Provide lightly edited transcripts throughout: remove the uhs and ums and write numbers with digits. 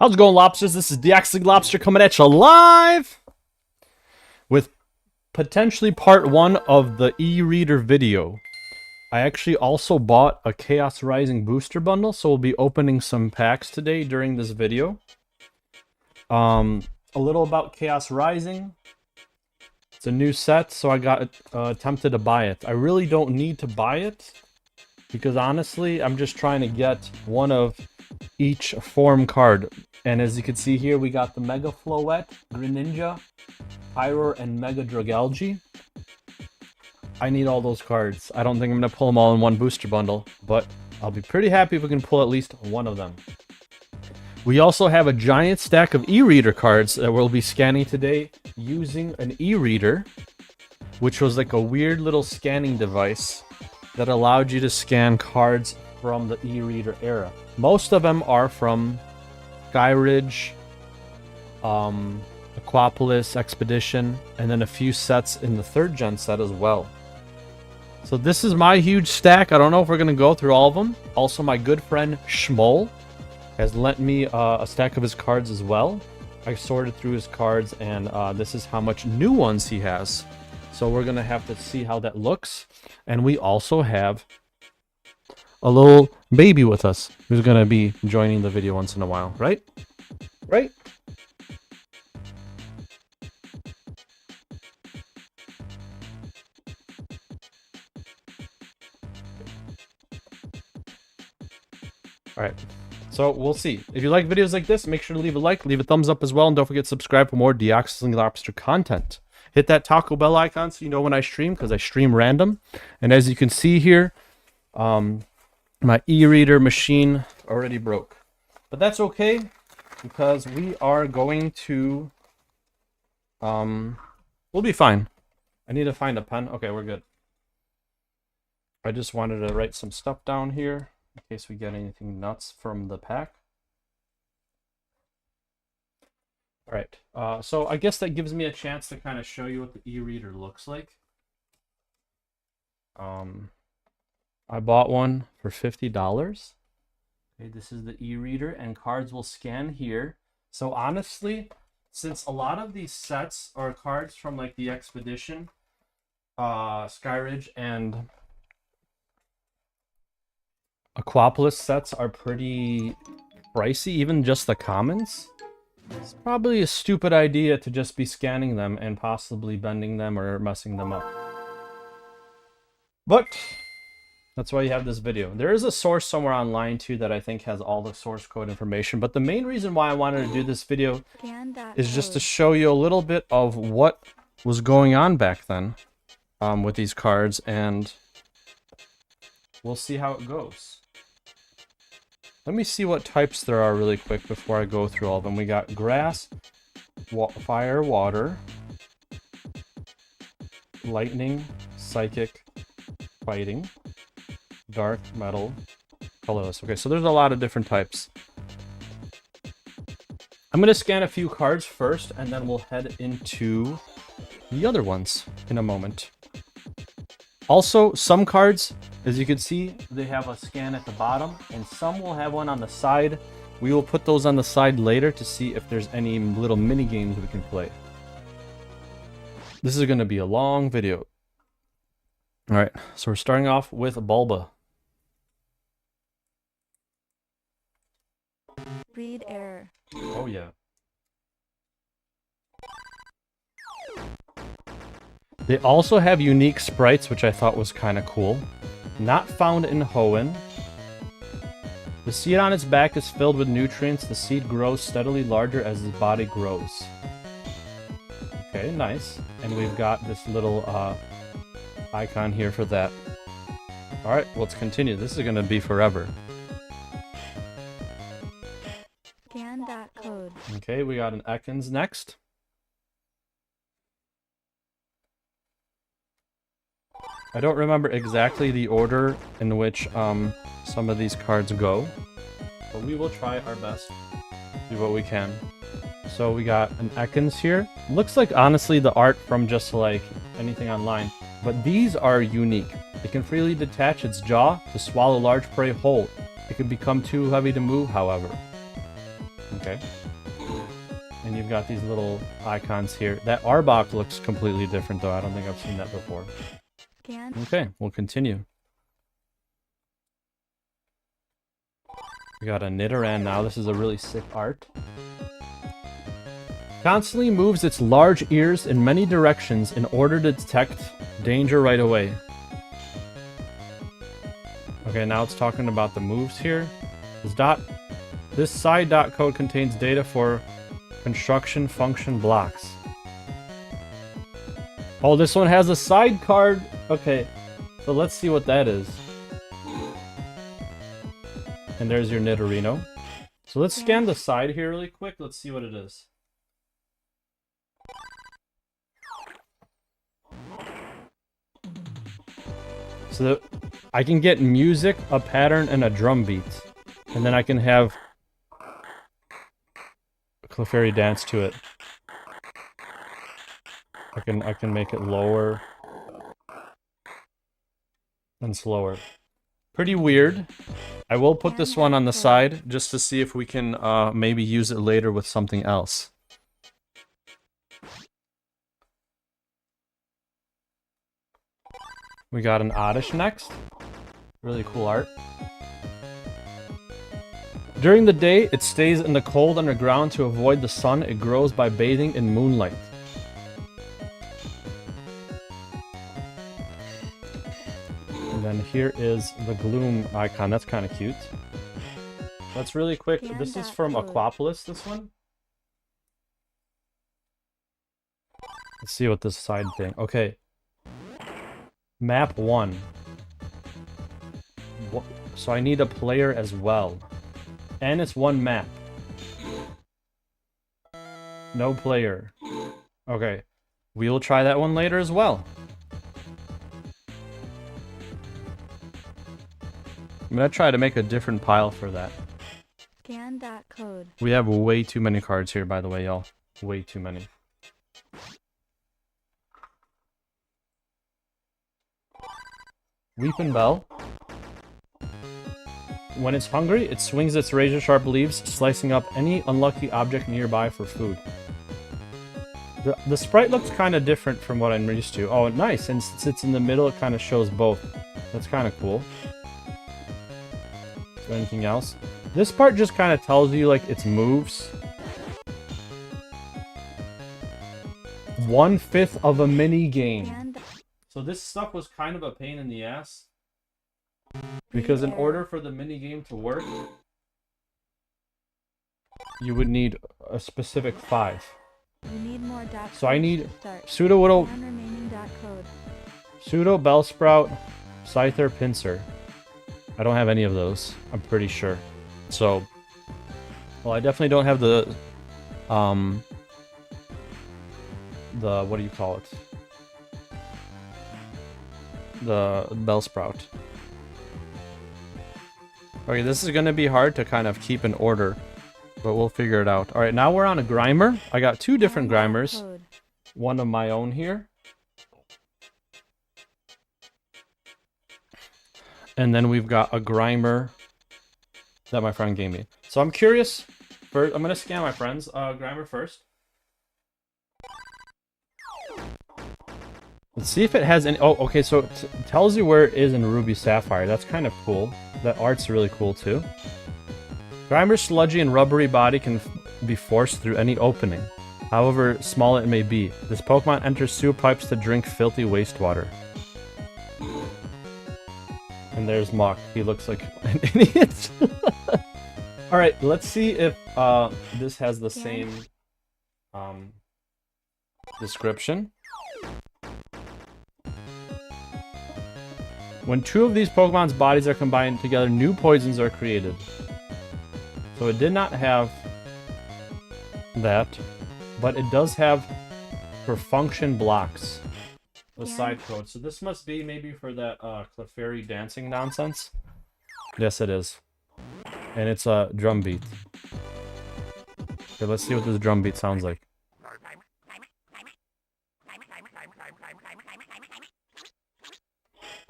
How's it going, lobsters? This is deoxyslinklobster coming at you live with potentially part 1 of the Ereader video. I actually also bought a chaosrising booster bundle, so we'll be opening some packs today during this video. A little about chaosrising. It's a new set, so I got tempted to buy it. I really don't need to buy it because honestly, I'm just trying to get one of each form card. And as you can see here, we got the Mega Floette, Greninja, Pyro, and Mega Dragalge. I need all those cards. I don't think I'm going to pull them all in one booster bundle, but I'll be pretty happy if we can pull at least one of them. We also have a giant stack of e-reader cards that we'll be scanning today using an e-reader, which was like a weird little scanning device that allowed you to scan cards from the e-reader era. Most of them are from Skyridge, Aquapolis, Expedition, and then a few sets in the 3rd gen set as well. So this is my huge stack. I don't know if we're going to go through all of them. Also, my good friend Schmoll has lent me a stack of his cards as well. I sorted through his cards, and this is how much new ones he has. So we're going to have to see how that looks. And we also have a little baby with us who's going to be joining the video once in a while, right? Right? All right. So we'll see. If you like videos like this, make sure to leave a like, leave a thumbs up as well, and don't forget to subscribe for more deoxyslinklobster content. Hit that Taco Bell icon so you know when I stream, because I stream random. And as you can see here, my e-reader machine already broke. But that's okay, because we are going to... we'll be fine. I need to find a pen. Okay, we're good. I just wanted to write some stuff down here in case we get anything nuts from the pack. Alright, so I guess that gives me a chance to kind of show you what the e-reader looks like. I bought one for $50. Okay, this is the e-reader, and cards will scan here. So honestly, since a lot of these sets are cards from like the Expedition, Skyridge, and Aquapolis sets are pretty pricey, even just the commons, it's probably a stupid idea to just be scanning them and possibly bending them or messing them up. But that's why you have this video. There is a source somewhere online too that I think has all the source code information, but the main reason why I wanted to do this video is just to show you a little bit of what was going on back then with these cards, and we'll see how it goes. Let me see what types there are really quick before I go through all of them. We got grass, fire, water, lightning, psychic, fighting, dark, metal, colorless. Okay, so there's a lot of different types. I'm going to scan a few cards first, and then we'll head into the other ones in a moment. Also, some cards, as you can see, they have a scan at the bottom, and some will have one on the side. We will put those on the side later to see if there's any little mini games we can play. This is going to be a long video. Alright, so we're starting off with Bulba. Read error. Oh yeah. They also have unique sprites, which I thought was kind of cool. Not found in Hoenn. The seed on its back is filled with nutrients. The seed grows steadily larger as its body grows. Okay, nice. And we've got this little icon here for that. Alright, let's continue. This is going to be forever. Scan that code. Okay, we got an Ekans next. I don't remember exactly the order in which some of these cards go, but we will try our best, do what we can. So we got an Ekans here. Looks like, honestly, the art from just like anything online, but these are unique. It can freely detach its jaw to swallow large prey whole. It can become too heavy to move, however. Okay. And you've got these little icons here. That Arbok looks completely different, though. I don't think I've seen that before. Scan. Okay, we'll continue. We got a Nidoran now. This is a really sick art. Constantly moves its large ears in many directions in order to detect danger right away. Okay, now it's talking about the moves here. This side dot code contains data for construction function blocks. Oh, this one has a side card. Okay, so let's see what that is. And there's your Nidorino. So let's scan the side here really quick. Let's see what it is. So I can get music, a pattern, and a drum beat. And then I can have a Clefairy dance to it. I can make it lower and slower. Pretty weird. I will put this one on the side just to see if we can maybe use it later with something else. We got an Oddish next. Really cool art. During the day, it stays in the cold underground to avoid the sun. It grows by bathing in moonlight. And then here is the Gloom icon. That's kind of cute. That's really quick. This is from Aquapolis, this one. Let's see what this side thing... Okay. Map 1. So I need a player as well. And it's one map. No player. Okay. We will try that one later as well. I'm gonna try to make a different pile for that. Scan that code. We have way too many cards here, by the way, y'all. Way too many. Weepin' Bell. When it's hungry, it swings its razor-sharp leaves, slicing up any unlucky object nearby for food. The sprite looks kind of different from what I'm used to. Oh, nice! And since it's in the middle, it kind of shows both. That's kind of cool. Is there anything else? This part just kind of tells you, like, its moves. 1/5 of a mini game. So this stuff was kind of a pain in the ass. Because in order for the minigame to work, you would need a specific 5. You need more dot So I need Pseudo Pseudo, Bellsprout, Scyther, Pinsir. I don't have any of those, I'm pretty sure. So, well, I definitely don't have the what do you call it? The Bellsprout. Okay, this is gonna be hard to kind of keep in order, but we'll figure it out. Alright, now we're on a Grimer. I got 2 different Grimers. One of my own here. And then we've got a Grimer that my friend gave me. So I'm curious. I'm gonna scan my friend's Grimer first. Let's see if it has any... Oh, okay, so it tells you where it is in Ruby Sapphire. That's kind of cool. That art's really cool, too. Grimer's sludgy and rubbery body can be forced through any opening, however small it may be. This Pokemon enters sewer pipes to drink filthy wastewater. And there's Mach. He looks like an idiot. Alright, let's see if this has the same description. When 2 of these Pokemon's bodies are combined together, new poisons are created. So it did not have that, but it does have for function blocks. The side code. So this must be maybe for that Clefairy dancing nonsense. Yes, it is. And it's a drum beat. Okay, let's see what this drum beat sounds like.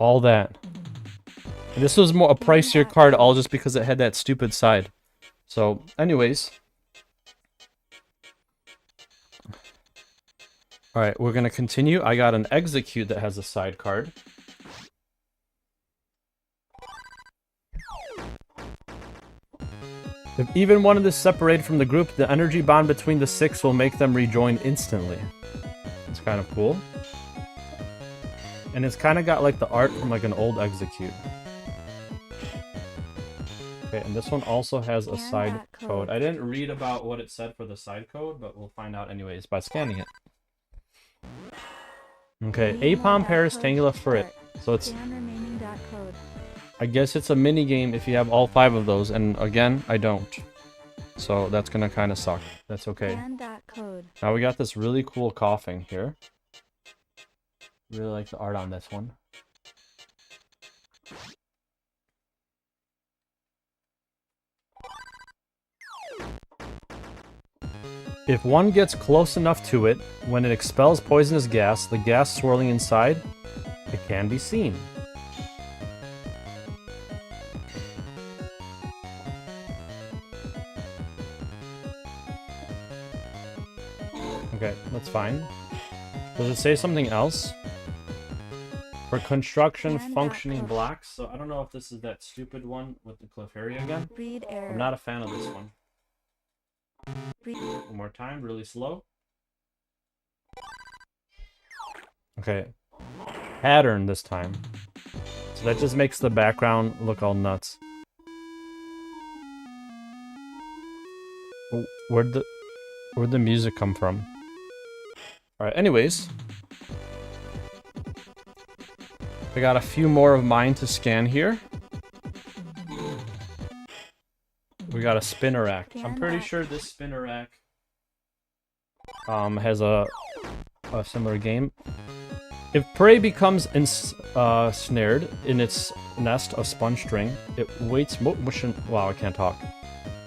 All that. And this was more a pricier card, all just because it had that stupid side. So, anyways, Alright, we're gonna continue. I got an execute that has a side card. If even one of is separated from the group, the energy bond between the 6 will make them rejoin instantly. It's kind of cool. And it's kind of got like the art from like an old execute. Okay, and this one also has a side code. I didn't read about what it said for the side code, but we'll find out anyways by scanning it. Okay, Apom Parastangula Frit. So it's... I guess it's a mini game if you have all 5 of those, and again, I don't. So that's gonna kind of suck. That's okay. Now we got this really cool coughing here. Really like the art on this one. If one gets close enough to it, when it expels poisonous gas, the gas swirling inside, it can be seen. Okay, that's fine. Does it say something else? For construction, functioning blocks. So I don't know if this is that stupid one with the Clefairy again. I'm not a fan of this one. One more time, really slow. Okay. Pattern this time. So that just makes the background look all nuts. Oh, where'd the music come from? Alright, anyways. I got a few more of mine to scan here. We got a spinner rack. I'm pretty sure this spinner rack has a similar game. If prey becomes snared in its nest of sponge string, it waits wow, I can't talk.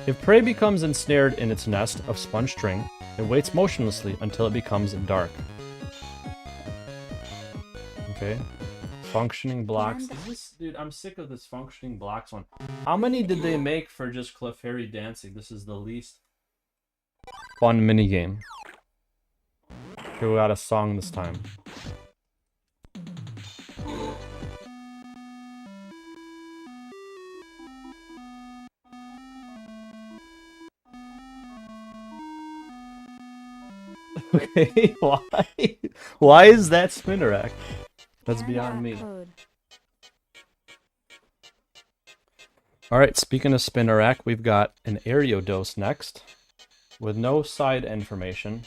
If prey becomes ensnared in its nest of sponge string, it waits motionlessly until it becomes dark. Okay. Functioning blocks. Dude, I'm sick of this functioning blocks one. How many did they make for just Clefairy dancing? This is the least fun minigame. Okay, we got a song this time. Okay, why? Why is that spinner rack? That's beyond me. Alright, speaking of spinner rack, we've got an Ereader next, with no side information.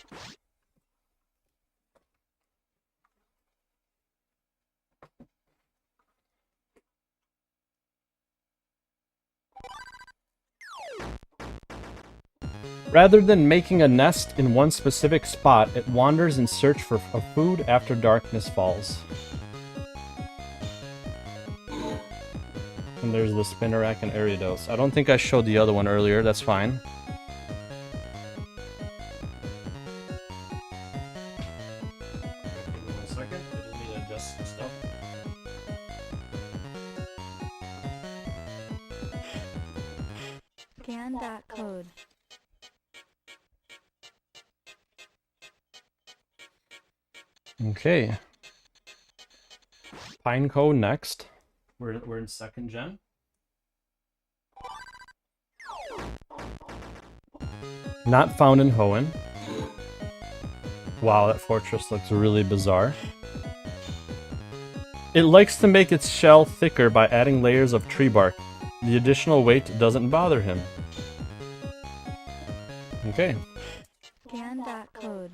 Rather than making a nest in one specific spot, it wanders in search of food after darkness falls. And there's the spinner rack and Ereader. I don't think I showed the other one earlier, that's fine. Give me 1 second, I just need to adjust some stuff. Scan that code. Okay. Pineco next. We're in 2nd gen. Not found in Hoenn. Wow, that fortress looks really bizarre. It likes to make its shell thicker by adding layers of tree bark. The additional weight doesn't bother him. Okay. Scan that code.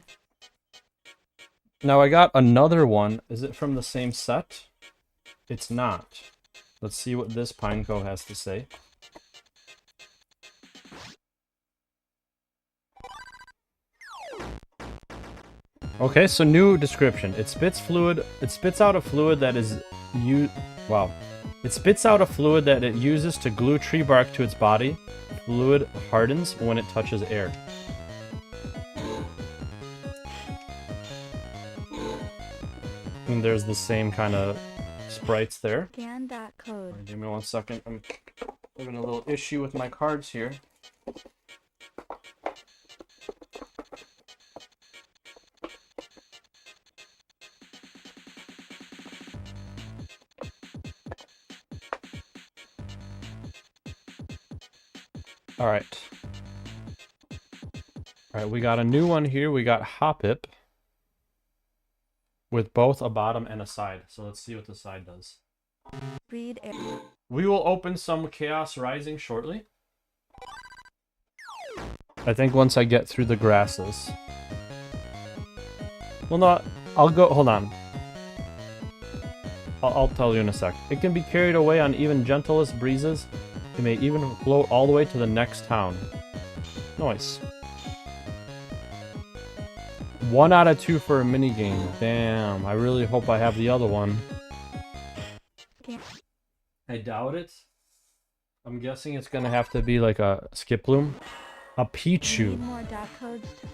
Now I got another one. Is it from the same set? It's not. Let's see what this Pineco has to say. Okay, so new description. It spits out a fluid that is It spits out a fluid that it uses to glue tree bark to its body. Fluid hardens when it touches air. And there's the same kind of sprites there. Scan that code. Give me 1 second. I'm having a little issue with my cards here. Alright. Alright, we got a new one here. We got Hoppip. With both a bottom and a side. So let's see what the side does. Read it. We will open some Chaos Rising shortly. I think once I get through the grasses. Well, no, I'll go. Hold on. I'll tell you in a sec. It can be carried away on even gentlest breezes. It may even float all the way to the next town. Nice. 1 out of 2 for a minigame. Damn, I really hope I have the other one. I doubt it. I'm guessing it's gonna have to be like a Skiploom. A Pichu.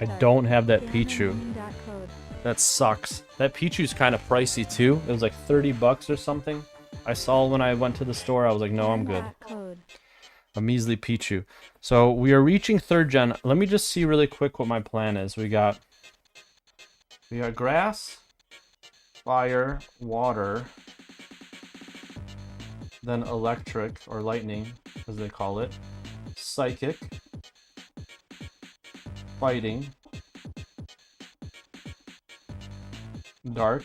I don't have that Pichu. That sucks. That Pichu's kind of pricey too. It was like 30 bucks or something. I saw when I went to the store. I was like, no, I'm good. A measly Pichu. So we are reaching 3rd gen. Let me just see really quick what my plan is. We got grass, fire, water, then electric, or lightning, as they call it, psychic, fighting, dark,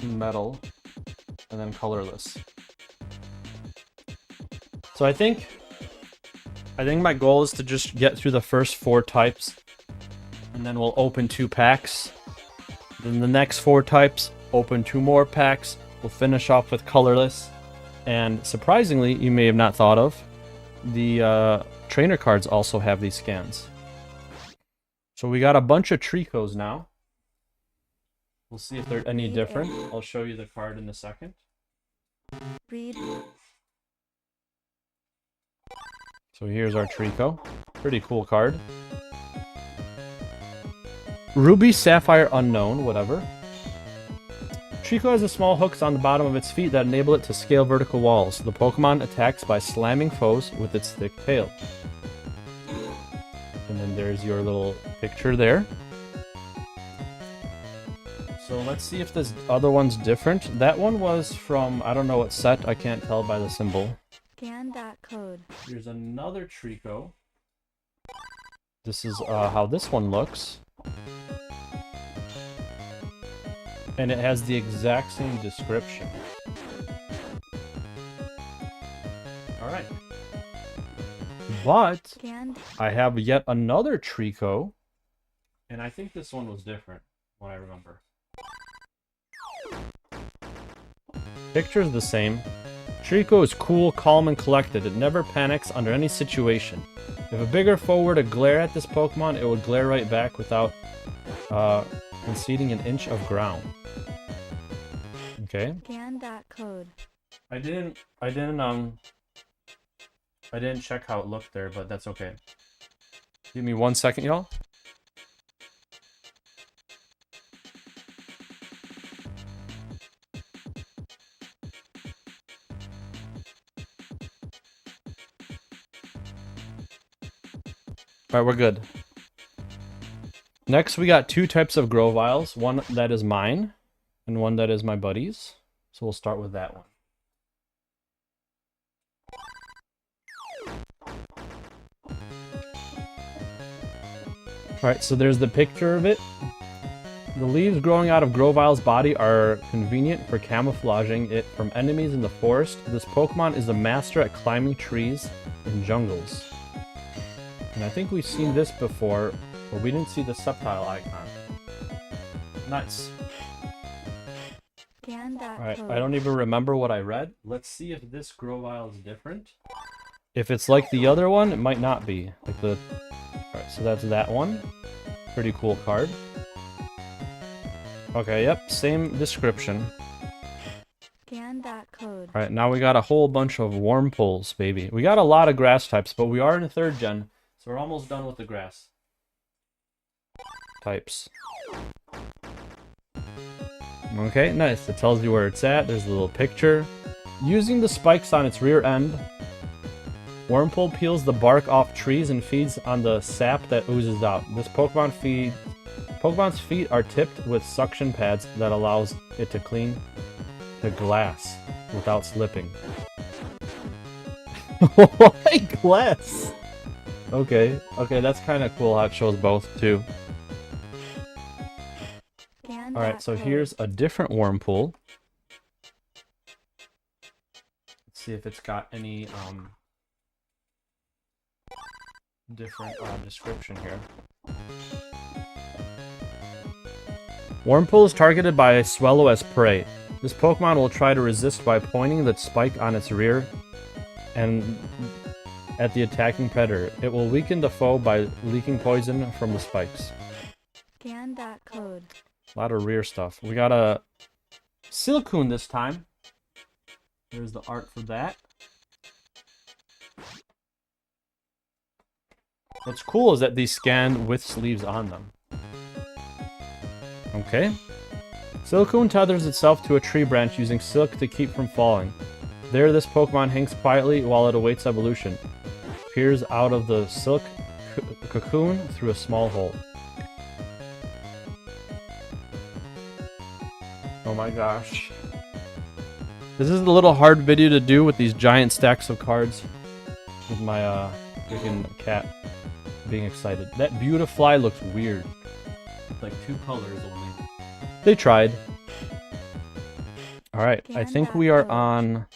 metal, and then colorless. So I think my goal is to just get through the first 4 types, and then we'll open 2 packs. Then the next 4 types, open 2 more packs. We'll finish off with colorless. And surprisingly, you may have not thought of, the trainer cards also have these scans. So we got a bunch of Tricos now. We'll see if they're any different. I'll show you the card in a second. Read. So here's our Trico. Pretty cool card. Ruby, Sapphire, Unknown, whatever. Trico has a small hooks on the bottom of its feet that enable it to scale vertical walls. The Pokemon attacks by slamming foes with its thick tail. And then there's your little picture there. So let's see if this other one's different. That one was from, I don't know what set, I can't tell by the symbol. Scan that code. Here's another Trico. This is how this one looks. And it has the exact same description. Alright. But I have yet another Trico. And I think this one was different, what I remember. Picture's the same. Trico is cool, calm, and collected. It never panics under any situation. If a bigger foe were to glare at this Pokemon, it would glare right back without conceding an inch of ground. Okay. Scan that code. I didn't check how it looked there, but that's okay. Give me 1 second, y'all. Alright, we're good. Next, we got 2 types of Groviles. One that is mine, and one that is my buddy's. So we'll start with that one. Alright, so there's the picture of it. The leaves growing out of Grovile's body are convenient for camouflaging it from enemies in the forest. This Pokemon is a master at climbing trees and jungles. And I think we've seen this before, but we didn't see the subtile icon. Nice. Alright, I don't even remember what I read. Let's see if this Grovile is different. If it's like the other one, it might not be. Like the... Alright, so that's that one. Pretty cool card. Okay, yep, same description. Scan that code. Alright, now we got a whole bunch of Wurmples, baby. We got a lot of grass types, but we are in 3rd gen, so we're almost done with the grass types. Okay, nice. It tells you where it's at. There's a little picture. Using the spikes on its rear end, Wurmple peels the bark off trees and feeds on the sap that oozes out. This Pokemon's feet are tipped with suction pads that allows it to clean the glass without slipping. Like glass. Okay, that's kind of cool how it shows both too. Alright, so here's a different worm pool. Let's see if it's got any different description here. Wurmple is targeted by a Swallow as prey. This Pokemon will try to resist by pointing the spike on its rear and at the attacking predator. It will weaken the foe by leaking poison from the spikes. Scan.code. A lot of rear stuff. We got a Silcoon this time. There's the art for that. What's cool is that these scan with sleeves on them. Okay. Silcoon tethers itself to a tree branch using silk to keep from falling. There, this Pokemon hangs quietly while it awaits evolution. Peers out of the silk cocoon through a small hole. Oh my gosh. This is a little hard video to do with these giant stacks of cards. With my freaking cat being excited. That Beautifly looks weird. It's like 2 colors only. They tried. Alright, I think we are on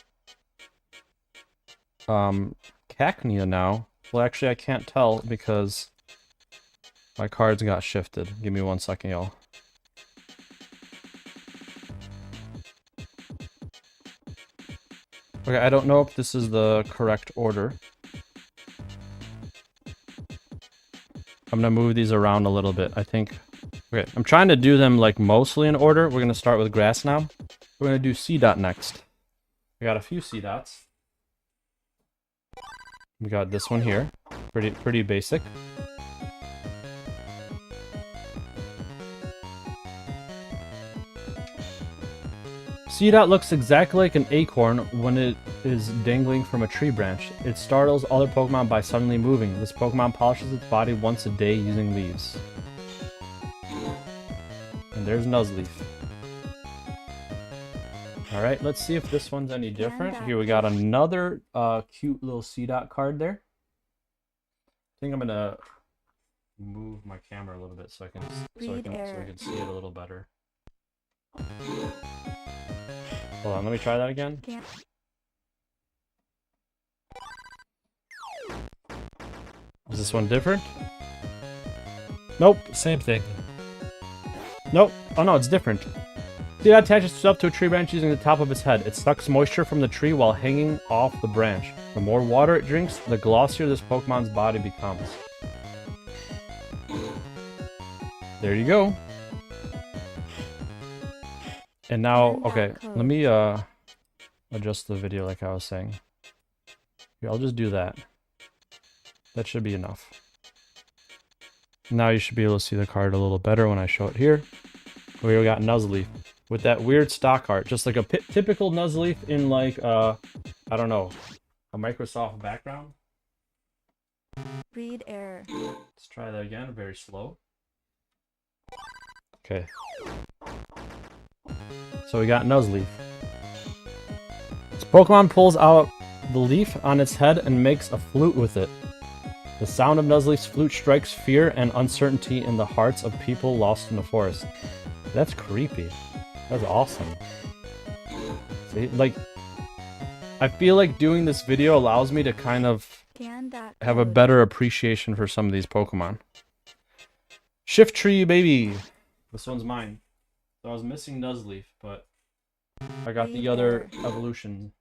Cacnea now. Well, actually I can't tell because my cards got shifted. Give me 1 second, y'all. Okay, I don't know if this is the correct order. I'm gonna move these around a little bit, I think. Okay, I'm trying to do them like mostly in order. We're gonna start with grass now. We're gonna do C-Dot next. We got a few C-Dots. We got this one here. Pretty basic. C-Dot looks exactly like an acorn when it is dangling from a tree branch. It startles other Pokemon by suddenly moving. This Pokemon polishes its body once a day using leaves. And there's Nuzleaf. Alright, let's see if this one's any different. Here we got another cute little C-Dot card there. I think I'm gonna move my camera a little bit so I can see it a little better. Hold on, let me try that again. Is this one different? Nope, same thing. Nope. Oh no, it's different. See, it attaches itself to a tree branch using the top of its head. It sucks moisture from the tree while hanging off the branch. The more water it drinks, the glossier this Pokemon's body becomes. There you go. And now, okay, let me adjust the video like I was saying. Here, I'll just do that. That should be enough. Now you should be able to see the card a little better when I show it here. We got Nuzleaf with that weird stock art, just like a typical Nuzleaf in like I don't know, a Microsoft background. Read error. Let's try that again, very slow. Okay. So we got Nuzleaf. This Pokemon pulls out the leaf on its head and makes a flute with it. The sound of Nuzleaf's flute strikes fear and uncertainty in the hearts of people lost in the forest. That's creepy. That's awesome. See, like, I feel like doing this video allows me to kind of have a better appreciation for some of these Pokemon. Shift Tree, baby! This one's mine. So I was missing Nuzleaf, but I got the other evolution.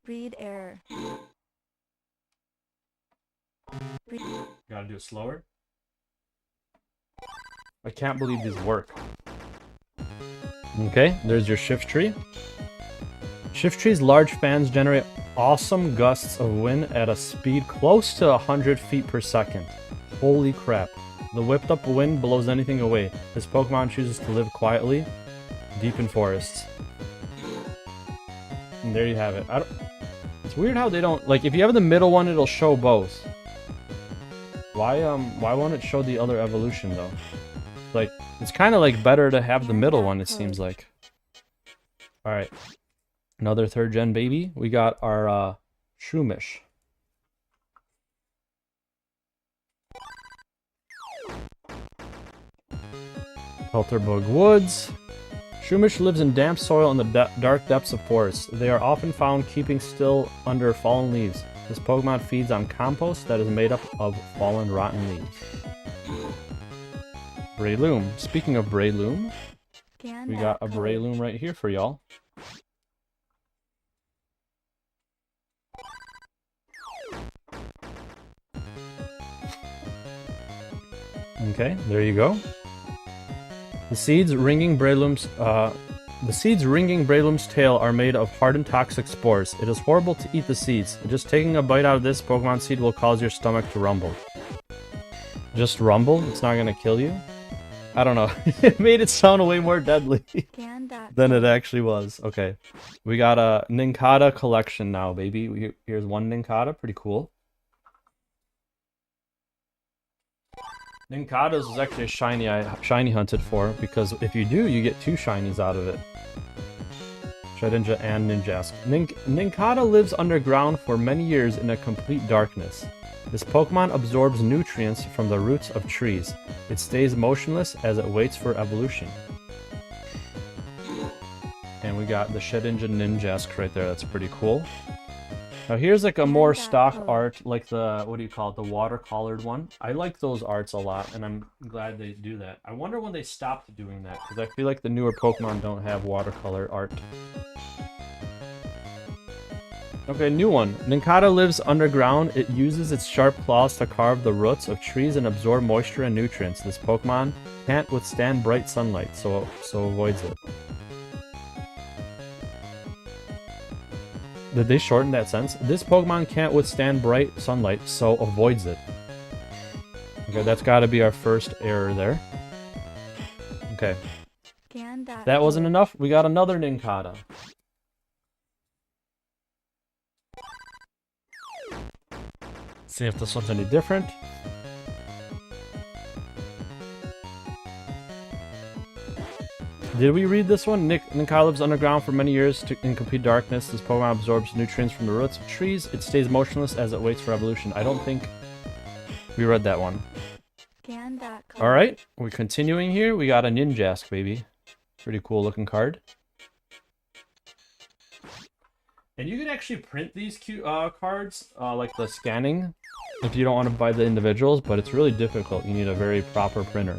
Read error. Gotta do it slower. I can't believe these work. Okay, there's your Shift Tree. Shift Tree's large fans generate awesome gusts of wind at a speed close to 100 feet per second. Holy crap. The whipped up wind blows anything away. This Pokemon chooses to live quietly, deep in forests. And there you have it. It's weird how they don't, like, if you have the middle one, it'll show both. Why won't it show the other evolution though? Like, it's kind of like better to have the middle one, it seems like. Alright. Another 3rd gen baby. We got our Shroomish. Pelterbug Woods. Shroomish lives in damp soil in the dark depths of forests. They are often found keeping still under fallen leaves. This Pokemon feeds on compost that is made up of fallen rotten leaves. Breloom. Speaking of Breloom, we got a Breloom right here for y'all. Okay, there you go. The seeds ringing Breloom's tail are made of hardened toxic spores. It is horrible to eat the seeds. Just taking a bite out of this Pokemon seed will cause your stomach to rumble. Just rumble? It's not gonna kill you? I don't know. It made it sound way more deadly than it actually was. Okay. We got a Nincada collection now, baby. Here's one Nincada. Pretty cool. Nincadas is actually a shiny I shiny hunted for, because if you do, you get 2 shinies out of it. Shedinja and Ninjask. Nincada lives underground for many years in a complete darkness. This Pokemon absorbs nutrients from the roots of trees. It stays motionless as it waits for evolution. And we got the Shedinja Ninjask right there. That's pretty cool. Now here's like a more stock art, like the, what do you call it, the watercolored one. I like those arts a lot, and I'm glad they do that. I wonder when they stopped doing that, because I feel like the newer Pokemon don't have watercolor art. Okay, new one. Nincada lives underground. It uses its sharp claws to carve the roots of trees and absorb moisture and nutrients. This Pokemon can't withstand bright sunlight, so avoids it. Did they shorten that sentence? This Pokemon can't withstand bright sunlight, so avoids it. Okay, that's got to be our first error there. Okay. If that wasn't enough, we got another Nincada. See if this one's any different. Did we read this one? Nincada lives underground for many years in complete darkness. This Pokemon absorbs nutrients from the roots of trees. It stays motionless as it waits for evolution. I don't think we read that one. Alright, we're continuing here. We got a Ninjask, baby. Pretty cool looking card. And you can actually print these cute cards, like the scanning, if you don't want to buy the individuals, but it's really difficult. You need a very proper printer.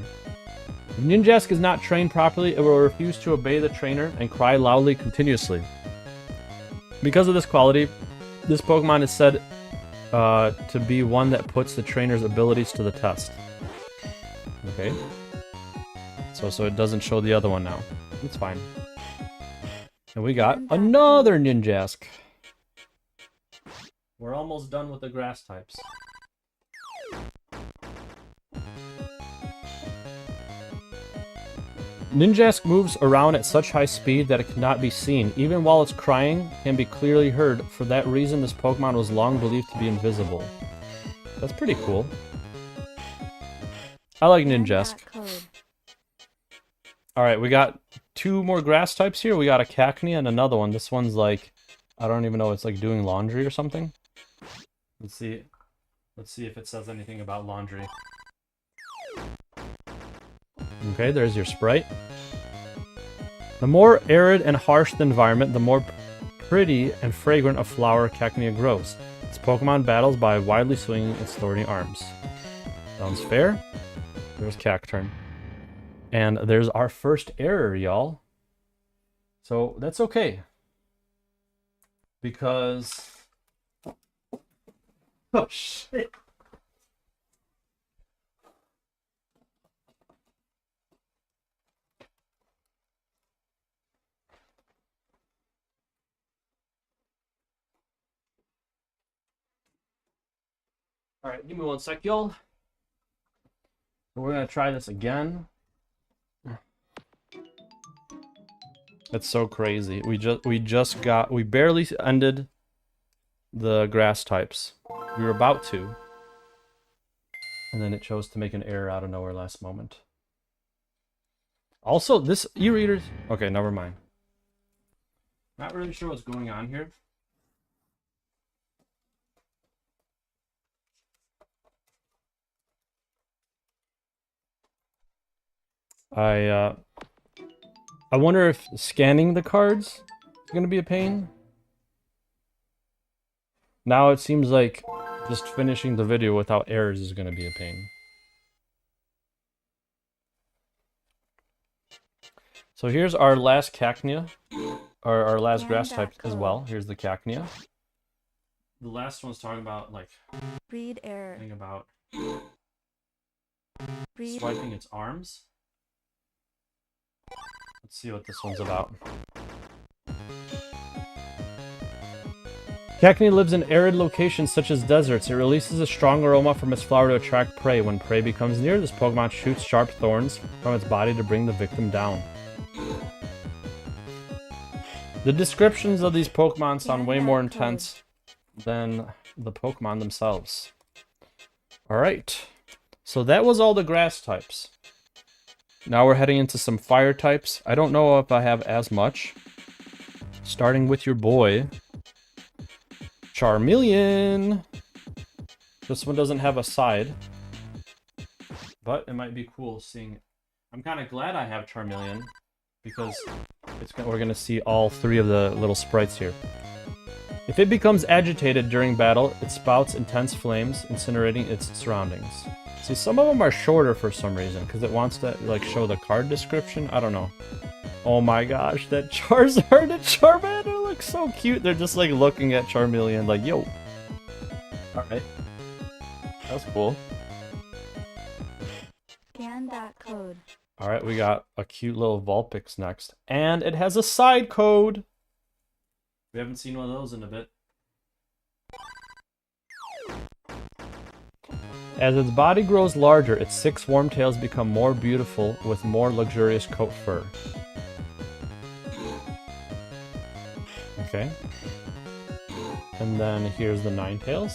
If Ninjask is not trained properly, it will refuse to obey the trainer and cry loudly continuously. Because of this quality, this Pokemon is said to be one that puts the trainer's abilities to the test. Okay. So it doesn't show the other one now. It's fine. And we got another Ninjask. We're almost done with the grass types. Ninjask moves around at such high speed that it cannot be seen. Even while it's crying, can be clearly heard. For that reason, this Pokemon was long believed to be invisible. That's pretty cool. I like Ninjask. Alright, we got 2 more grass types here. We got a Cacnea and another one. This one's like, I don't even know, it's like doing laundry or something. Let's see. Let's see if it says anything about laundry. Okay, there's your sprite. The more arid and harsh the environment, the more pretty and fragrant a flower Cacnea grows. This Pokemon battles by widely swinging its thorny arms. Sounds fair. There's Cacturn. And there's our first error, y'all. So that's okay. Because... oh, shit. Alright, give me one sec, y'all. We're gonna try this again. That's so crazy. We barely ended the grass types. We were about to. And then it chose to make an error out of nowhere last moment. Also, this e-reader... okay, never mind. Not really sure what's going on here. I wonder if scanning the cards is going to be a pain. Now it seems like just finishing the video without errors is going to be a pain. So here's our last cacnea, or our last grass type as well. Here's the cacnea. The last one's talking about like Breed error. thing about Breed swiping its arms. Let's see what this one's about. Cacnea lives in arid locations such as deserts. It releases a strong aroma from its flower to attract prey. When prey becomes near, this Pokemon shoots sharp thorns from its body to bring the victim down. The descriptions of these Pokemon sound way more intense than the Pokemon themselves. Alright, so that was all the grass types. Now we're heading into some fire types. I don't know if I have as much. Starting with your boy, Charmeleon. This one doesn't have a side, but it might be cool seeing. I'm kind of glad I have Charmeleon because we're going to see all three of the little sprites here. If it becomes agitated during battle, it spouts intense flames, incinerating its surroundings. See, some of them are shorter for some reason because it wants to like show the card description. I don't know. Oh my gosh, that Charizard and Charmander look so cute. They're just like looking at Charmeleon like, yo. Alright. That's cool. Scan that code. Alright, we got a cute little Vulpix next. And it has a side code. We haven't seen one of those in a bit. As its body grows larger, its 6 wormtails become more beautiful with more luxurious coat fur. Okay. And then here's the Ninetales.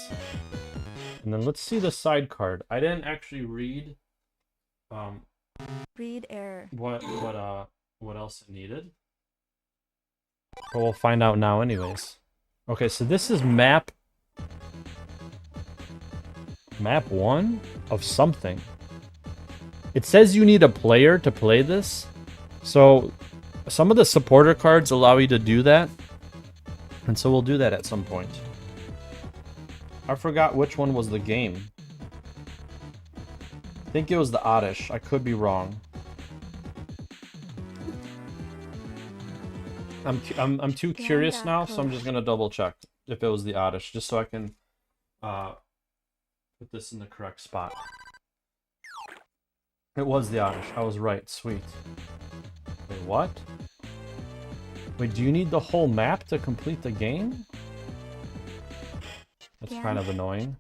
And then let's see the side card. I didn't actually read Breed error. what else it needed. But we'll find out now anyways. Okay, so this is map 1 of something. It says you need a player to play this. So some of the supporter cards allow you to do that. And so we'll do that at some point. I forgot which one was the game. I think it was the Oddish. I could be wrong. I'm too curious now, so I'm just gonna double check if it was the Oddish, just so I can put this in the correct spot. It was the Oddish. I was right. Sweet. Wait, what? Wait, do you need the whole map to complete the game? That's kind of annoying.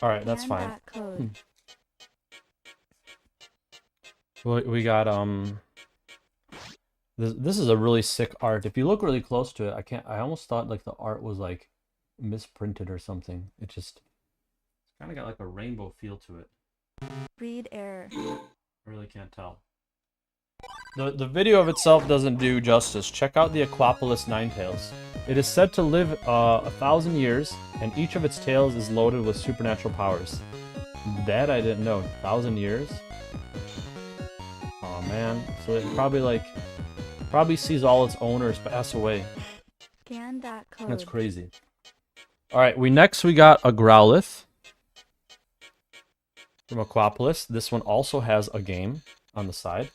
Alright, that's fine. We got, This is a really sick art. If you look really close to it, I almost thought like the art was like misprinted or something. It's kind of got like a rainbow feel to it. Breed error. I really can't tell. The video of itself doesn't do justice. Check out the Aquapolis Ninetales. It is said to live 1,000 years, and each of its tails is loaded with supernatural powers. That I didn't know. 1,000 years? Oh man. So it probably sees all its owners pass away. Scan that code. That's crazy. Alright, we got a Growlithe from Aquapolis. This one also has a game on the side.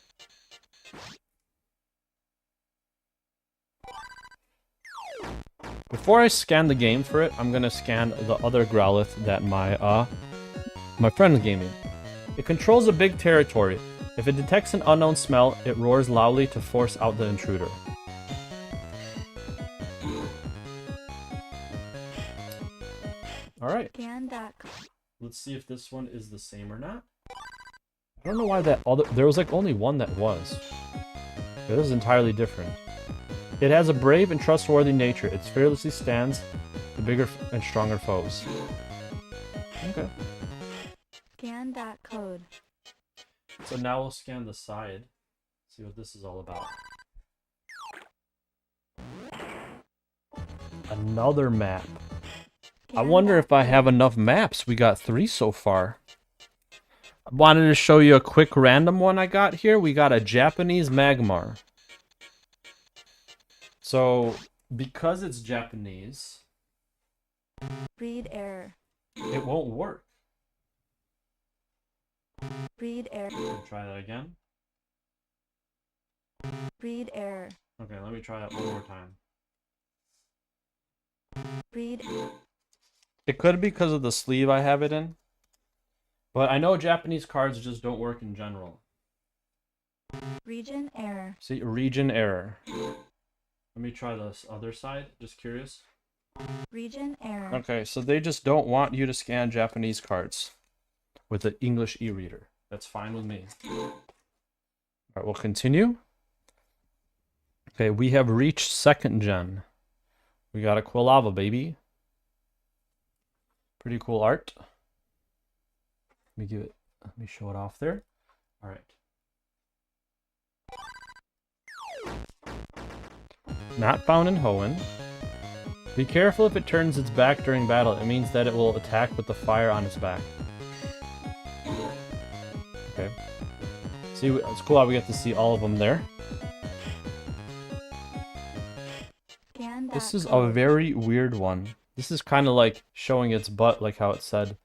Before I scan the game for it, I'm gonna scan the other Growlithe that my friend gave me. It controls a big territory. If it detects an unknown smell, it roars loudly to force out the intruder. Alright. Let's see if this one is the same or not. I don't know why there was like only one that was. It was entirely different. It has a brave and trustworthy nature. It fearlessly stands the bigger and stronger foes. Okay. Scan that code. So now we'll scan the side. See what this is all about. Another map. I wonder if I have enough maps. We got 3 so far. I wanted to show you a quick random one I got here. We got a Japanese Magmar. So, because it's Japanese, Read error. it won't work. Read error. Try that again. Read error. Okay, let me try that one more time. Read. It could be because of the sleeve I have it in. But I know Japanese cards just don't work in general. Region error. See, region error. Let me try this other side, just curious. Region error. Okay, so they just don't want you to scan Japanese cards with the English e-reader. That's fine with me. Alright, we'll continue. Okay, we have reached 2nd gen. We got a Quilava, baby. Pretty cool art. Let me show it off there. Alright. Not found in Hoenn. Be careful if it turns its back during battle. It means that it will attack with the fire on its back. Okay. See, it's cool how we get to see all of them there. This is a very weird one. This is kind of like showing its butt, like how it said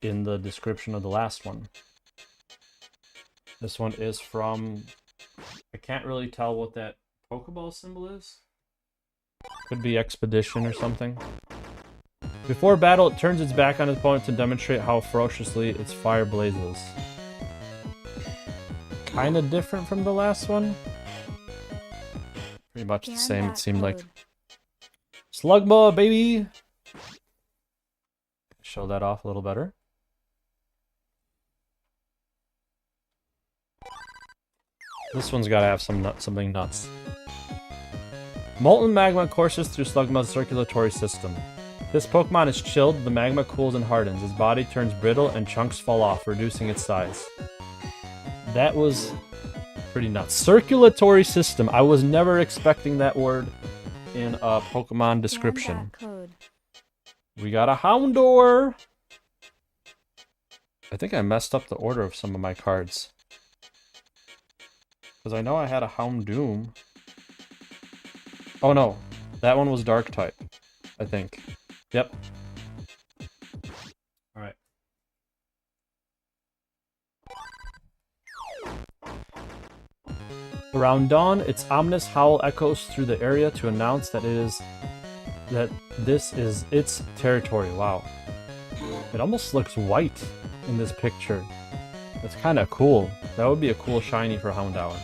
in the description of the last one. This one is from... I can't really tell what that Pokeball symbol is. Could be Expedition or something. Before battle, it turns its back on its opponent to demonstrate how ferociously its fire blazes. Kind of different from the last one. Pretty much the same, it seemed like. Slugma, baby! Show that off a little better. This one's gotta have something nuts. Molten magma courses through Slugma's circulatory system. This Pokemon is chilled, the magma cools and hardens. Its body turns brittle and chunks fall off, reducing its size. That was pretty nuts. Circulatory system. I was never expecting that word in a Pokemon description. We got a Houndour! I think I messed up the order of some of my cards. Because I know I had a Houndoom. Oh no, that one was Dark type, I think. Yep. Alright. Around dawn, its ominous howl echoes through the area to announce that this is its territory. Wow. It almost looks white in this picture. That's kind of cool. That would be a cool shiny for Houndour.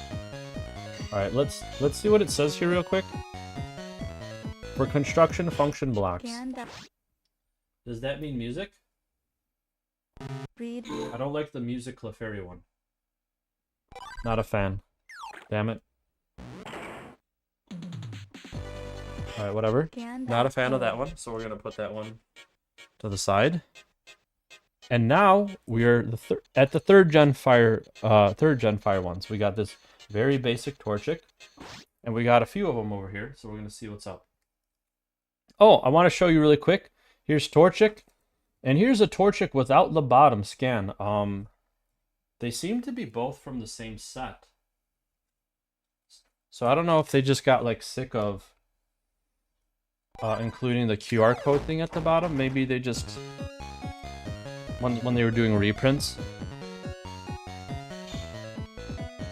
Alright, let's see what it says here real quick. For construction function blocks. Does that mean music? Read. I don't like the music Clefairy one. Not a fan. Damn it. Alright, whatever. Not a fan of that one, so we're gonna put that one to the side. And now we're at the third gen fire ones. We got this very basic Torchic, and we got a few of them over here, so we're gonna see what's up. Oh, I want to show you really quick. Here's Torchic, and here's a Torchic without the bottom scan. They seem to be both from the same set. So I don't know if they just got like sick of including the QR code thing at the bottom. Maybe they just when they were doing reprints.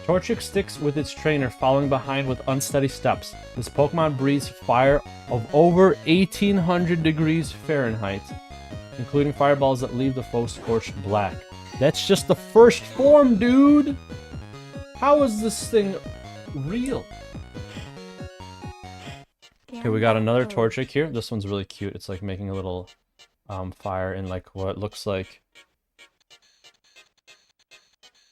Torchic sticks with its trainer, following behind with unsteady steps. This Pokemon breathes fire of over 1800 degrees Fahrenheit, including fireballs that leave the foe scorched black. That's just the first form, dude! How is this thing real? Okay, we got another Torchic here. This one's really cute. It's like making a little fire in like what looks like...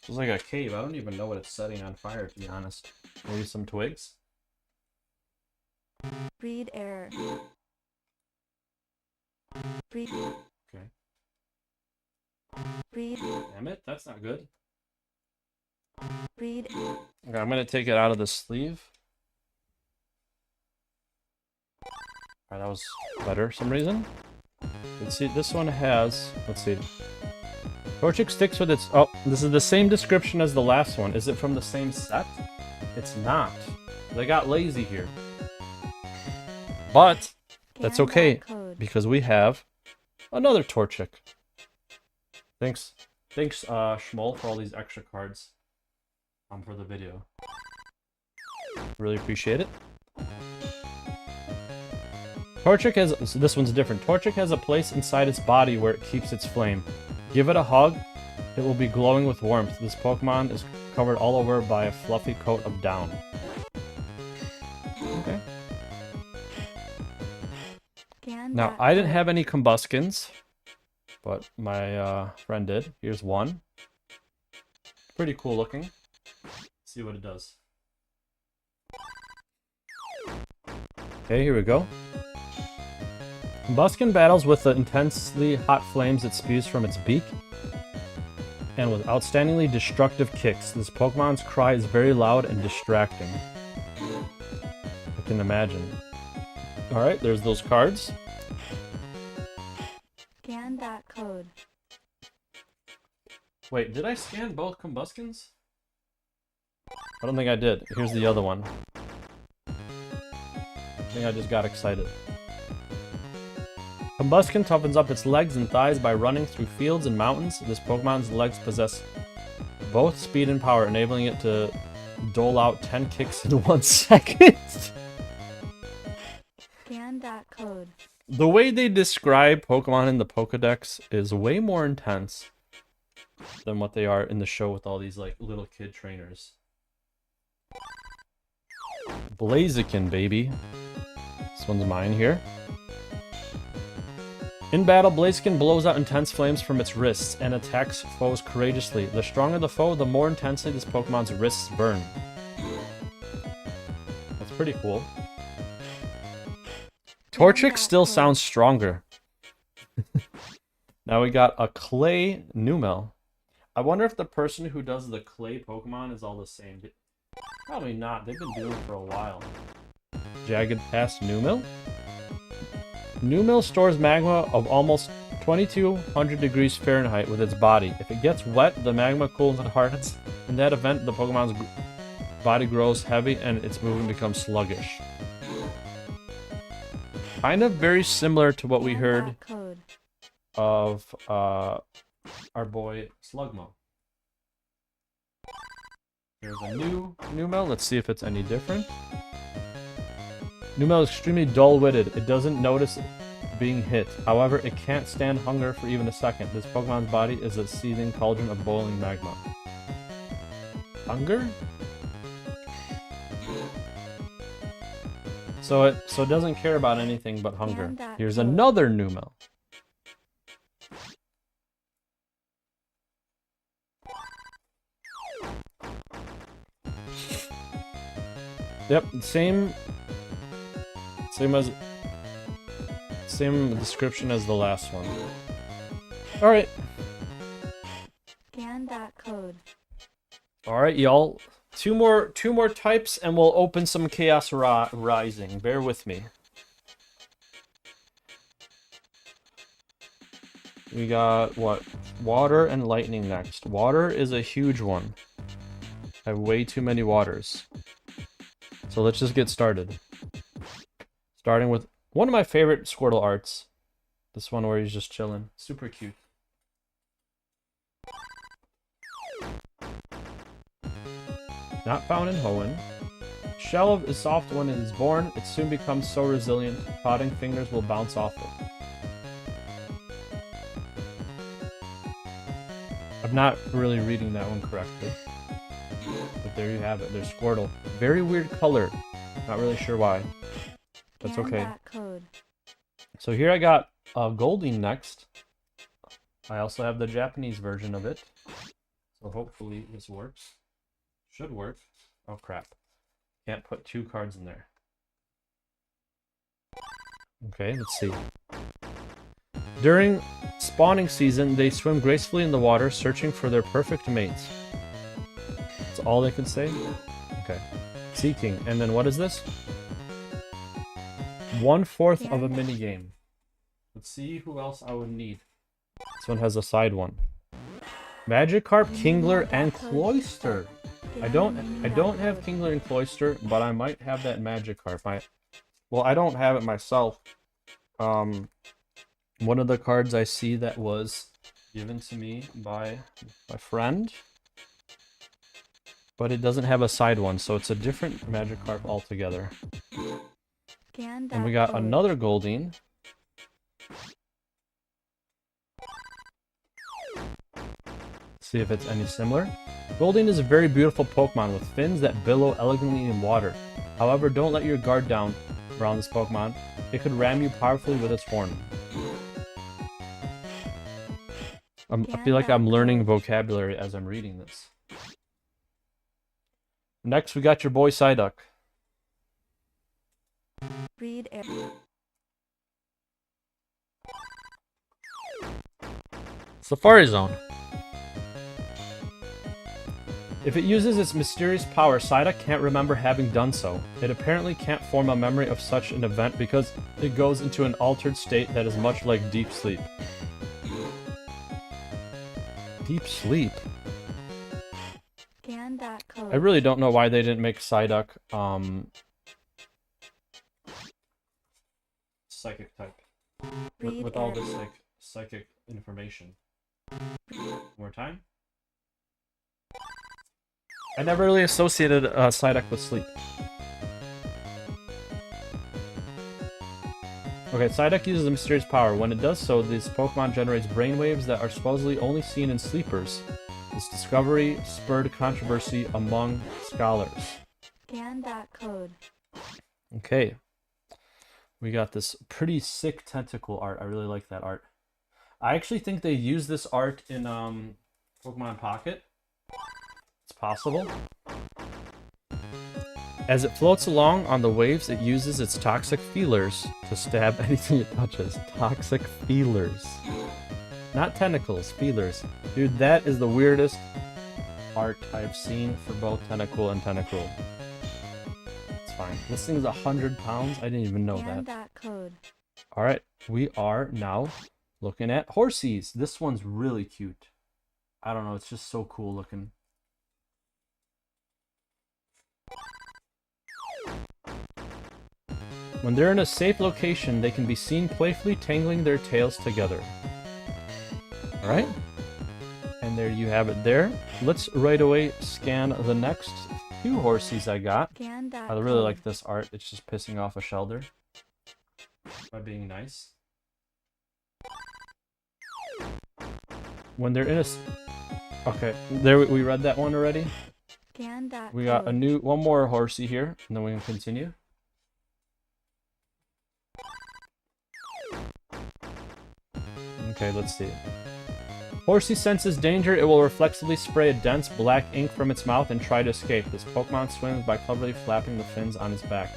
It's like a cave. I don't even know what it's setting on fire, to be honest. Maybe some twigs? Read error. Read. Okay. Read. Damn it, that's not good. Read. Okay, I'm gonna take it out of the sleeve. Alright, that was better for some reason. Let's see, this one has... Let's see. Torchic sticks with its... Oh, this is the same description as the last one. Is it from the same set? It's not. They got lazy here. But, that's okay, because we have another Torchic. Thanks, Schmoll, for all these extra cards for the video. Really appreciate it. Torchic has... So this one's different. Torchic has a place inside its body where it keeps its flame. Give it a hug, it will be glowing with warmth. This Pokemon is covered all over by a fluffy coat of down. Okay. Now, I didn't have any Combuskins, but my friend did. Here's one. Pretty cool looking. Let's see what it does. Okay, here we go. Combuskin battles with the intensely hot flames it spews from its beak, and with outstandingly destructive kicks. This Pokemon's cry is very loud and distracting. I can imagine. Alright, there's those cards. Scan that code. Wait, did I scan both Combuskins? I don't think I did. Here's the other one. I think I just got excited. Combuskin toughens up its legs and thighs by running through fields and mountains. This Pokemon's legs possess both speed and power, enabling it to dole out 10 kicks in 1 second. Scan that code. The way they describe Pokemon in the Pokedex is way more intense than what they are in the show with all these like little kid trainers. Blaziken, baby. This one's mine here. In battle, Blaziken blows out intense flames from its wrists and attacks foes courageously. The stronger the foe, the more intensely this Pokemon's wrists burn. That's pretty cool. Torchic still sounds stronger. Now we got a clay Numel. I wonder if the person who does the clay Pokemon is all the same. Probably not. They've been doing it for a while. Jagged Pass Numel? Numel stores magma of almost 2200 degrees Fahrenheit with its body. If it gets wet, the magma cools and hardens. In that event, the Pokemon's body grows heavy and its movement becomes sluggish. Kind of very similar to what we heard of our boy Slugmo. There's a new Numel. Let's see if it's any different. Numel is extremely dull-witted. It doesn't notice being hit. However, it can't stand hunger for even a second. This Pokemon's body is a seething cauldron of boiling magma. Hunger? So it doesn't care about anything but hunger. Here's another Numel. Yep, same description as the last one. All right. Scan that code. All right, y'all. Two more types, and we'll open some Chaos Rising. Bear with me. We got what? Water and lightning next. Water is a huge one. I have way too many waters. So let's just get started. Starting with one of my favorite Squirtle arts. This one where he's just chilling. Super cute. Not found in Hoenn. Shell is soft when it is born. It soon becomes so resilient, prodding fingers will bounce off it. I'm not really reading that one correctly. But there you have it. There's Squirtle. Very weird color. Not really sure why. That's okay. So here I got Goldeen next. I also have the Japanese version of it. So hopefully this works. Should work. Oh crap. Can't put 2 cards in there. Okay, let's see. During spawning season, they swim gracefully in the water, searching for their perfect mates. That's all they can say? Okay. Seeking. And then what is this? 1/4 of a mini game. Let's see who else I would need. This one has a side one. Magikarp, Kingler, and Cloyster. I don't have Kingler and Cloyster, but I might have that Magikarp. Well, I don't have it myself. One of the cards I see that was given to me by my friend, but it doesn't have a side one, so it's a different Magikarp altogether. And we got another Goldeen. See if it's any similar. Goldeen is a very beautiful Pokemon with fins that billow elegantly in water. However, don't let your guard down around this Pokemon. It could ram you powerfully with its horn. I feel like I'm learning vocabulary as I'm reading this. Next, we got your boy Psyduck. Read Safari Zone. If it uses its mysterious power, Psyduck can't remember having done so. It apparently can't form a memory of such an event because it goes into an altered state that is much like deep sleep. Deep sleep? I really don't know why they didn't make Psyduck psychic type. With all this like psychic information. One more time. I never really associated Psyduck with sleep. Okay, Psyduck uses a mysterious power. When it does so, this Pokemon generates brainwaves that are supposedly only seen in sleepers. This discovery spurred controversy among scholars. Scan that code. Okay. We got this pretty sick tentacle art. I really like that art. I actually think they used this art in Pokemon Pocket. It's possible. As it floats along on the waves, it uses its toxic feelers to stab anything it touches. Toxic feelers. Not tentacles, feelers. Dude, that is the weirdest art I've seen for both Tentacool and Tentacruel. It's fine. This thing's 100 pounds? I didn't even know that. Alright, we are now looking at Horsies. This one's really cute. I don't know, it's just so cool looking. When they're in a safe location, they can be seen playfully tangling their tails together. Alright? And there you have it there. Let's right away scan the next few Horsies I got. I really like this art. It's just pissing off a Shelder by being nice. When they're in a... Okay, there we read that one already. We got one more Horsey here, and then we can continue. Okay, let's see. Horsey senses danger. It will reflexively spray a dense black ink from its mouth and try to escape. This Pokemon swims by cleverly flapping the fins on its back.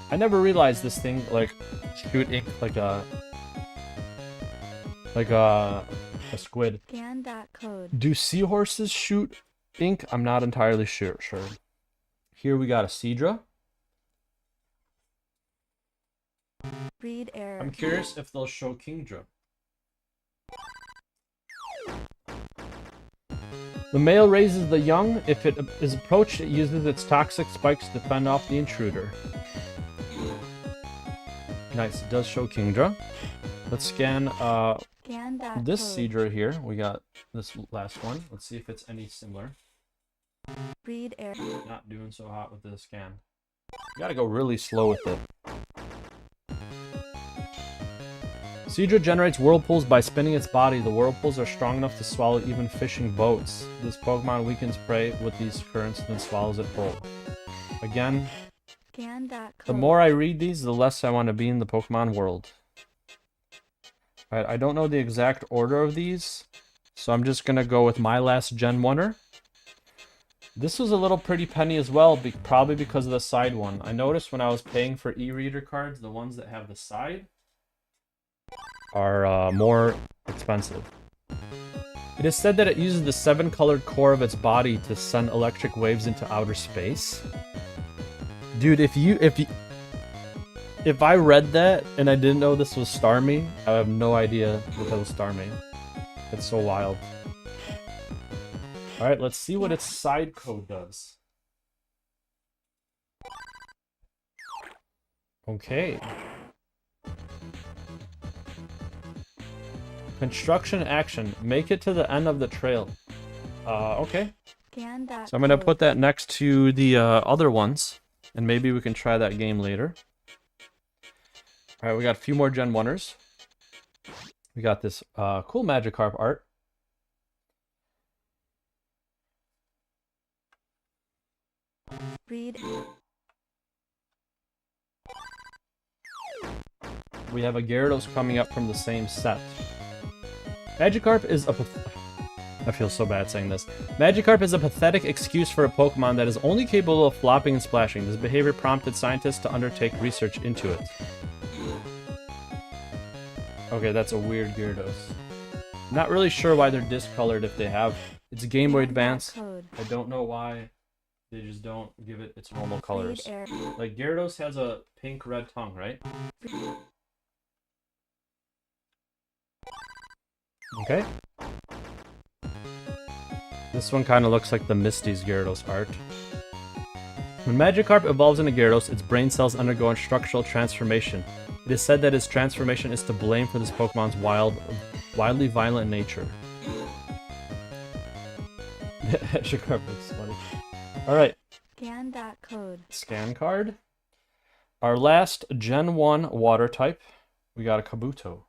I never realized this thing like shoot ink like a squid. Do seahorses shoot ink? I'm not entirely sure. Here we got a Seadra. Read error. I'm curious if they'll show Kingdra. The male raises the young. If it is approached, it uses its toxic spikes to fend off the intruder. Nice, it does show Kingdra. Let's scan this Seadra here. We got this last one. Let's see if it's any similar. Read error. Not doing so hot with the scan. You gotta go really slow with it. Seadra generates whirlpools by spinning its body. The whirlpools are strong enough to swallow even fishing boats. This Pokemon weakens prey with these currents and then swallows it whole. Again, the more I read these, the less I want to be in the Pokemon world. Alright, I don't know the exact order of these, so I'm just going to go with my last Gen 1er. This was a little pretty penny as well, probably because of the side one. I noticed when I was paying for e-reader cards, the ones that have the side are more expensive. It is said that it uses the 7-colored core of its body to send electric waves into outer space. Dude, if you If I read that and I didn't know this was Starmie, I have no idea that that was Starmie. It's so wild. Alright, let's see what its side code does. Okay. Construction action. Make it to the end of the trail. Okay. Scan that So I'm gonna code. put that next to the other ones, and maybe we can try that game later. Alright, we got a few more Gen 1ers. We got this cool Magikarp art. Breed. We have a Gyarados coming up from the same set. Magikarp is a... I feel so bad saying this. Magikarp is a pathetic excuse for a Pokemon that is only capable of flopping and splashing. This behavior prompted scientists to undertake research into it. Okay, that's a weird Gyarados. Not really sure why they're discolored if they have... It's a Game Boy Scan that Advance. code. I don't know why they just don't give it its normal colors. Breed air. Like, Gyarados has a pink-red tongue, right? Okay. This one kind of looks like the Misty's Gyarados art. When Magikarp evolves into Gyarados, its brain cells undergo a structural transformation. It is said that its transformation is to blame for this Pokemon's wildly violent nature. Magikarp looks funny. Alright, Scan that code. scan card. Our last Gen 1 water type, we got a Kabuto.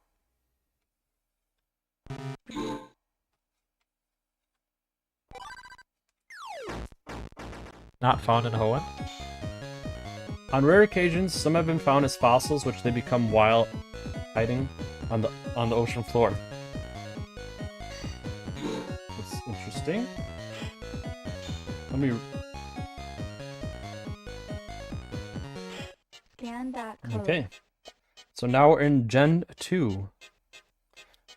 Not found in Hoenn. On rare occasions, some have been found as fossils, which they become while hiding on the ocean floor. That's interesting. Let me... Scan that code. Okay. So now we're in Gen 2.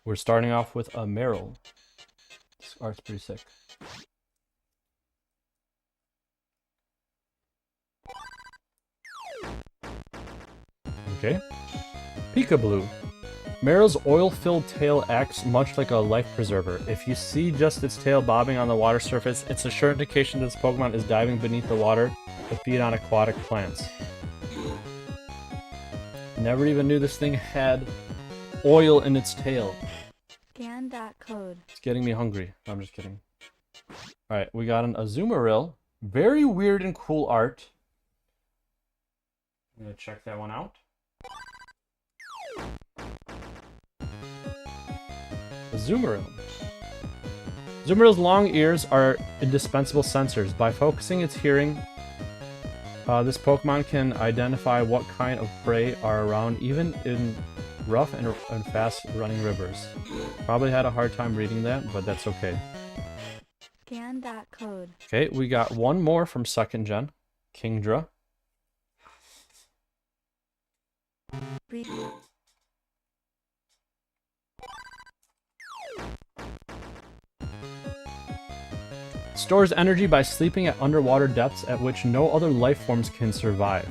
We're starting off with a Meryl. This art's pretty sick. Okay. Peekaboo. Meryl's oil-filled tail acts much like a life preserver. If you see just its tail bobbing on the water surface, it's a sure indication that this Pokemon is diving beneath the water to feed on aquatic plants. Never even knew this thing had oil in its tail. Scan that code. It's getting me hungry. No, I'm just kidding. Alright, we got an Azumarill. Very weird and cool art. I'm gonna check that one out. Azumarill. Azumarill's long ears are indispensable sensors. By focusing its hearing, this Pokemon can identify what kind of prey are around, even in rough and fast-running rivers. Probably had a hard time reading that, but that's okay. Scan that code. Okay, we got one more from 2nd Gen. Kingdra. Breed. Stores energy by sleeping at underwater depths at which no other life forms can survive.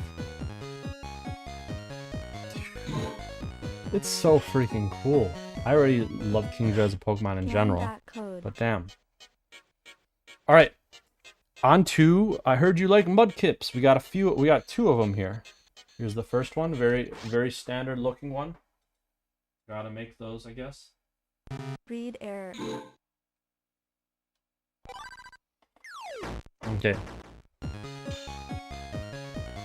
It's so freaking cool. I already love Kingdra as a Pokemon in Scan general, that code. but damn. Alright, on to, I heard you like Mudkips. We got two of them here. Here's the first one, very standard looking one. Gotta make those, I guess. Breed air. Okay.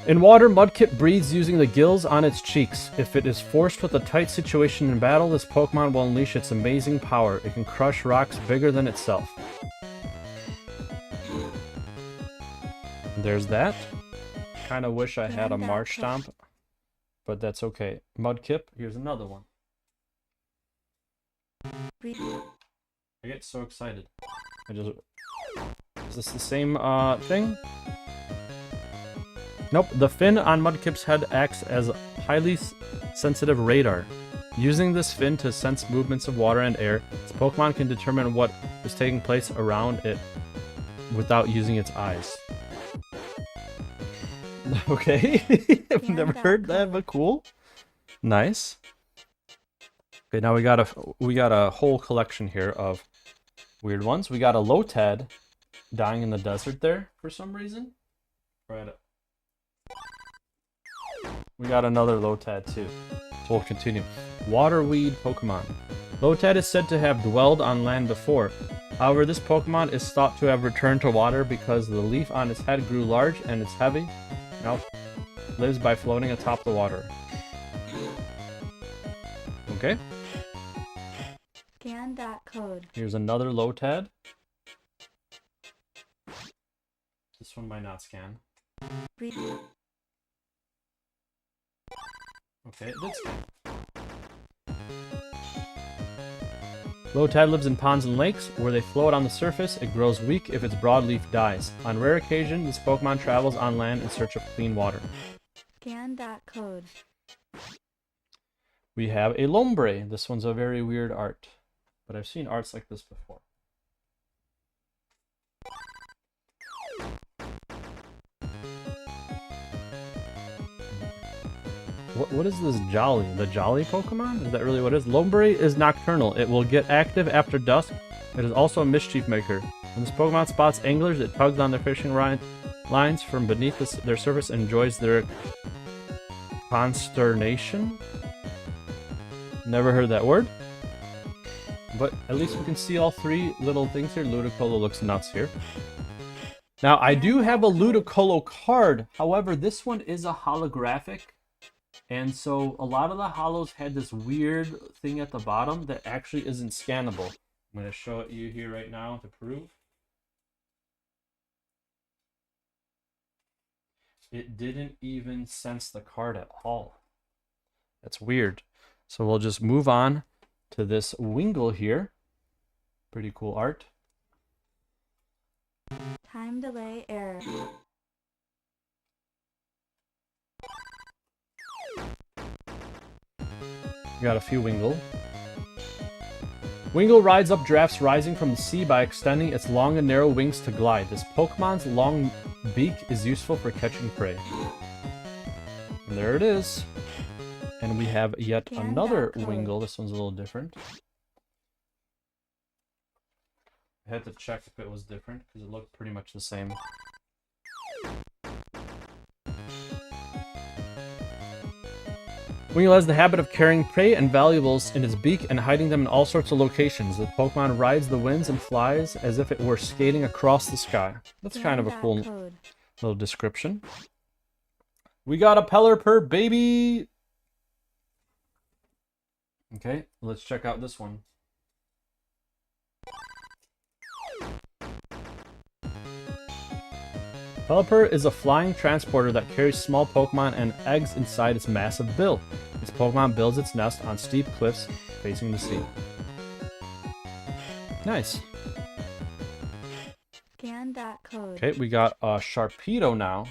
In water, Mudkip breathes using the gills on its cheeks. If it is forced with a tight situation in battle, this Pokemon will unleash its amazing power. It can crush rocks bigger than itself. There's that. Kind of wish I had a Marshtomp, but that's okay. Mudkip, here's another one. Breed. I get so excited. Is this the same thing? Nope. The fin on Mudkip's head acts as a highly sensitive radar. Using this fin to sense movements of water and air, this Pokemon can determine what is taking place around it without using its eyes. Okay. I've never heard that, but cool. Nice. Okay, now we got a whole collection here of weird ones. We got a Lotad dying in the desert there for some reason. Right. We got another Lotad too. We'll continue. Waterweed Pokemon. Lotad is said to have dwelled on land before. However, this Pokemon is thought to have returned to water because the leaf on its head grew large and it's heavy. Now lives by floating atop the water. Okay. Scan that code. Here's another Lotad. This one might not scan. Read. Okay, it did scan. Lotad lives in ponds and lakes. Where they float on the surface, it grows weak if its broadleaf dies. On rare occasion, this Pokemon travels on land in search of clean water. Scan that code. We have a Lombre. This one's a very weird art, but I've seen arts like this before. What is this Jolly? The Jolly Pokemon? Is that really what it is? Lombre is nocturnal. It will get active after dusk. It is also a mischief maker. When this Pokemon spots anglers, it tugs on their fishing lines from beneath their surface and enjoys their consternation. Never heard that word. But at least we can see all three little things here. Ludicolo looks nuts here. Now, I do have a Ludicolo card. However, this one is a holographic. And so a lot of the holos had this weird thing at the bottom that actually isn't scannable. I'm going to show it you here right now to prove. It didn't even sense the card at all. That's weird. So we'll just move on to this Wingull here. Pretty cool art. Time delay error. We got a few Wingull. Wingull rides up drafts rising from the sea by extending its long and narrow wings to glide. This Pokemon's long beak is useful for catching prey. And there it is. And we have yet another Wingull. This one's a little different. I had to check if it was different because it looked pretty much the same. Wingull has the habit of carrying prey and valuables in its beak and hiding them in all sorts of locations. The Pokemon rides the winds and flies as if it were skating across the sky. That's kind of a cool little description. We got a Pelipper, baby! Okay, let's check out this one. Pelipper is a flying transporter that carries small Pokemon and eggs inside its massive bill. This Pokemon builds its nest on steep cliffs facing the sea. Nice. Scan that code. Okay, we got a Sharpedo now.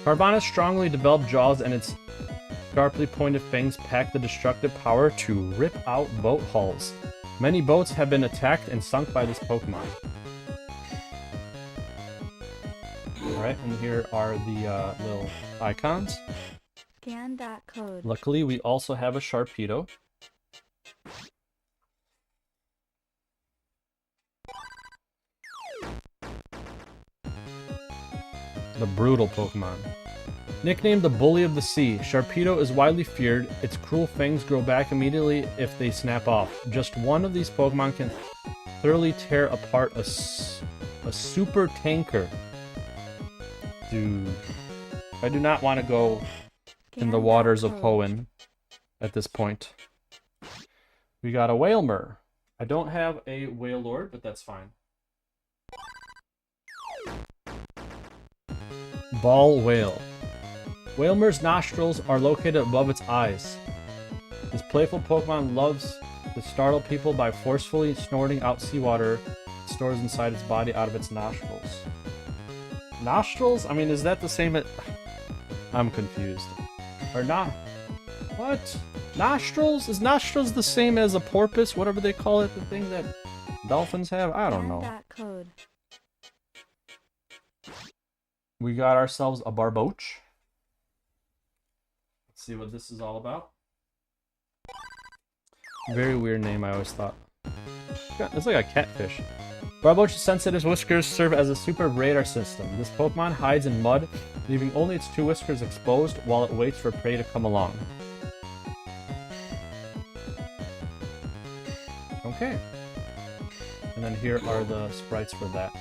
Carvanha's strongly developed jaws and its sharply pointed fangs pack the destructive power to rip out boat hulls. Many boats have been attacked and sunk by this Pokemon. Alright, and here are the little icons. Scan that code. Luckily, we also have a Sharpedo. The brutal Pokemon. Nicknamed the Bully of the Sea, Sharpedo is widely feared. Its cruel fangs grow back immediately if they snap off. Just one of these Pokemon can thoroughly tear apart a super tanker. Dude. I do not want to go in the waters of Hoenn at this point. We got a Wailmer. I don't have a Wailord, but that's fine. Ball Whale. Wailmer's nostrils are located above its eyes. This playful Pokemon loves to startle people by forcefully snorting out seawater it stores inside its body out of its nostrils. Nostrils? I mean, is that the same as... I'm confused. Or not? What? Nostrils? Is nostrils the same as a porpoise? Whatever they call it, the thing that dolphins have? I don't know. Scan that code. We got ourselves a barboach. Let's see what this is all about. Very weird name, I always thought. It's like a catfish. Barboach's sensitive whiskers serve as a super radar system. This Pokemon hides in mud, leaving only its 2 whiskers exposed while it waits for prey to come along. Okay. And then here are the sprites for that.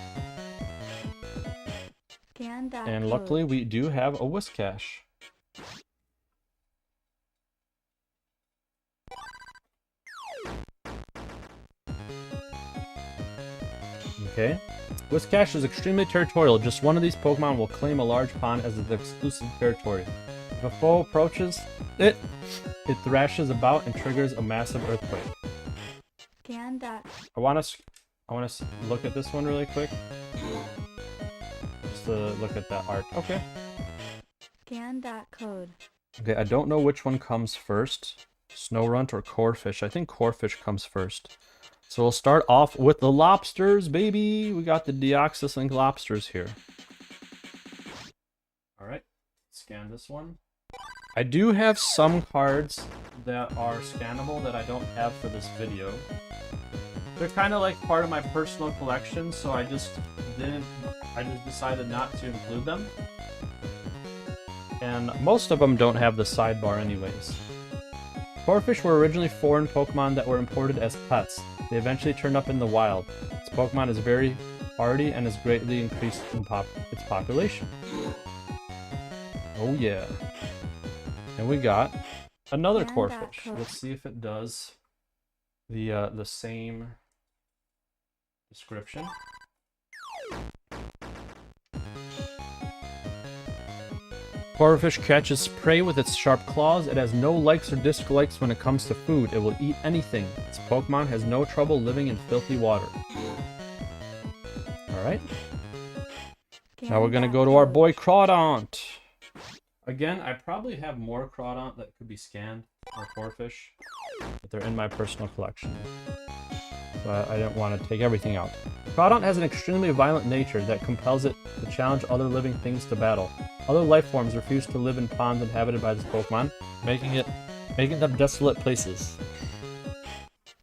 Scan that And code. luckily we do have a Whiscash. Okay. Whiscash is extremely territorial. Just one of these Pokemon will claim a large pond as its exclusive territory. If a foe approaches it, it thrashes about and triggers a massive earthquake. Scan that. I want to look at this one really quick. Just to look at that art. Okay. Scan that code. Okay, I don't know which one comes first. Snowrunt or Corefish. I think Corefish comes first. So we'll start off with the lobsters, baby. We got the deoxyslinklobsters here. Alright, scan this one. I do have some cards that are scannable that I don't have for this video. They're kind of like part of my personal collection, so I just decided not to include them. And most of them don't have the sidebar anyways. Corefish were originally foreign Pokemon that were imported as pets. They eventually turned up in the wild. This Pokemon is very hardy and has greatly increased in its population. Oh yeah. And we got another Scan that Corefish. code. Let's see if it does the same description. Corefish catches prey with its sharp claws. It has no likes or dislikes when it comes to food. It will eat anything. This Pokemon has no trouble living in filthy water. Alright. Scan Now we're gonna that go to our code. boy Crawdaunt. Again, I probably have more Crawdaunt that could be scanned, or Corefish, but they're in my personal collection. So I didn't want to take everything out. Crawdaunt has an extremely violent nature that compels it to challenge other living things to battle. Other life forms refuse to live in ponds inhabited by this Pokemon, making them desolate places.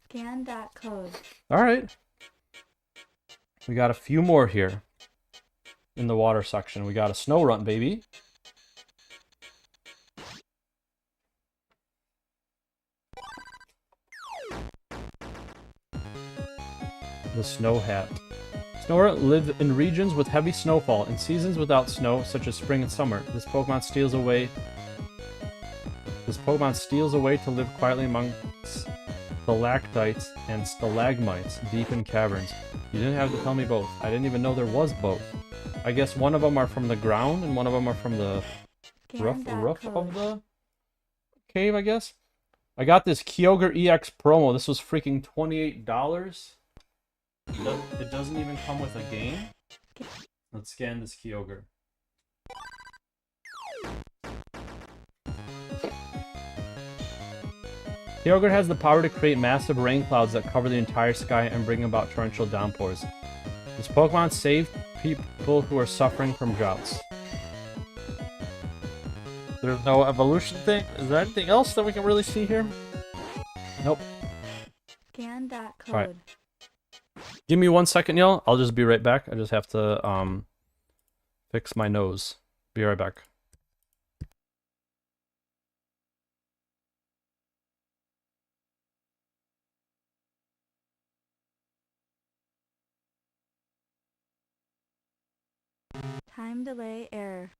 Scan that code. Alright. We got a few more here in the water section. We got a Snowrunt, baby. The Snow Hat. Snorunt live in regions with heavy snowfall. In seasons without snow, such as spring and summer, this Pokemon steals away to live quietly amongst stalactites and stalagmites deep in caverns. You didn't have to tell me both. I didn't even know there was both. I guess one of them are from the ground and one of them are from the Scan that roof code. of the cave, I guess. I got this Kyogre EX promo. This was freaking $28. It doesn't even come with a game. Let's scan this Kyogre. Kyogre has the power to create massive rain clouds that cover the entire sky and bring about torrential downpours. This Pokemon saved people who are suffering from droughts. There's no evolution thing. Is there anything else that we can really see here? Nope. Scan that code. Alright. Give me 1 second, y'all. I'll just be right back. I just have to fix my nose. Be right back. Time delay error.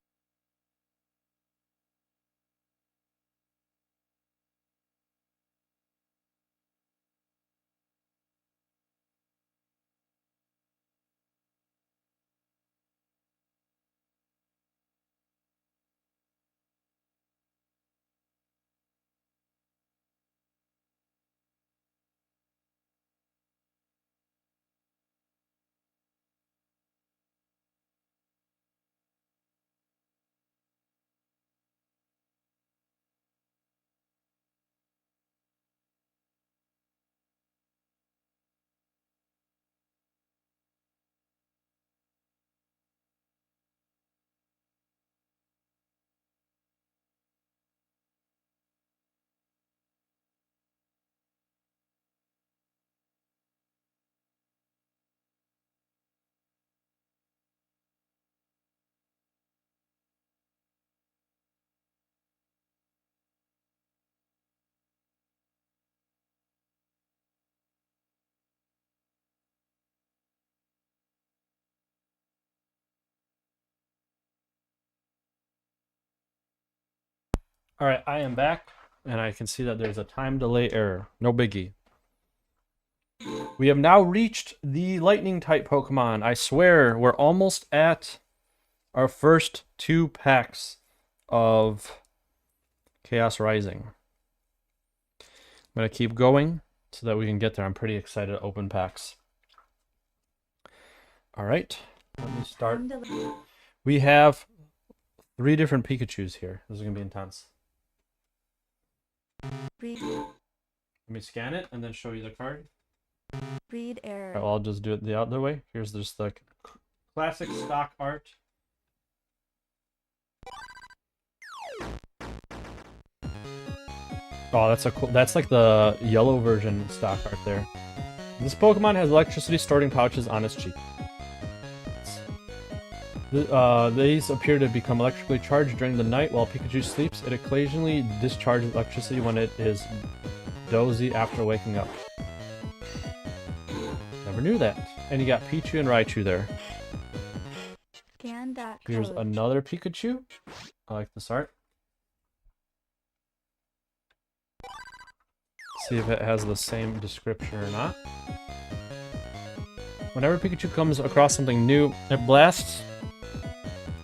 Alright, I am back, and I can see that there's a time delay error. No biggie. We have now reached the lightning type Pokemon. I swear, we're almost at our first 2 packs of Chaos Rising. I'm going to keep going so that we can get there. I'm pretty excited to open packs. Alright, let me start. We have 3 different Pikachus here. This is going to be intense. Read, Let me scan it and then show you the card. read error. Alright, well, I'll just do it the other way. Here's just the classic stock art. Oh, that's a cool. That's like the yellow version stock art there. This Pokemon has electricity storing pouches on its cheek. These appear to become electrically charged during the night while Pikachu sleeps. It occasionally discharges electricity when it is dozy after waking up. Never knew that. And you got Pichu and Raichu there. Scan that Here's code. another Pikachu. I like this art. See if it has the same description or not. Whenever Pikachu comes across something new, it blasts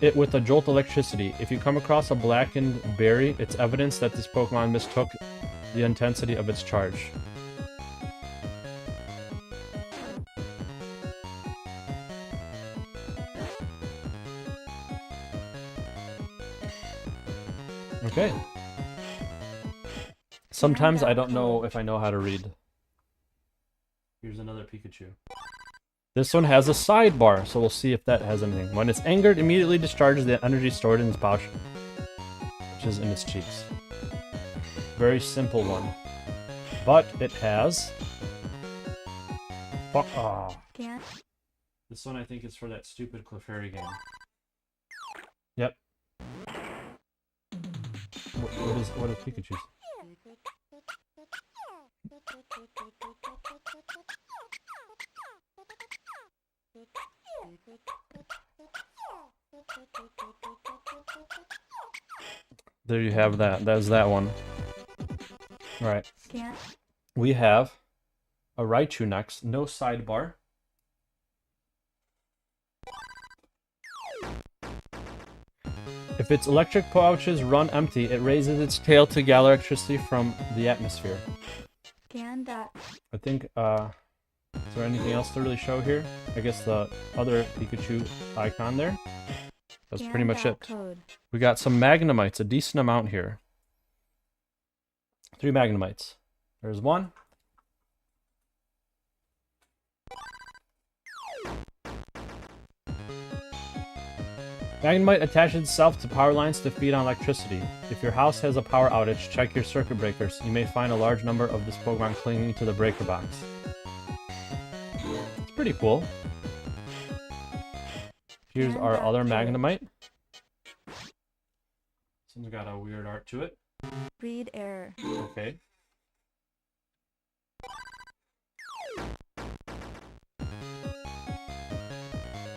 it with a jolt of electricity. If you come across a blackened berry, it's evidence that this Pokemon mistook the intensity of its charge. Okay. Sometimes I don't know if I know how to read. Here's another Pikachu. This one has a sidebar, so we'll see if that has anything. When it's angered, immediately discharges the energy stored in its pouch, which is in its cheeks. Very simple one. But it has... Fuck. Oh. Scan. This one I think is for that stupid Clefairy game. Yep. What is Pikachu's? There you have that. That's that one. Alright. Scan. We have a Raichu next. No sidebar. If its electric pouches run empty, it raises its tail to gather electricity from the atmosphere. Scan that. I think, is there anything else to really show here? I guess the other Pikachu icon there. That's pretty much it. Code. We got some Magnemites, a decent amount here. 3 Magnemites. There's one. Magnemite attaches itself to power lines to feed on electricity. If your house has a power outage, check your circuit breakers. You may find a large number of this Pokemon clinging to the breaker box. It's pretty cool. Here's our other Magnemite. This one's got a weird art to it. Read error. Okay.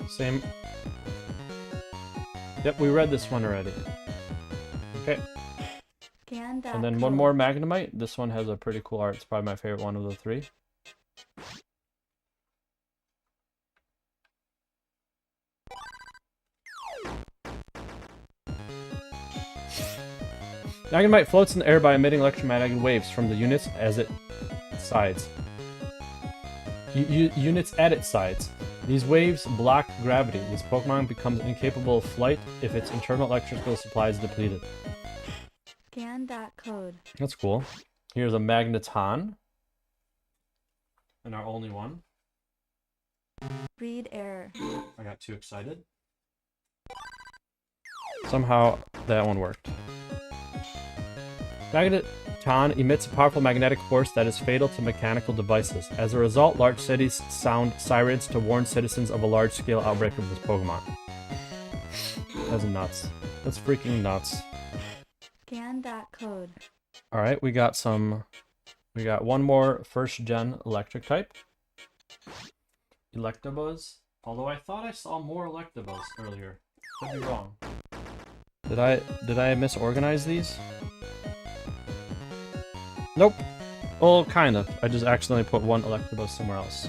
Same. Yep, we read this one already. Okay. Scan that And then one more Magnemite. This one has a pretty cool art. It's probably my favorite one of the 3. Magnemite floats in the air by emitting electromagnetic waves from the units as it sides. Units at its sides. These waves block gravity. This Pokemon becomes incapable of flight if its internal electrical supply is depleted. Scan that code. That's cool. Here's a Magneton. And our only one. Read error. I got too excited. Somehow that one worked. Magneton emits a powerful magnetic force that is fatal to mechanical devices. As a result, large cities sound sirens to warn citizens of a large-scale outbreak of this Pokemon. That's nuts. That's freaking nuts. Scan that code. Alright, we got one more first-gen electric type. Electabuzz. Although I thought I saw more Electabuzz earlier. Could be wrong. Did I misorganize these? Nope. Well, kind of. I just accidentally put one Electabuzz somewhere else.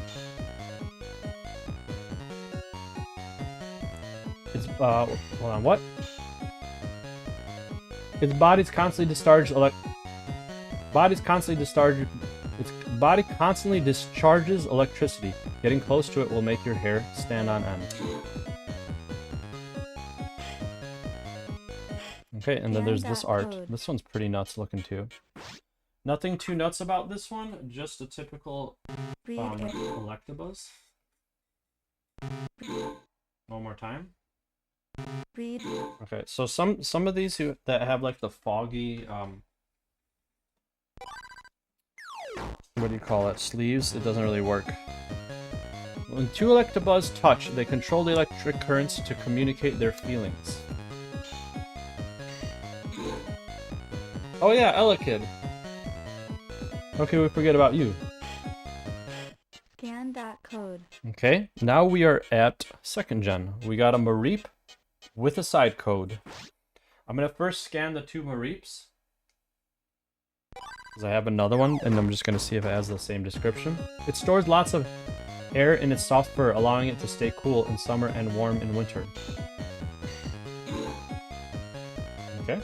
It's, hold on, what? Its body's constantly discharges electricity. Getting close to it will make your hair stand on end. Okay, and then there's this art. Code. This one's pretty nuts looking too. Nothing too nuts about this one, just a typical Electabuzz. One more time. Read. Okay, so some of these that have like the foggy what do you call it? Sleeves, it doesn't really work. When two Electabuzz touch, they control the electric currents to communicate their feelings. Oh yeah, Elekid. Okay, we forget about you. Scan.code. Okay, now we are at 2nd gen. We got a Mareep with a side code. I'm gonna first scan the two Mareeps, because I have another one, and I'm just gonna see if it has the same description. It stores lots of air in its soft fur, allowing it to stay cool in summer and warm in winter. Okay.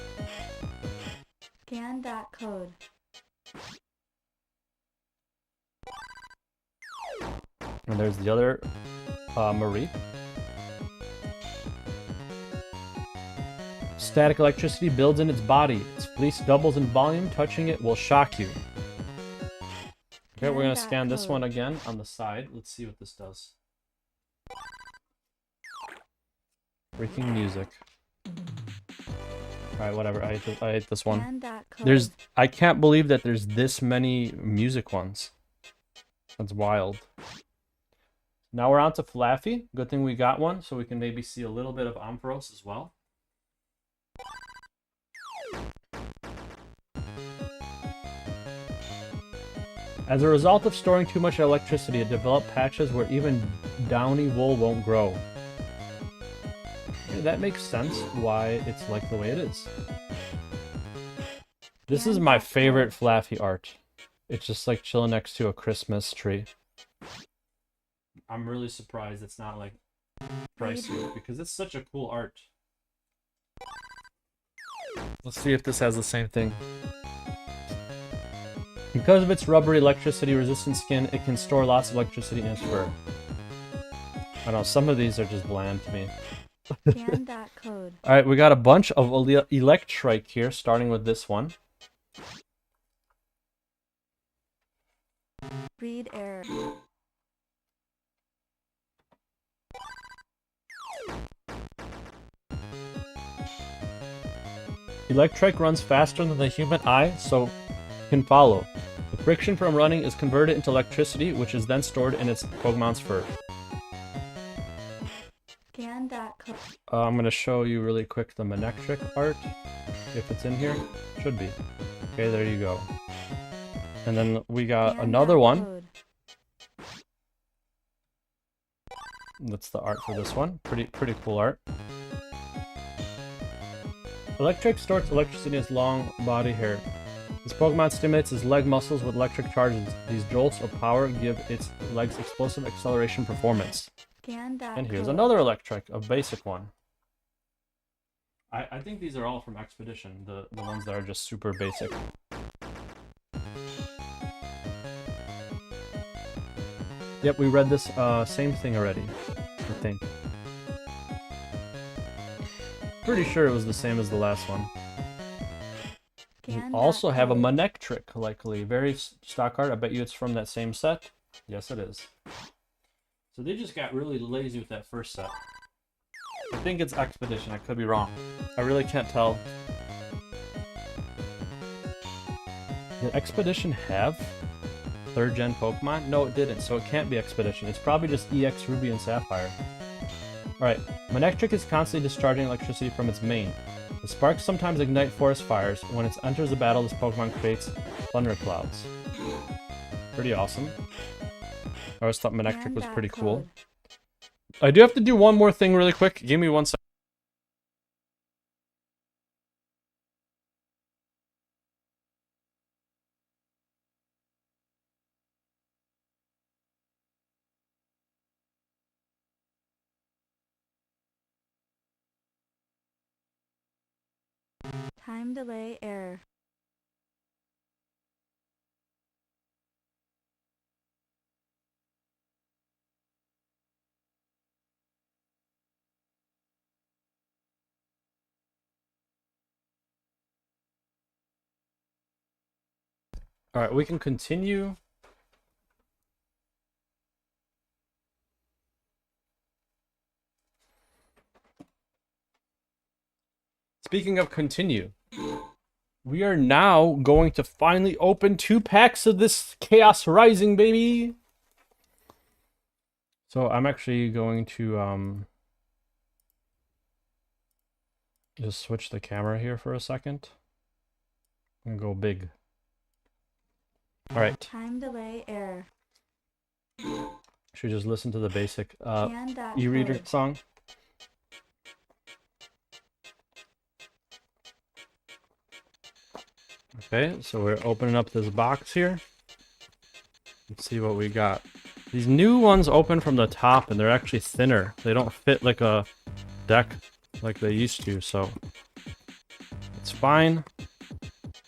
Scan.code. And there's the other Mareep. Static electricity builds in its body. Its fleece doubles in volume. Touching it will shock you. Okay, we're gonna scan this one again on the side. Let's see what this does. Freaking music. Alright, whatever. I hate this one. I can't believe that there's this many music ones. That's wild. Now we're on to Flaffy. Good thing we got one, so we can maybe see a little bit of Ampharos as well. As a result of storing too much electricity, it developed patches where even downy wool won't grow. Yeah, that makes sense why it's like the way it is. This is my favorite Flaffy art. It's just like chilling next to a Christmas tree. I'm really surprised it's not like pricey because it's such a cool art. Let's see if this has the same thing. Because of its rubbery electricity resistant skin, it can store lots of electricity in its fur. I don't know, some of these are just bland to me. Scan.code. Alright, we got a bunch of Electrike here, starting with this one. Read error. Electrike runs faster than the human eye, so can follow. The friction from running is converted into electricity, which is then stored in its Pokemon's fur. Scan.code. I'm going to show you really quick the Manectric art, if it's in here. Should be. Okay, there you go. And then we got another one. That's the art for this one. Pretty cool art. Electrike stores electricity in its long body hair. This Pokemon stimulates its leg muscles with electric charges. These jolts of power give its legs explosive acceleration performance. And here's another Electrike, a basic one. I think these are all from Expedition, the ones that are just super basic. Yep, we read this same thing already, I think. Pretty sure it was the same as the last one. We also have a Manectric, likely. Very stock art. I bet you it's from that same set. Yes, it is. So they just got really lazy with that first set. I think it's Expedition. I could be wrong. I really can't tell. Did Expedition have 3rd gen Pokemon? No, it didn't. So it can't be Expedition. It's probably just EX Ruby and Sapphire. Alright, Manectric is constantly discharging electricity from its mane. The sparks sometimes ignite forest fires. When it enters a battle, this Pokemon creates thunderclouds. Pretty awesome. I always thought Manectric was pretty cool. I do have to do one more thing really quick. Give me 1 second. Time delay error. All right, we can continue. Speaking of continue, we are now going to finally open 2 packs of this Chaos Rising, baby. So I'm actually going to just switch the camera here for a second and go big. All right. Time delay error. Should we just listen to the basic Scan e-reader code. song? Okay, so we're opening up this box here. Let's see what we got. These new ones open from the top and they're actually thinner. They don't fit like a deck like they used to, so it's fine.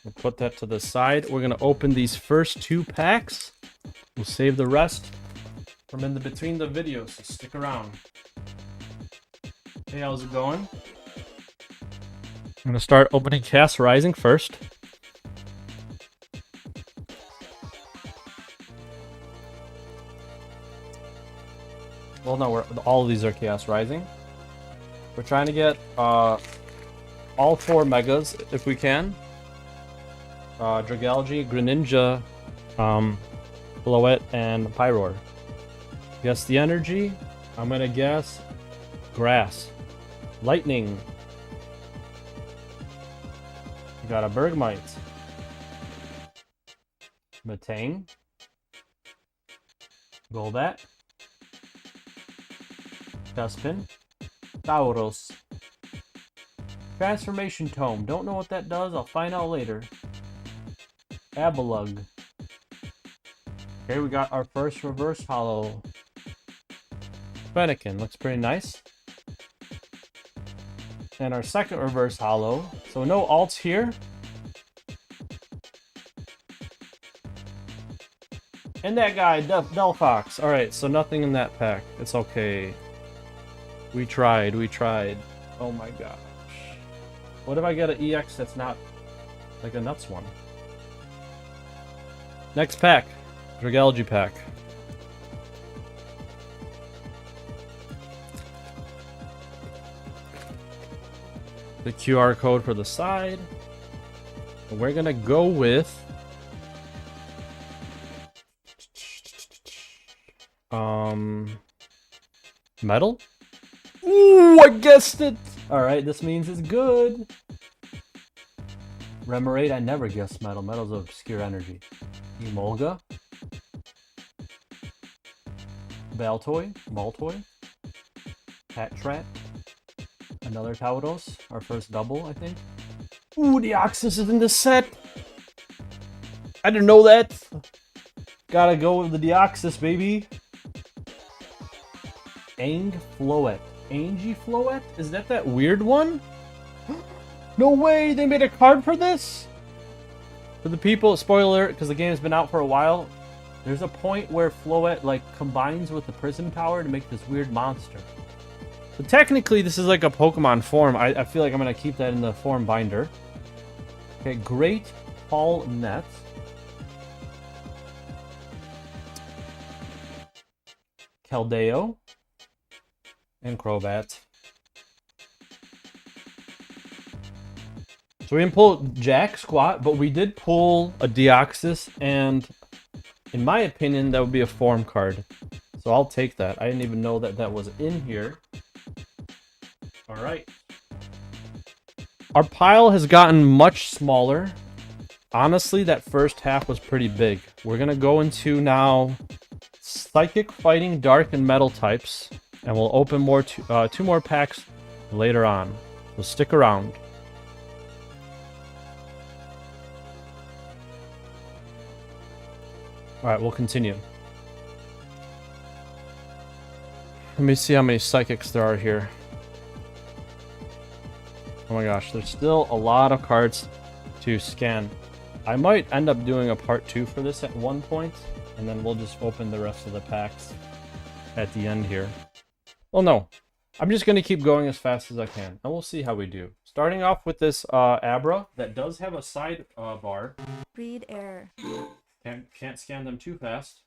We'll put that to the side. We're gonna open these first 2 packs. We'll save the rest from in the between the videos, so stick around. Hey, how's it going? I'm gonna start opening Chaos Rising first. Well, no, all of these are Chaos Rising. We're trying to get all 4 megas if we can. Dragalge, Greninja, Bloet, and Pyroar. Guess the energy. I'm gonna guess Grass. Lightning. We got a Bergmite. Metang. Golbat. Duspin. Tauros. Transformation Tome. Don't know what that does. I'll find out later. Abalug. Okay, we got our first reverse hollow. Fennekin. Looks pretty nice. And our second reverse hollow. So no alts here. And that guy, Delphox. Alright, so nothing in that pack. It's okay. We tried. Oh my gosh. What if I get an EX that's not like a nuts one? Next pack. Dragalge pack. The QR code for the side. And we're gonna go with metal? Ooh, I guessed it! Alright, this means it's good. Remoraid, I never guessed metal. Metal's an obscure energy. Emolga. Baltoy. Maltoy. Patrat. Another Tauros. Our first double, I think. Ooh, Deoxys is in the set! I didn't know that! Gotta go with the Deoxys, baby! Floet. Angie Floet? Is that weird one? No way! They made a card for this? For the people, spoiler, because the game's been out for a while, there's a point where Floet like combines with the Prism Power to make this weird monster. So technically this is like a Pokemon form. I feel like I'm going to keep that in the form binder. Okay, Great Paul Net. Keldeo. And Crobat. So we didn't pull Jack Squat, but we did pull a Deoxys, and in my opinion, that would be a form card. So I'll take that. I didn't even know that that was in here. Alright. Our pile has gotten much smaller. Honestly, that first half was pretty big. We're going to go into now Psychic, Fighting, Dark, and Metal types. And we'll open more 2 more packs later on. So stick around. Alright, we'll continue. Let me see how many Psychics there are here. Oh my gosh, there's still a lot of cards to scan. I might end up doing a part 2 for this at one point, and then we'll just open the rest of the packs at the end here. Well, no. I'm just going to keep going as fast as I can, and we'll see how we do. Starting off with this Abra that does have a side bar. Read error. Can't scan them too fast.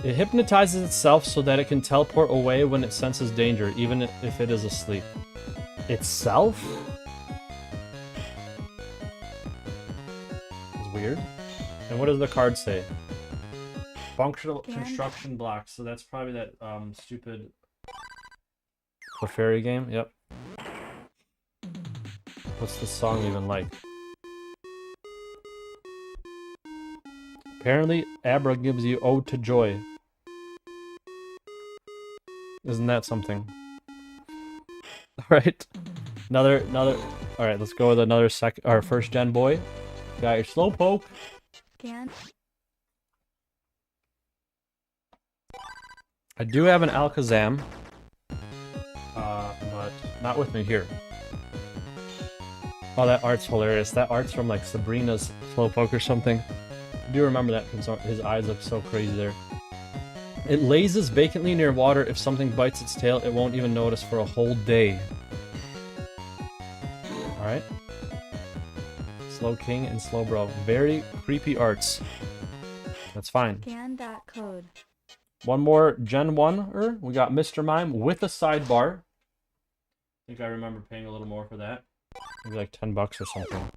It hypnotizes itself so that it can teleport away when it senses danger, even if it is asleep. Itself? It's weird. And what does the card say? Functional construction blocks. So that's probably that stupid Clefairy game. Yep. What's the song even like? Apparently, Abra gives you Ode to Joy. Isn't that something? Alright. Another. Alright, let's go with another our first gen boy. Got your Slowpoke. Scan. I do have an Alakazam. But not with me here. Oh, that art's hilarious. That art's from like Sabrina's Slowpoke or something. I do remember that because his eyes look so crazy there. It lazes vacantly near water. If something bites its tail, it won't even notice for a whole day. Alright. Slow King and Slow Bro. Very creepy arts. That's fine. Scan that code. One more Gen 1-er. We got Mr. Mime with a sidebar. I think I remember paying a little more for that. Maybe like 10 bucks or something.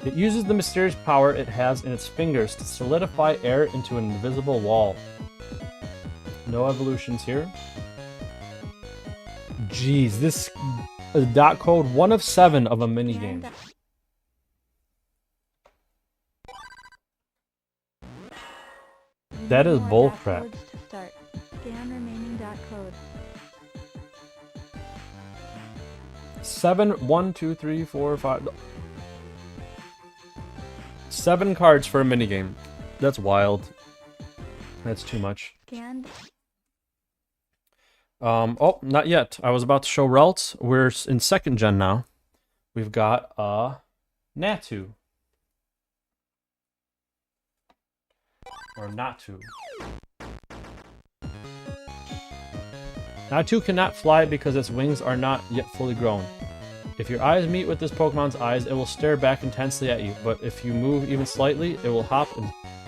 It uses the mysterious power it has in its fingers to solidify air into an invisible wall. No evolutions here. Jeez, this is dot code 1 of 7 of a minigame. That is bullcrap. Scan remaining dot code. 7, 1, 2, 3, 4, 5. 7 cards for a minigame. That's wild. That's too much. Scanned. Oh, not yet. I was about to show Relts. We're in 2nd gen now. We've got Natu. Or Natu. Natu cannot fly because its wings are not yet fully grown. If your eyes meet with this Pokemon's eyes, it will stare back intensely at you, but if you move even slightly, it will hop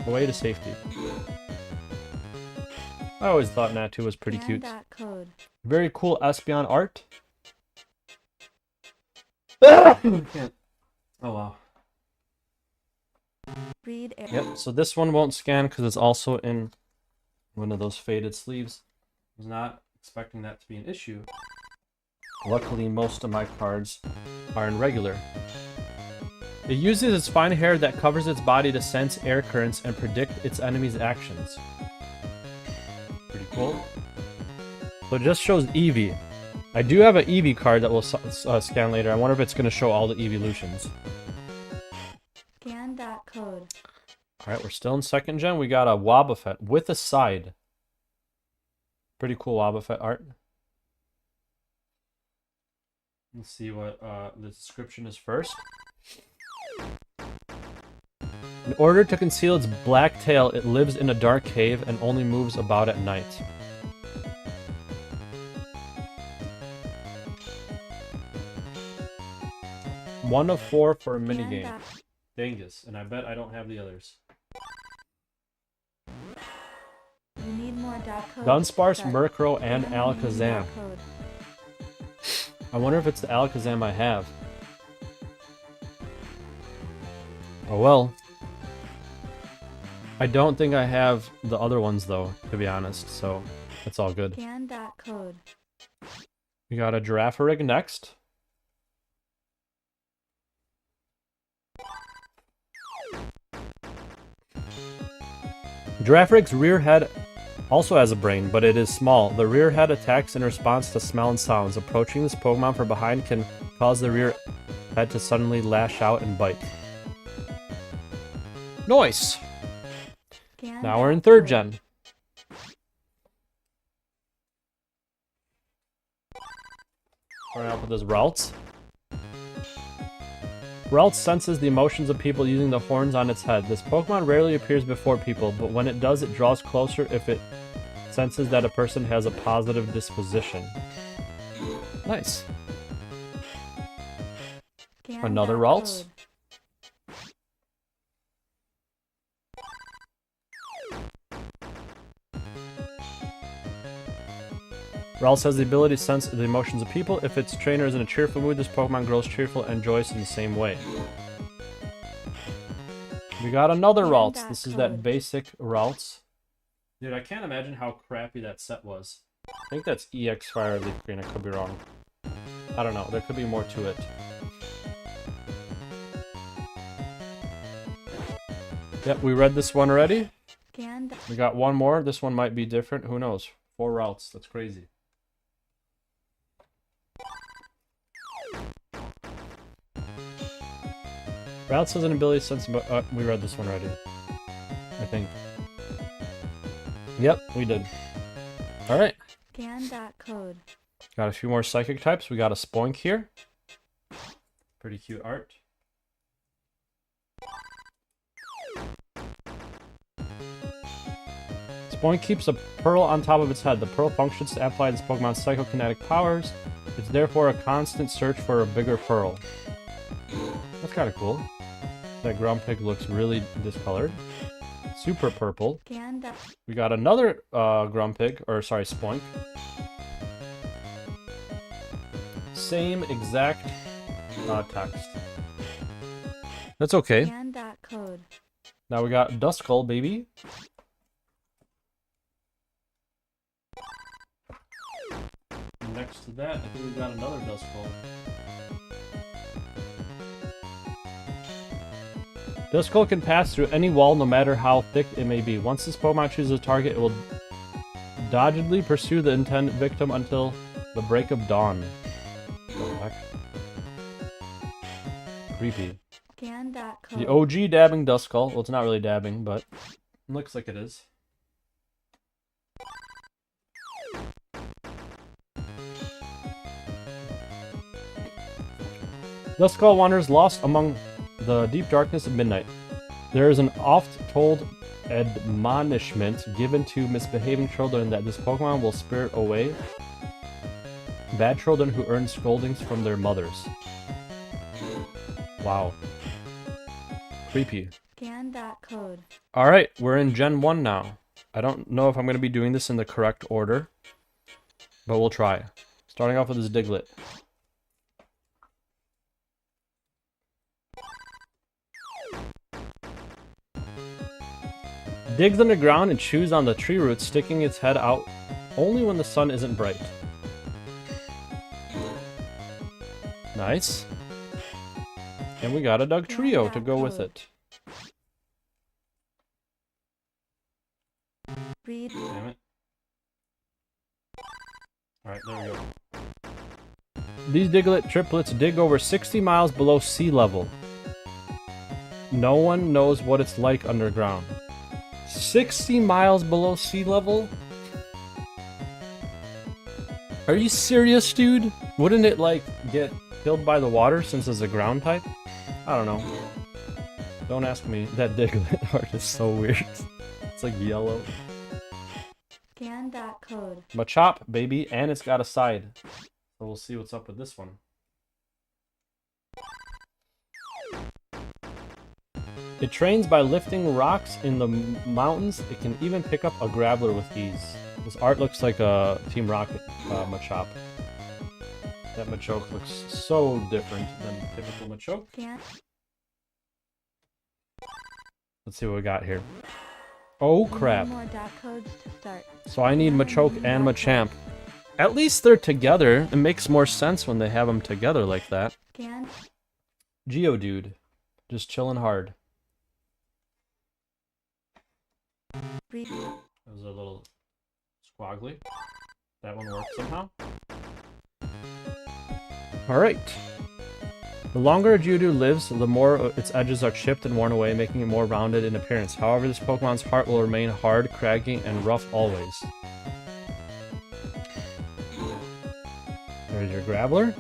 away to safety. I always thought Natu was pretty cute. Code. Very cool Espeon art. Oh wow. Read error. Yep, so this one won't scan because it's also in one of those faded sleeves. I was not expecting that to be an issue. Luckily, most of my cards are in regular. It uses its fine hair that covers its body to sense air currents and predict its enemy's actions. Pretty cool. So it just shows Eevee. I do have an Eevee card that will scan later. I wonder if it's going to show all the evolutions. Scan that code. Alright, we're still in 2nd gen. We got a Wobbuffet with a side. Pretty cool Wobbuffet art. Let's see what the description is first. In order to conceal its black tail, it lives in a dark cave and only moves about at night. One of 4 for a minigame. Dangus, and I bet I don't have the others. You need more dot code. Dunsparce, Murkrow, and Alakazam. I wonder if it's the Alakazam I have. Oh well. I don't think I have the other ones though, to be honest, so it's all good. Scan that code. We got a Girafarig next. Girafarig's rear head also has a brain, but it is small. The rear head attacks in response to smell and sounds. Approaching this Pokemon from behind can cause the rear head to suddenly lash out and bite. Nice! Now we're in 3rd gen. Starting off with this Ralts. Ralts senses the emotions of people using the horns on its head. This Pokemon rarely appears before people, but when it does, it draws closer if it senses that a person has a positive disposition. Nice. Another Ralts. Ralts has the ability to sense the emotions of people. If its trainer is in a cheerful mood, this Pokemon grows cheerful and joyous in the same way. We got another Ralts. This is that basic Ralts. Dude, I can't imagine how crappy that set was. I think that's EX Fire Leaf Green. I could be wrong. I don't know. There could be more to it. Yep, we read this one already. We got one more. This one might be different. Who knows? 4 Ralts. That's crazy. Ralts has an ability to sense... we read this one already. I think. Yep, we did. Alright. Scan that code. Got a few more psychic types. We got a Spoink here. Pretty cute art. Spoink keeps a pearl on top of its head. The pearl functions to amplify this Pokemon's psychokinetic powers. It's therefore a constant search for a bigger pearl. That's kind of cool. That Grumpig looks really discolored. Super purple. We got another Grumpig, or sorry, Spoink. Same exact text. That's okay. Scan that code. Now we got Duskull, baby. Next to that, I think we got another Duskull. Duskull can pass through any wall no matter how thick it may be. Once this Pokemon chooses a target, it will doggedly pursue the intended victim until the break of dawn. What the heck? Creepy. Scan that code. The OG dabbing Duskull. Well, it's not really dabbing, but it looks like it is. Duskull wanders lost among the deep darkness of midnight. There is an oft-told admonishment given to misbehaving children that this Pokemon will spirit away bad children who earn scoldings from their mothers. Wow. Creepy. Scan that code. Alright, we're in Gen 1 now. I don't know if I'm going to be doing this in the correct order, but we'll try. Starting off with this Diglett. Digs underground and chews on the tree roots, sticking its head out only when the sun isn't bright. Nice. And we got a Dugtrio to go with it. Read. Damn it. Alright, there we go. These Diglett triplets dig over 60 miles below sea level. No one knows what it's like underground. 60 miles below sea level? Are you serious, dude? Wouldn't it, like, get killed by the water since it's a ground type? I don't know. Don't ask me. That Diglett art is so weird. It's like yellow. Scan that code. Machop, baby, and it's got a side. So we'll see what's up with this one. It trains by lifting rocks in the mountains. It can even pick up a Graveler with ease. This art looks like a Team Rocket Machop. That Machoke looks so different than typical Machoke. Scan. Let's see what we got here. Oh crap. More dot codes to start. So I need Machoke and Machamp. At least they're together. It makes more sense when they have them together like that. Scan. Geodude. Just chilling hard. Read. That was a little squaggly. That one worked somehow. Alright. The longer a Geodude lives, the more its edges are chipped and worn away, making it more rounded in appearance. However, this Pokemon's heart will remain hard, craggy, and rough always. There's your Graveler.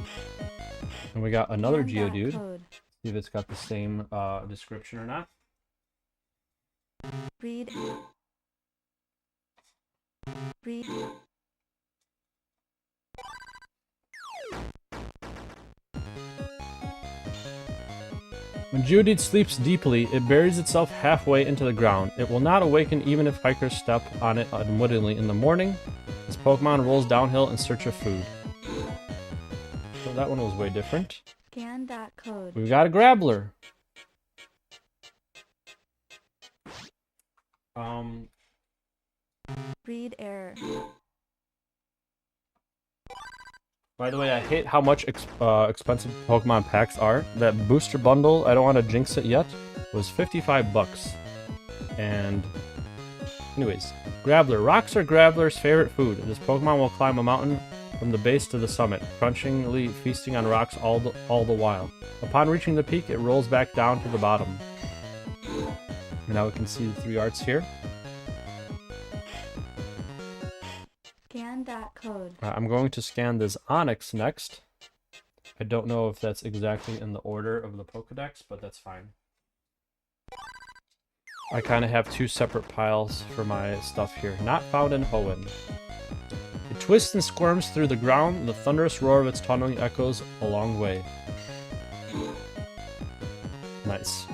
And we got another Geodude. Code. See if it's got the same description or not. Breed. Breed. When Geodude sleeps deeply, it buries itself halfway into the ground. It will not awaken even if hikers step on it unwittingly in the morning. This Pokemon rolls downhill in search of food. So that one was way different. Scan that code. We've got a Graveler. Breed error. By the way, I hate how much expensive Pokemon packs are. That booster bundle, I don't want to jinx it yet, was 55 bucks. And anyways, Graveler. Rocks are Graveler's favorite food. This Pokemon will climb a mountain from the base to the summit, crunchingly feasting on rocks all the while. Upon reaching the peak, it rolls back down to the bottom. And now we can see the 3 arts here. Scan that code. I'm going to scan this Onyx next. I don't know if that's exactly in the order of the Pokedex, but that's fine. I kind of have 2 separate piles for my stuff here. Not found in Hoenn. It twists and squirms through the ground. The thunderous roar of its tunneling echoes a long way. Nice.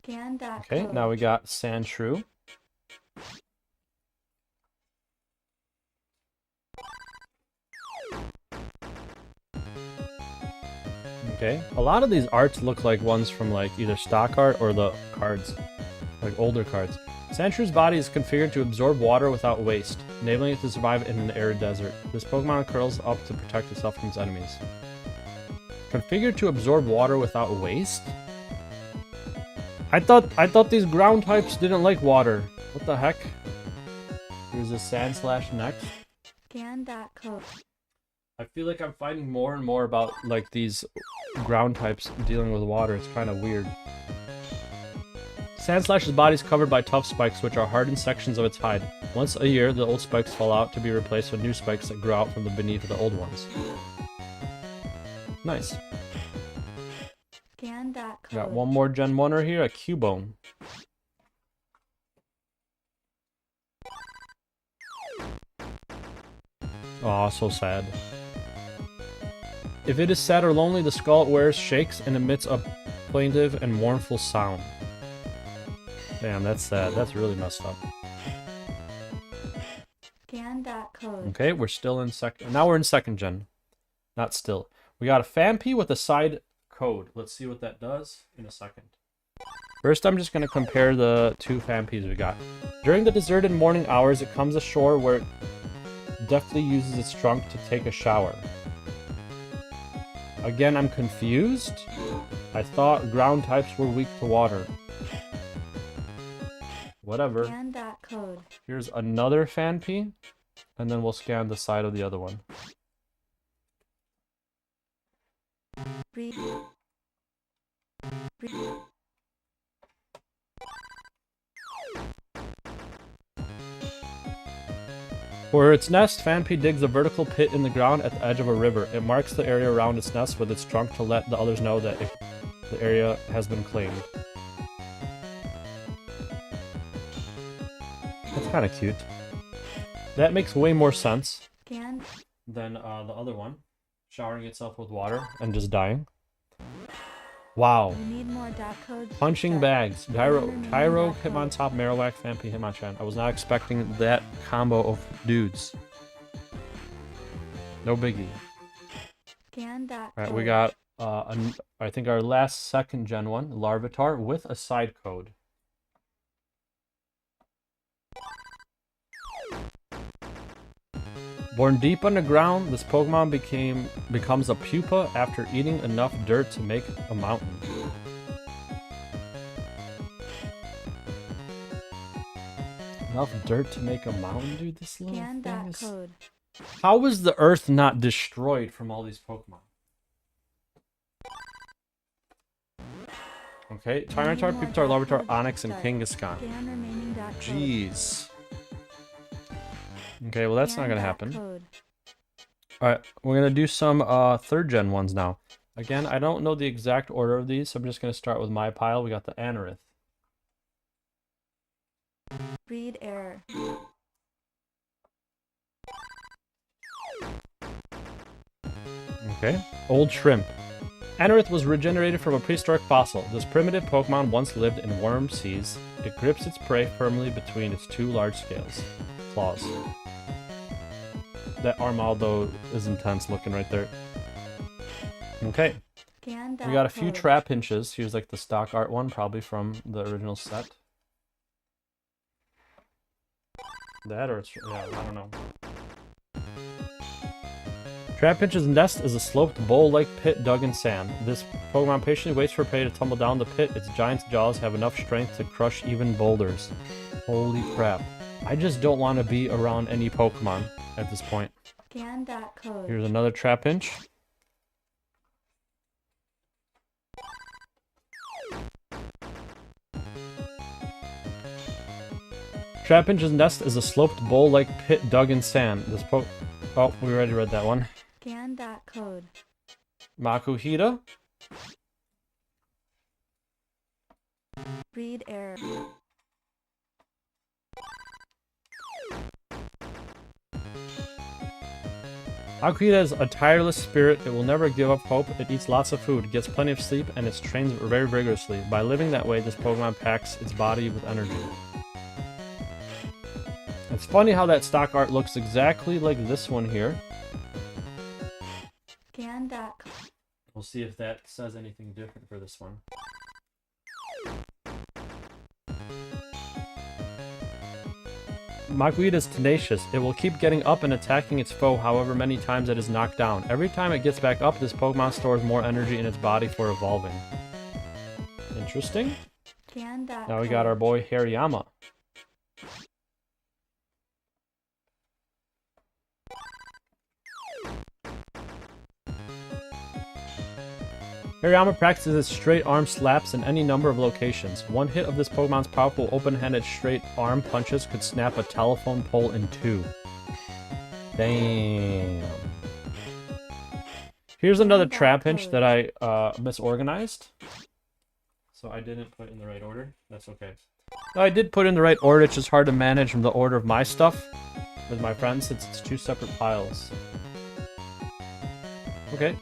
Scan that Okay, code. now we got Sandshrew. Okay, a lot of these arts look like ones from like either stock art or the cards, like older cards. Sandshrews' body is configured to absorb water without waste, enabling it to survive in an arid desert. This Pokemon curls up to protect itself from its enemies. Configured to absorb water without waste? I thought these ground types didn't like water. What the heck? Here's a Sandslash next. Scan that code. I feel like I'm finding more and more about like these ground types dealing with water. It's kind of weird. Sandslash's body is covered by tough spikes, which are hardened sections of its hide. Once a year, the old spikes fall out to be replaced with new spikes that grow out from the beneath of the old ones. Nice. Scan that code. Got one more Gen 1er here, a Cubone. Aw, so sad. If it is sad or lonely, the skull it wears shakes and emits a plaintive and mournful sound. Damn, that's sad. That's really messed up. Scan that code. Okay, we're still in second. Now we're in second gen. Not still. We got a Phanpy with a side code. Let's see what that does in a second. First, I'm just going to compare the 2 Phanpys we got. During the deserted morning hours, it comes ashore where it deftly uses its trunk to take a shower. Again, I'm confused. I thought ground types were weak to water. Whatever. Scan that code. Here's another Phanpy, and then we'll scan the side of the other one. Breed. Breed. For its nest, Phanpy digs a vertical pit in the ground at the edge of a river. It marks the area around its nest with its trunk to let the others know that the area has been claimed. That's kind of cute. That makes way more sense Scan. than the other one. Showering itself with water and just dying. Wow. You need more dot codes. Punching bags. Tyro, Hitmontop, Marowak, Phanpy, Hitmonchan. I was not expecting that combo of dudes. No biggie. Scan that Alright, code. we got, I think our last second gen one, Larvitar, with a side code. Born deep underground, this Pokemon becomes a pupa after eating enough dirt to make a mountain. Enough dirt to make a mountain, dude? This little Scan thing that is... code. How was the Earth not destroyed from all these Pokemon? Okay, Tyranitar, Pupitar, Larvitar, Onix, and Kangaskhan. Scan remaining dot code. Jeez. Okay, well that's not Scan gonna that happen. code. Alright, we're gonna do some third gen ones now. Again, I don't know the exact order of these, so I'm just gonna start with my pile. We got the Anorith. Breed error. Okay. Old Shrimp. Anorith was regenerated from a prehistoric fossil. This primitive Pokemon once lived in warm seas. It grips its prey firmly between its two large claws. That Armaldo is intense looking right there. Okay. We got a few trap hinges. Here's like the stock art one, probably from the original set. That or it's, yeah, I don't know. Trapinch's nest is a sloped bowl-like pit dug in sand. This Pokemon patiently waits for prey to tumble down the pit. Its giant jaws have enough strength to crush even boulders. Holy crap. I just don't want to be around any Pokemon at this point. Code. Here's another Trapinch. Trapinch's nest is a sloped bowl-like pit dug in sand. This Oh, we already read that one. Code. Makuhita. Breed error. Makuhita is a tireless spirit. It will never give up hope. It eats lots of food, gets plenty of sleep, and it trains very vigorously. By living that way, this Pokemon packs its body with energy. It's funny how that stock art looks exactly like this one here. We'll see if that says anything different for this one. Makuhita is tenacious. It will keep getting up and attacking its foe however many times it is knocked down. Every time it gets back up, this Pokemon stores more energy in its body for evolving. Interesting. Now we got our boy Hariyama. Hariyama practices straight arm slaps in any number of locations. One hit of this Pokemon's powerful open-handed straight arm punches could snap a telephone pole in two. Damn. Here's another Trapinch that I misorganized. So I didn't put in the right order. That's okay. No, I did put in the right order. It's just hard to manage from the order of my stuff with my friends since it's two separate piles. Okay.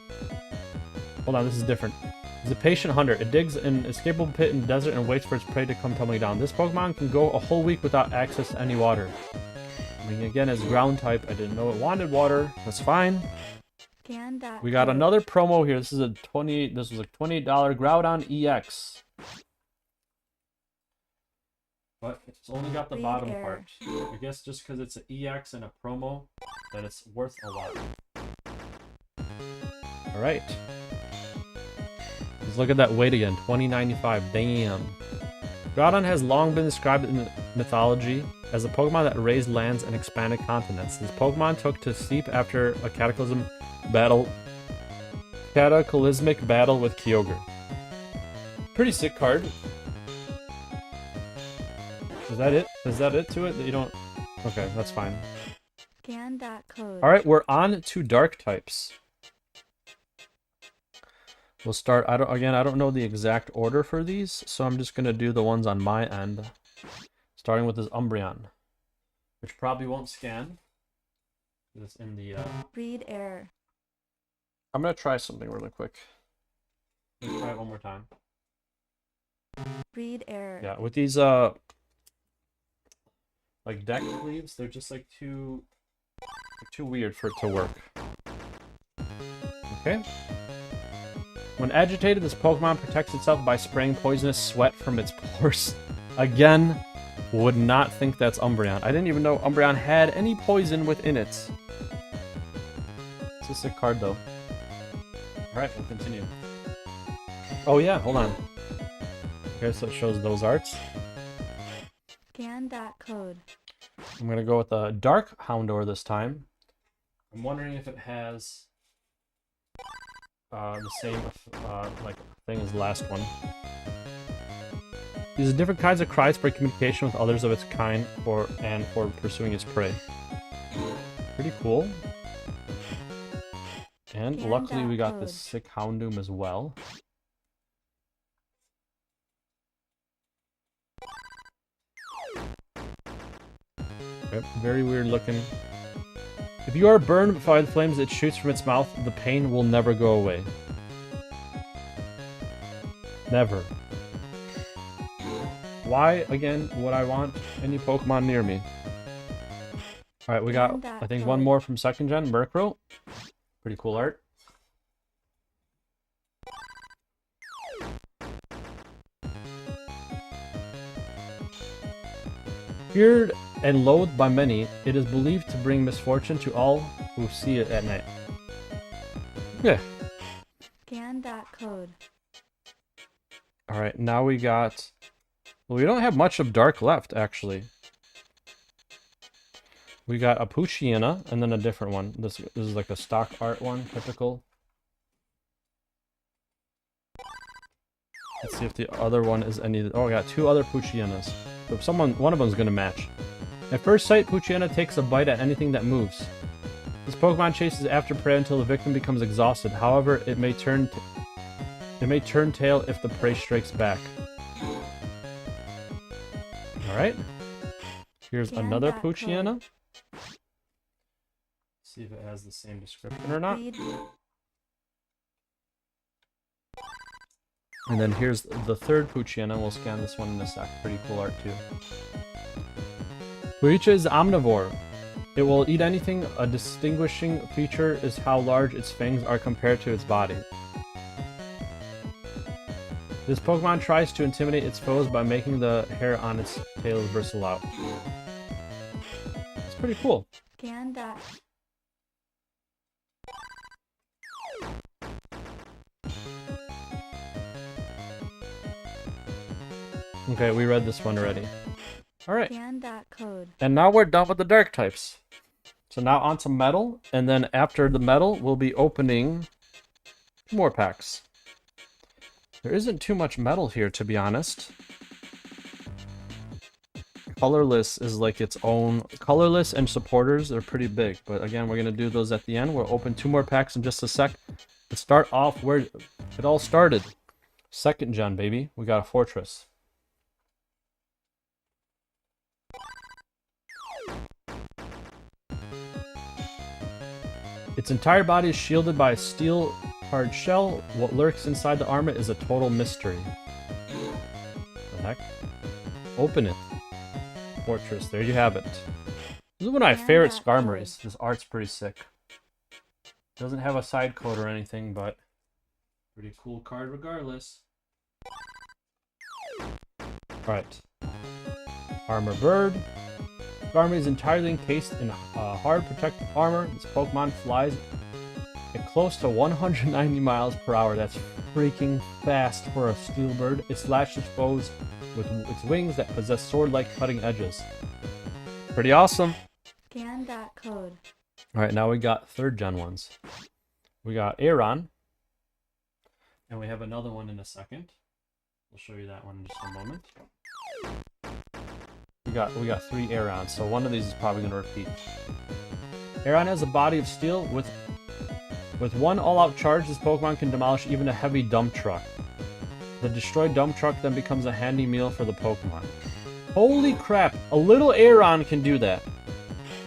Hold on, this is different. It's a patient hunter. It digs an escapable pit in the desert and waits for its prey to come tumbling down. This Pokemon can go a whole week without access to any water. I mean, again, as ground type, I didn't know it wanted water. That's fine. We got another promo here. This is a This was a $28 Groudon EX. But it's only got the bottom part. I guess just because it's an EX and a promo, that it's worth a lot. All right. Let's look at that weight again, 2095, damn. Groudon has long been described in the mythology as a Pokemon that raised lands and expanded continents. This Pokemon took to sleep after a cataclysmic battle with Kyogre. Pretty sick card. Is that it? Is that it to it? That you don't... Okay, that's fine. Alright, we're on to dark types. We'll start, I don't know the exact order for these, so I'm just going to do the ones on my end. Starting with this Umbreon, which probably won't scan. It's in the... Breed error. I'm going to try something really quick. Let's try it one more time. Breed error. Yeah, with these, like deck sleeves, they're just like too weird for it to work. Okay. When agitated, this Pokemon protects itself by spraying poisonous sweat from its pores. Again, would not think that's Umbreon. I didn't even know Umbreon had any poison within it. It's a sick card, though. Alright, we'll continue. Oh yeah, hold on. Okay, so it shows those arts. Code. I'm gonna go with a Dark Houndour this time. I'm wondering if it has... the same like thing as the last one. Uses different kinds of cries for communication with others of its kind for pursuing its prey. Pretty cool. And Scan luckily that we got code. this sick Houndoom as well. Yep, very weird looking. If you are burned by the flames it shoots from its mouth, the pain will never go away. Never. Why, again, would I want any Pokemon near me? Alright, we got, I think, one more from 2nd gen, Murkrow. Pretty cool art. Feared and loathed by many, it is believed to bring misfortune to all who see it at night. Yeah. Scan that code. Alright, now we got... Well, we don't have much of dark left, actually. We got a Poochyena, and then a different one. This is like a stock art one, typical. Let's see if the other one is any... Oh, we got 2 other Poochyenas. So one of them is going to match. At first sight, Poochyena takes a bite at anything that moves. This Pokemon chases after prey until the victim becomes exhausted. However, it may turn tail if the prey strikes back. Alright. Here's another Poochyena. See if it has the same description or not. And then here's the third Poochyena. We'll scan this one in a sec. Pretty cool art too. Poicha is omnivore. It will eat anything. A distinguishing feature is how large its fangs are compared to its body. This Pokemon tries to intimidate its foes by making the hair on its tail bristle out. It's pretty cool. Scan that. Okay, we read this one already. Alright. Scan that code. And now we're done with the dark types. So now on to metal, and then after the metal, we'll be opening more packs. There isn't too much metal here, to be honest. Colorless is like its own... Colorless and supporters are pretty big, but again, we're going to do those at the end. We'll open 2 more packs in just a sec. Let's start off where it all started. 2nd gen, baby. We got a Fortress. Its entire body is shielded by a steel hard shell. What lurks inside the armor is a total mystery. What the heck? Open it. Fortress, there you have it. This is one of my favorite Skarmories. This art's pretty sick. Doesn't have a side code or anything, but pretty cool card regardless. Alright. Armor Bird. Skarmory is entirely encased in hard protective armor. This Pokemon flies at close to 190 miles per hour. That's freaking fast for a steel bird. It slashes foes with its wings that possess sword-like cutting edges. Pretty awesome. Scan that code. Alright, now we got 3rd gen ones. We got Aron. And we have another one in a second. We'll show you that one in just a moment. We got 3 Arons, so one of these is probably going to repeat. Aron has a body of steel. With one all-out charge, this Pokemon can demolish even a heavy dump truck. The destroyed dump truck then becomes a handy meal for the Pokemon. Holy crap! A little Aron can do that.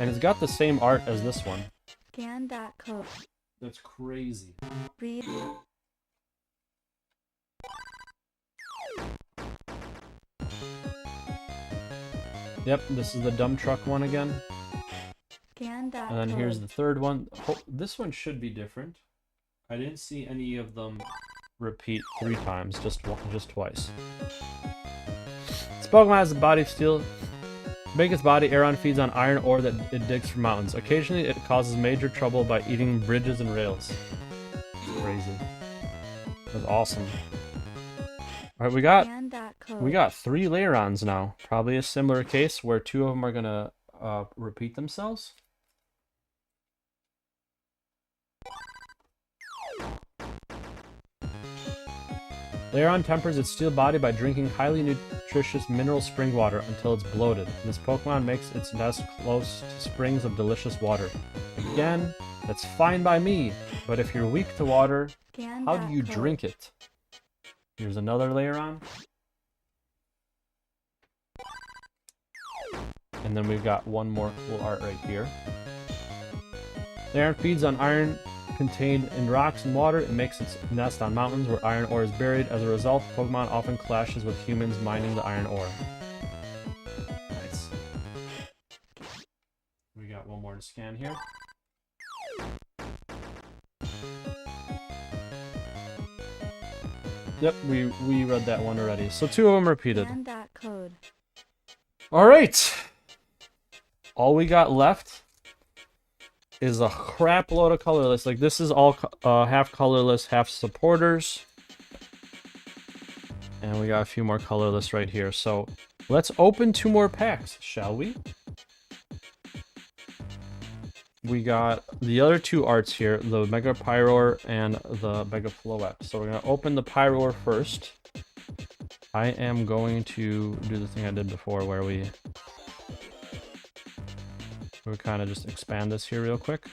And it's got the same art as this one. Scan that code. That's crazy. Read. Yep, this is the dump truck one again. Scan that And then code. here's the 3rd one. This one should be different. I didn't see any of them repeat 3 times, just twice. This Pokemon has a body of steel. To make its body, Aron feeds on iron ore that it digs from mountains. Occasionally, it causes major trouble by eating bridges and rails. It's crazy. That's awesome. Alright, Scan that code. we got 3 Layrons now. Probably a similar case where 2 of them are gonna repeat themselves. Layron tempers its steel body by drinking highly nutritious mineral spring water until it's bloated. This Pokemon makes its nest close to springs of delicious water. Again, that's fine by me, but if you're weak to water, Scan how that do you code. drink it? Here's another layer on. And then we've got one more cool art right here. The iron feeds on iron contained in rocks and water. It makes its nest on mountains where iron ore is buried. As a result, Pokemon often clashes with humans mining the iron ore. Nice. We got one more to scan here. Yep, we read that one already. So 2 of them repeated. Scan that code. Alright. All we got left is a crap load of colorless. Like, this is all half colorless, half supporters. And we got a few more colorless right here. So let's open 2 more packs, shall we? We got the other 2 arts here, the Mega Pyroar and the Mega Floette. So we're going to open the Pyroar first. I am going to do the thing I did before where we kind of just expand this here real quick.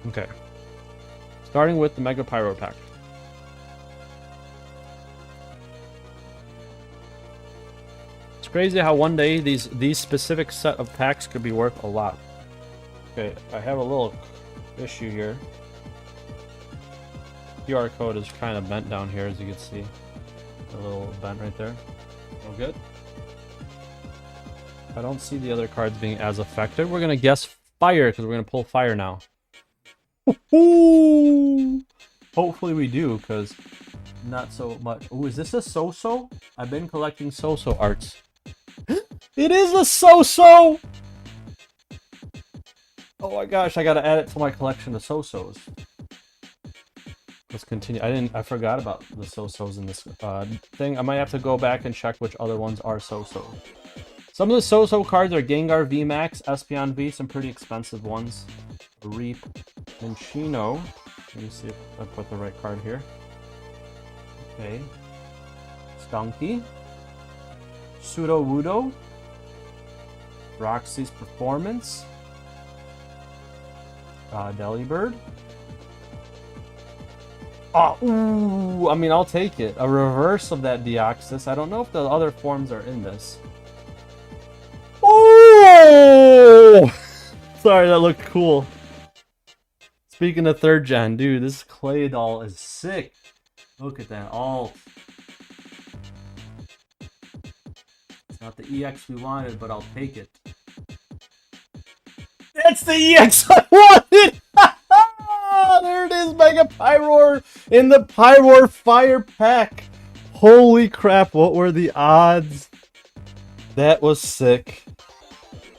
Okay. Starting with the Mega Pyroar pack. It's crazy how one day these specific set of packs could be worth a lot. Okay, I have a little issue here. QR code is kind of bent down here, as you can see. A little bent right there. All good? I don't see the other cards being as effective. We're going to guess fire, because we're going to pull fire now. Ooh! Hopefully we do, because not so much. Oh, is this a So-So? I've been collecting So-So arts. It is a So-So! Oh my gosh, I gotta add it to my collection of So-Sos. Let's continue. I forgot about the So-Sos in this thing. I might have to go back and check which other ones are So-So. Some of the So-So cards are Gengar VMAX, Espeon V, some pretty expensive ones. Reap, Minchino. Let me see if I put the right card here. Okay. Skunky. Sudowoodo. Roxy's Performance. Delibird. Oh, ooh, I mean, I'll take it. A reverse of that Deoxys. I don't know if the other forms are in this. Oh! Sorry, that looked cool. Speaking of 3rd gen, dude, this clay doll is sick. Look at that alt. It's not the EX we wanted, but I'll take it. That's the EX I wanted! There it is, Mega Pyroar in the Pyroar Fire Pack. Holy crap, what were the odds? That was sick.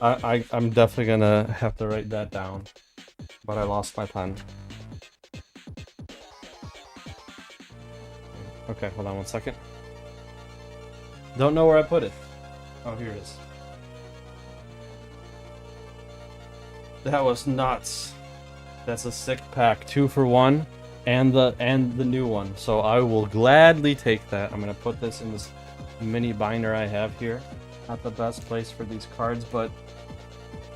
I'm definitely gonna have to write that down. But I lost my pen. Okay, hold on one second. Don't know where I put it. Oh, here it is. That was nuts. That's a sick pack. 2 for 1. And the new one. So I will gladly take that. I'm gonna put this in this mini binder I have here. Not the best place for these cards, but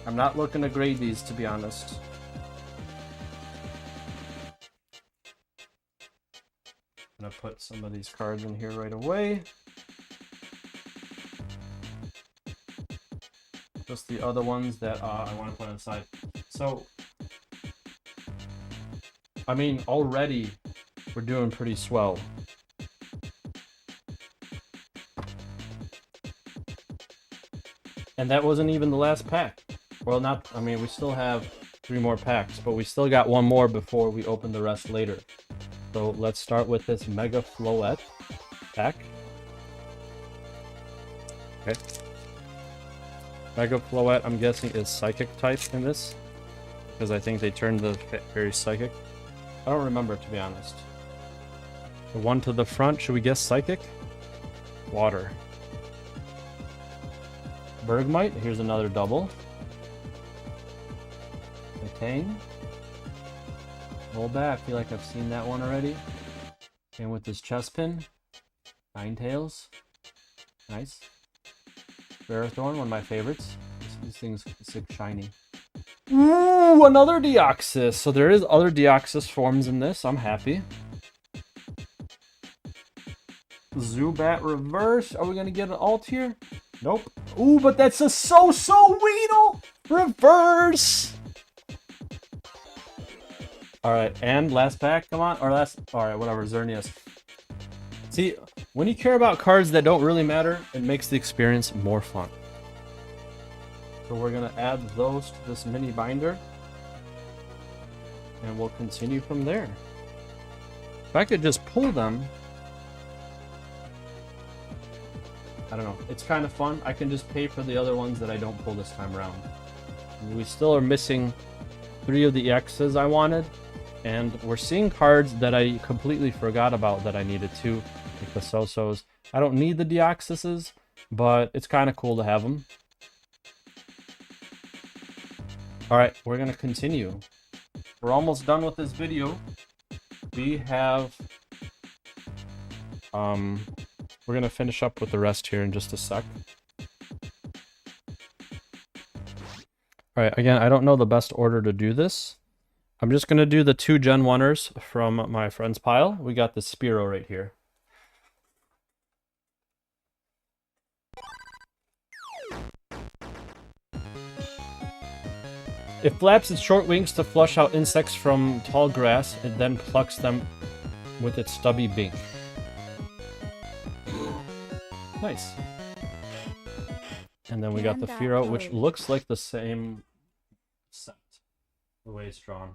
I'm not looking to grade these, to be honest. I'm gonna put some of these cards in here right away. Just the other ones that I want to put inside. So, I mean, already we're doing pretty swell. And that wasn't even the last pack. Well, not, I mean, we still have 3 more packs, but we still got 1 more before we open the rest later. So let's start with this Mega Floette pack. Okay. Mega Floette, I'm guessing, is Psychic type in this, because I think they turned the very Psychic. I don't remember, to be honest. The one to the front, should we guess Psychic? Water. Bergmite, here's another double. Tang. Roll back, I feel like I've seen that one already. And with this chest pin, Ninetales. Nice. Ferrothorn, one of my favorites. These things look shiny. Ooh, another Deoxys. So there is other Deoxys forms in this. I'm happy. Zubat reverse. Are we gonna get an alt here? Nope. Ooh, but that's a so Weedle reverse. All right, and last pack. Come on, or last. All right, whatever. Xerneas. See, when you care about cards that don't really matter, it makes the experience more fun. So we're gonna add those to this mini binder, and we'll continue from there. If I could just pull them. I don't know. It's kind of fun. I can just pay for the other ones that I don't pull this time around. We still are missing 3 of the X's I wanted. And we're seeing cards that I completely forgot about that I needed too. Like the So-Sos. I don't need the Deoxyses, but it's kind of cool to have them. Alright, we're going to continue. We're almost done with this video. We have... We're going to finish up with the rest here in just a sec. Alright, again, I don't know the best order to do this. I'm just going to do the 2 Gen 1ers from my friend's pile. We got the Spearow right here. It flaps its short wings to flush out insects from tall grass and then plucks them with its stubby beak. Nice. And then we got the Fearow, which looks like the same set, the way it's drawn.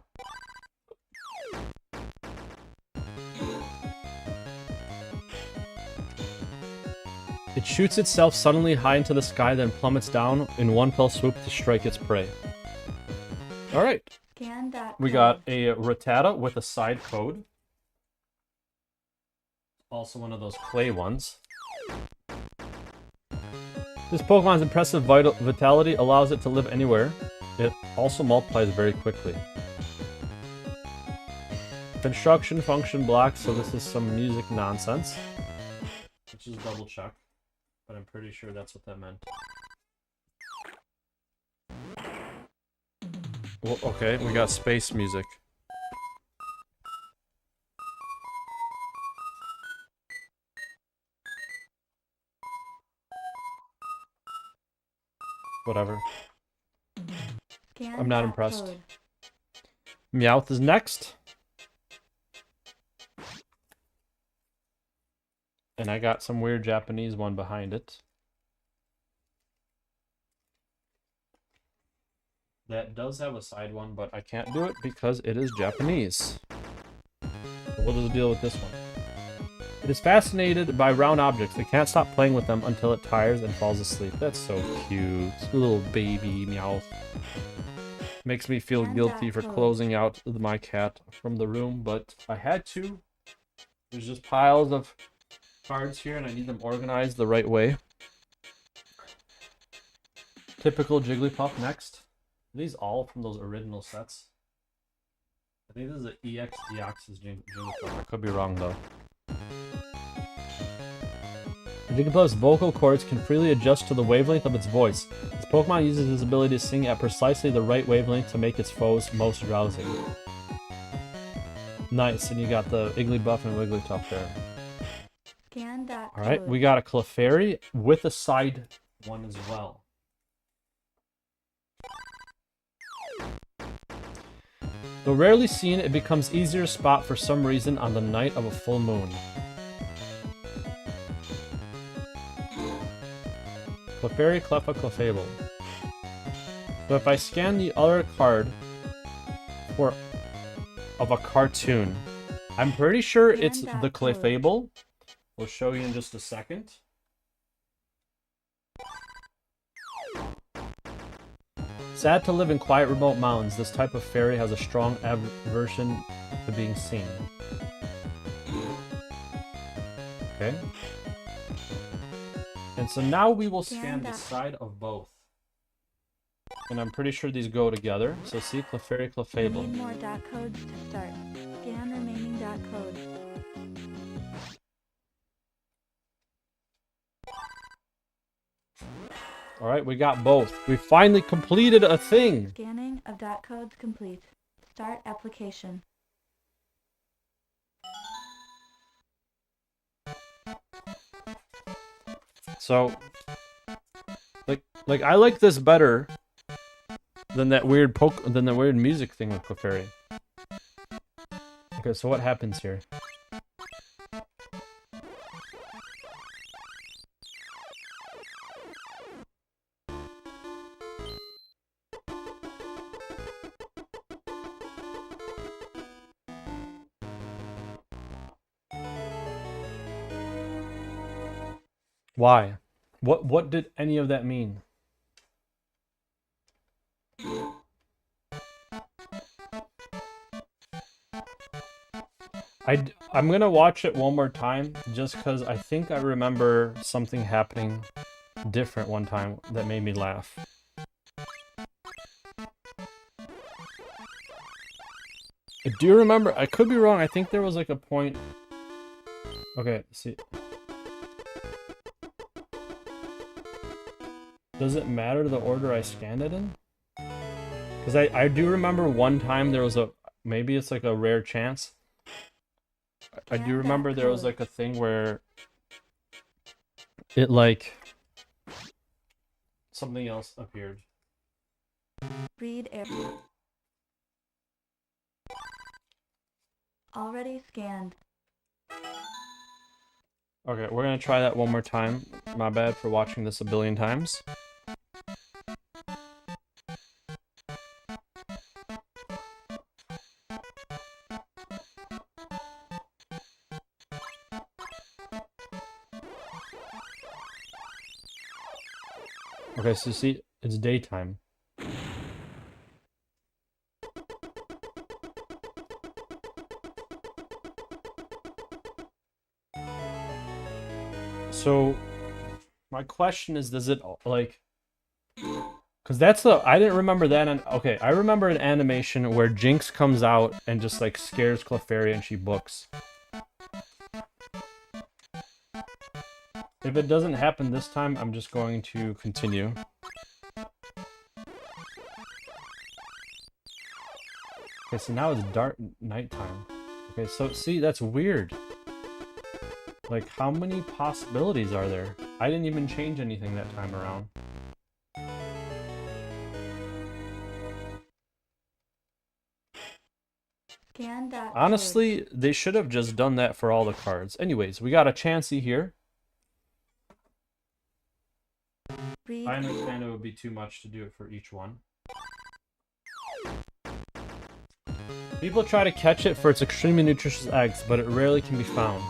It shoots itself suddenly high into the sky, then plummets down in one fell swoop to strike its prey. Alright. We got a Rattata with a side code. Also one of those clay ones. This Pokemon's impressive vitality allows it to live anywhere. It also multiplies very quickly. Construction function blocks, so this is some music nonsense. Let's just double check, but I'm pretty sure that's what that meant. Well, okay, we got space music. Whatever. I'm not impressed. Meowth is next. And I got some weird Japanese one behind it. That does have a side one, but I can't do it because it is Japanese. So what is the deal with this one? It is fascinated by round objects. It can't stop playing with them until it tires and falls asleep. That's so cute. Little baby Meowth. Makes me feel guilty for closing out my cat from the room, but I had to. There's just piles of cards here and I need them organized the right way. Typical Jigglypuff next. Are these all from those original sets? I think this is an EX Deoxys Jigglypuff. I could be wrong though. Jigglypuff's vocal cords can freely adjust to the wavelength of its voice. This Pokemon uses its ability to sing at precisely the right wavelength to make its foes most drowsy. Nice, and you got the Igglybuff and Wigglytuff there. Alright, we got a Clefairy with a side one as well. Though rarely seen, it becomes easier to spot for some reason on the night of a full moon. Clefairy, Cleffa, Clefable. So if I scan the other card of a cartoon, I'm pretty sure it's the Clefable. We'll show you in just a second. Sad to live in quiet, remote mountains, this type of fairy has a strong aversion to being seen. Okay. And so now we will scan the side of both. And I'm pretty sure these go together. So see, Clefairy, Clefable. Need more dot codes to start. Scan remaining dot codes. Alright, we got both. We finally completed a thing. Scanning of dot codes complete. Start application. So, like I like this better than that weird music thing with Clefairy. Okay, so what happens here? Why? What did any of that mean? I'm gonna watch it one more time just because I think I remember something happening different one time that made me laugh. I do remember, I could be wrong, I think there was like a point... Okay, see... Does it matter the order I scanned it in? Because I do remember one time there was a... Maybe it's like a rare chance. I do remember there was like a thing where... It like... Something else appeared. Read error. Already scanned. Okay, we're gonna try that one more time. My bad for watching this a billion times. Okay, so see, it's daytime. So, my question is, does it, like... Because that's the... I didn't remember that. Okay, I remember an animation where Jinx comes out and just, like, scares Clefairy and she books. If it doesn't happen this time, I'm just going to continue. Okay, so now it's dark nighttime. Okay, so see, that's weird. Like, how many possibilities are there? I didn't even change anything that time around. Scan dot Honestly, they should have just done that for all the cards. Anyways, we got a Chansey here. Read. I understand it would be too much to do it for each one. People try to catch it for its extremely nutritious eggs, but it rarely can be found.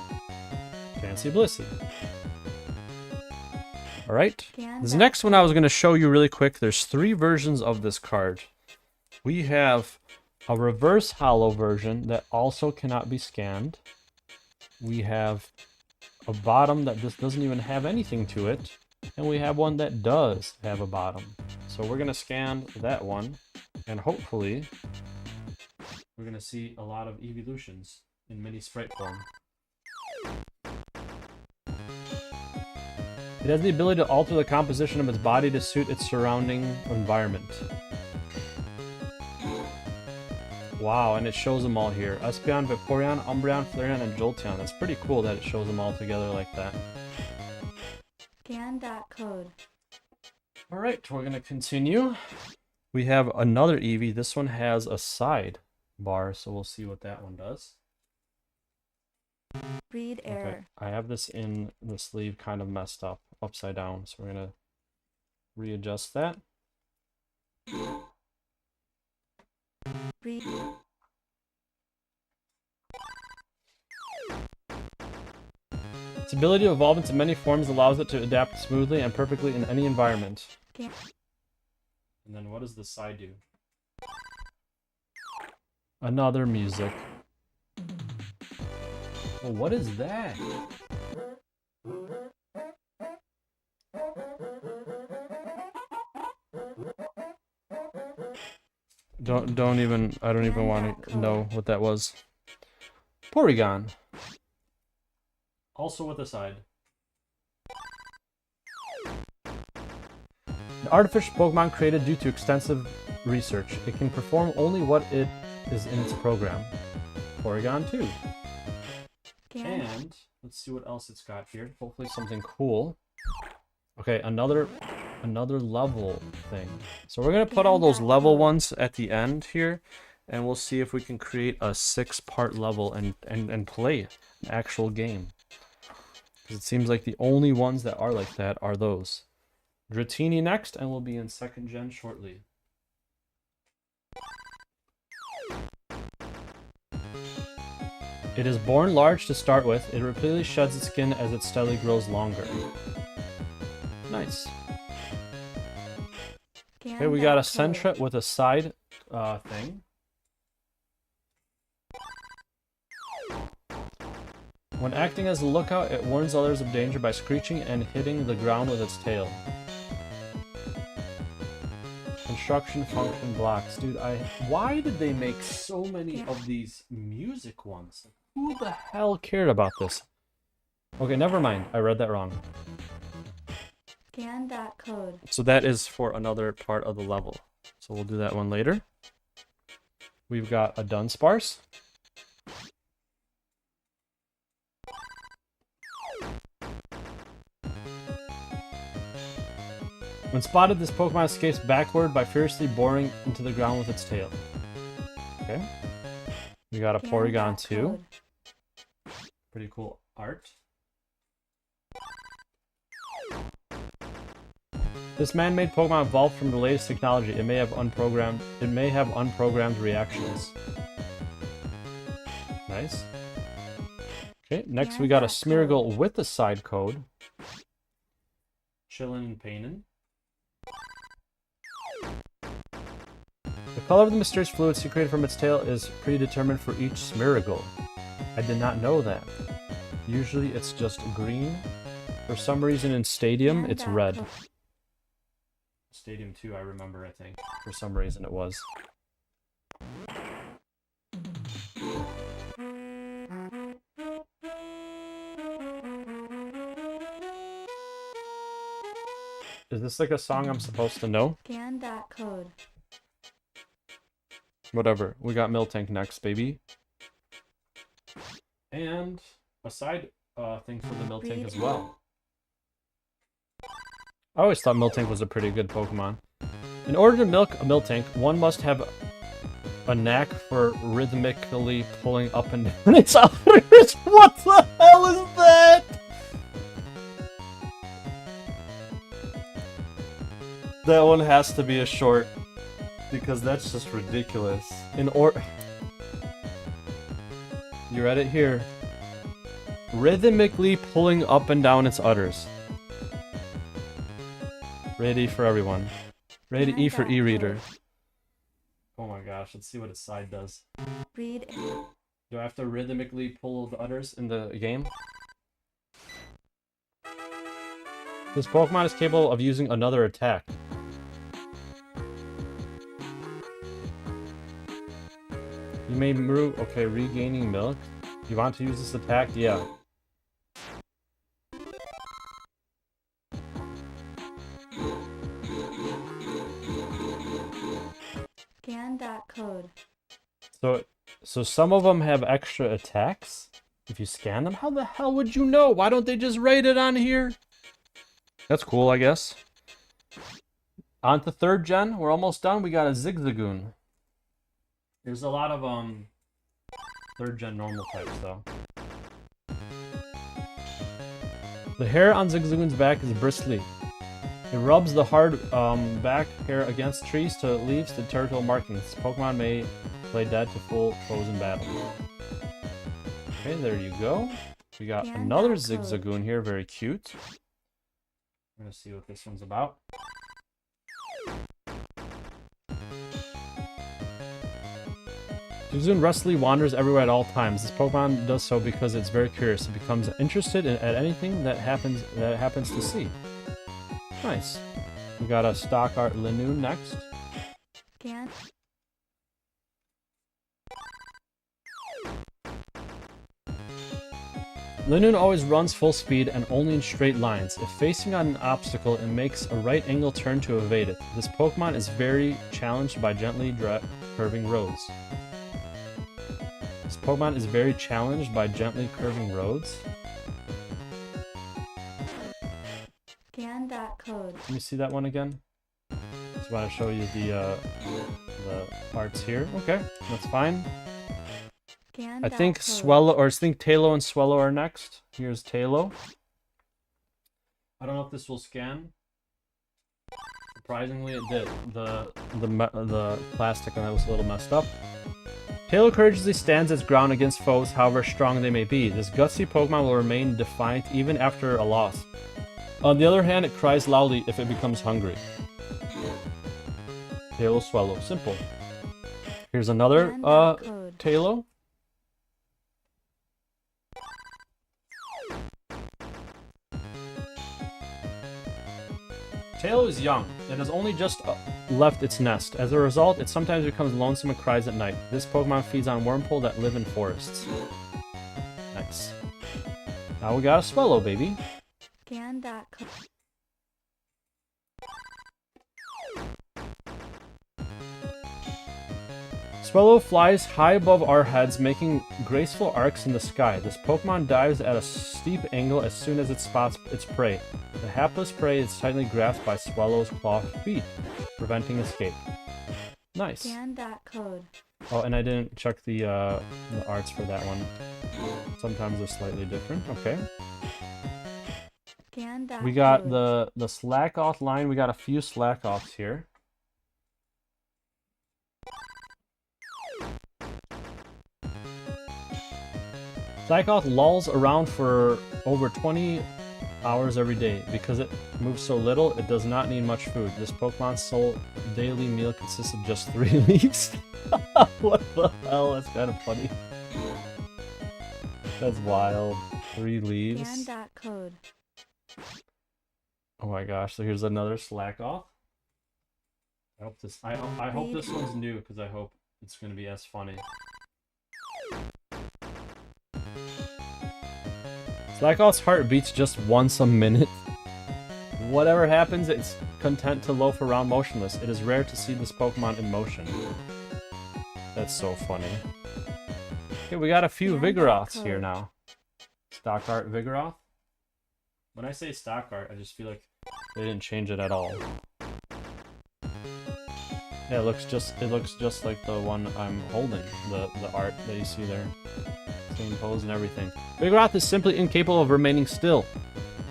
Fancy Blissey. Alright, this next one I was going to show you really quick. There's 3 versions of this card. We have a reverse hollow version that also cannot be scanned. We have a bottom that just doesn't even have anything to it. And we have one that does have a bottom. So we're going to scan that one, and hopefully we're going to see a lot of evolutions in mini sprite form. It has the ability to alter the composition of its body to suit its surrounding environment. Wow, and it shows them all here. Espeon, Vaporeon, Umbreon, Flareon, and Jolteon. That's pretty cool that it shows them all together like that. Scan dot code. Alright, we're going to continue. We have another Eevee. This one has a side bar, so we'll see what that one does. Read error. Okay, I have this in the sleeve kind of messed up, upside down, so we're going to readjust that. Read. Its ability to evolve into many forms allows it to adapt smoothly and perfectly in any environment. Scan. And then what does the side do? Another music. Oh, what is that? Don't even, I don't even want to know what that was. Porygon. Also with a side. An artificial Pokemon created due to extensive research. It can perform only what it is in its program. Porygon 2. And let's see what else it's got here. Hopefully something cool. Okay, another level thing. So we're gonna put all those level ones at the end here, and we'll see if we can create a 6-part level and play an actual game. Because it seems like the only ones that are like that are those. Dratini next, and we'll be in 2nd gen shortly. It is born large to start with. It repeatedly sheds its skin as it steadily grows longer. Nice. Okay, we got a Sentret with a side thing. When acting as a lookout, it warns others of danger by screeching and hitting the ground with its tail. Construction function blocks. Dude, why did they make so many of these music ones? Who the hell cared about this? Okay, never mind. I read that wrong. Scan.code. So that is for another part of the level. So we'll do that one later. We've got a Dunsparce. When spotted, this Pokemon escapes backward by fiercely boring into the ground with its tail. Okay. We got a Porygon 2. Pretty cool art. This man-made Pokemon evolved from the latest technology. It may have unprogrammed reactions. Nice. Okay, next we got a Smeargle with the side code. Chillin' and Painin'. The color of the mysterious fluid secreted from its tail is predetermined for each Smeargle. I did not know that. Usually it's just green. For some reason in Stadium, it's red. Stadium 2, I remember, I think. For some reason it was. Is this like a song I'm supposed to know? Scan.code. Whatever. We got Miltank next, baby. And a side thing for the Miltank as well. I always thought Miltank was a pretty good Pokemon. In order to milk a Miltank, one must have a knack for rhythmically pulling up and down its udders. What the hell is that? That one has to be a short, because that's just ridiculous. You read it here. Rhythmically pulling up and down its udders. Ready for everyone. Ready E for Ereader. Oh my gosh, let's see what its side does. Read. Do I have to rhythmically pull the udders in the game? This Pokemon is capable of using another attack. You may move. Okay, regaining milk. You want to use this attack? Yeah. Scan.code. So some of them have extra attacks if you scan them. How the hell would you know? Why don't they just write it on here? That's cool, I guess. On to 3rd gen. We're almost done. We got a Zigzagoon. There's a lot of 3rd gen normal types though. The hair on Zigzagoon's back is bristly. It rubs the hard back hair against trees to leaves to territorial markings. Pokemon may play dead to full frozen battle. Okay, there you go. We got another Zigzagoon here, very cute. I'm gonna see what this one's about. Zigzagoon rustily wanders everywhere at all times. This Pokemon does so because it's very curious. It becomes interested at anything that it happens to see. Nice. We got a stock art Linoon next. Scan. Linun always runs full speed and only in straight lines. If facing on an obstacle, it makes a right angle turn to evade it. This Pokemon is very challenged by gently curving roads. This Pokemon is very challenged by gently curving roads. Scan.code. Let me see that one again. Just want to show you the parts here. Okay, that's fine. I think Swellow, or I think Tailo and Swellow are next. Here's Tailo. I don't know if this will scan. Surprisingly, it did. The plastic on that was a little messed up. Tailo courageously stands its ground against foes, however strong they may be. This gutsy Pokemon will remain defiant even after a loss. On the other hand, it cries loudly if it becomes hungry. Tailo, Swellow. Simple. Here's another Tailo. Tailo is young. It has only just left its nest. As a result, it sometimes becomes lonesome and cries at night. This Pokemon feeds on wormpole that live in forests. Nice. Now we got a Swellow, baby. Scan.code. Swellow flies high above our heads, making graceful arcs in the sky. This Pokemon dives at a steep angle as soon as it spots its prey. The hapless prey is tightly grasped by Swellow's clawed feet, preventing escape. Nice. Scan.code. Oh, and I didn't check the arts for that one. Sometimes they're slightly different. Okay. Scan.code. We got the Slakoth line. We got a few Slakoths here. Slakoth lolls around for over 20 hours every day. Because it moves so little, it does not need much food. This Pokemon's sole daily meal consists of just 3 leaves. What the hell? That's kind of funny. That's wild. 3 leaves. Scan.code. Oh my gosh, so here's another Slakoth. I hope this one's new, because I hope it's going to be as funny. Slakoth's heart beats just once a minute. Whatever happens, it's content to loaf around motionless. It is rare to see this Pokemon in motion. That's so funny. Okay, we got a few Vigoroths here now. Stock art Vigoroth. When I say stock art, I just feel like they didn't change it at all. Yeah, it looks just like the one I'm holding. The art that you see there. Same pose and everything. Vigoroth is simply incapable of remaining still.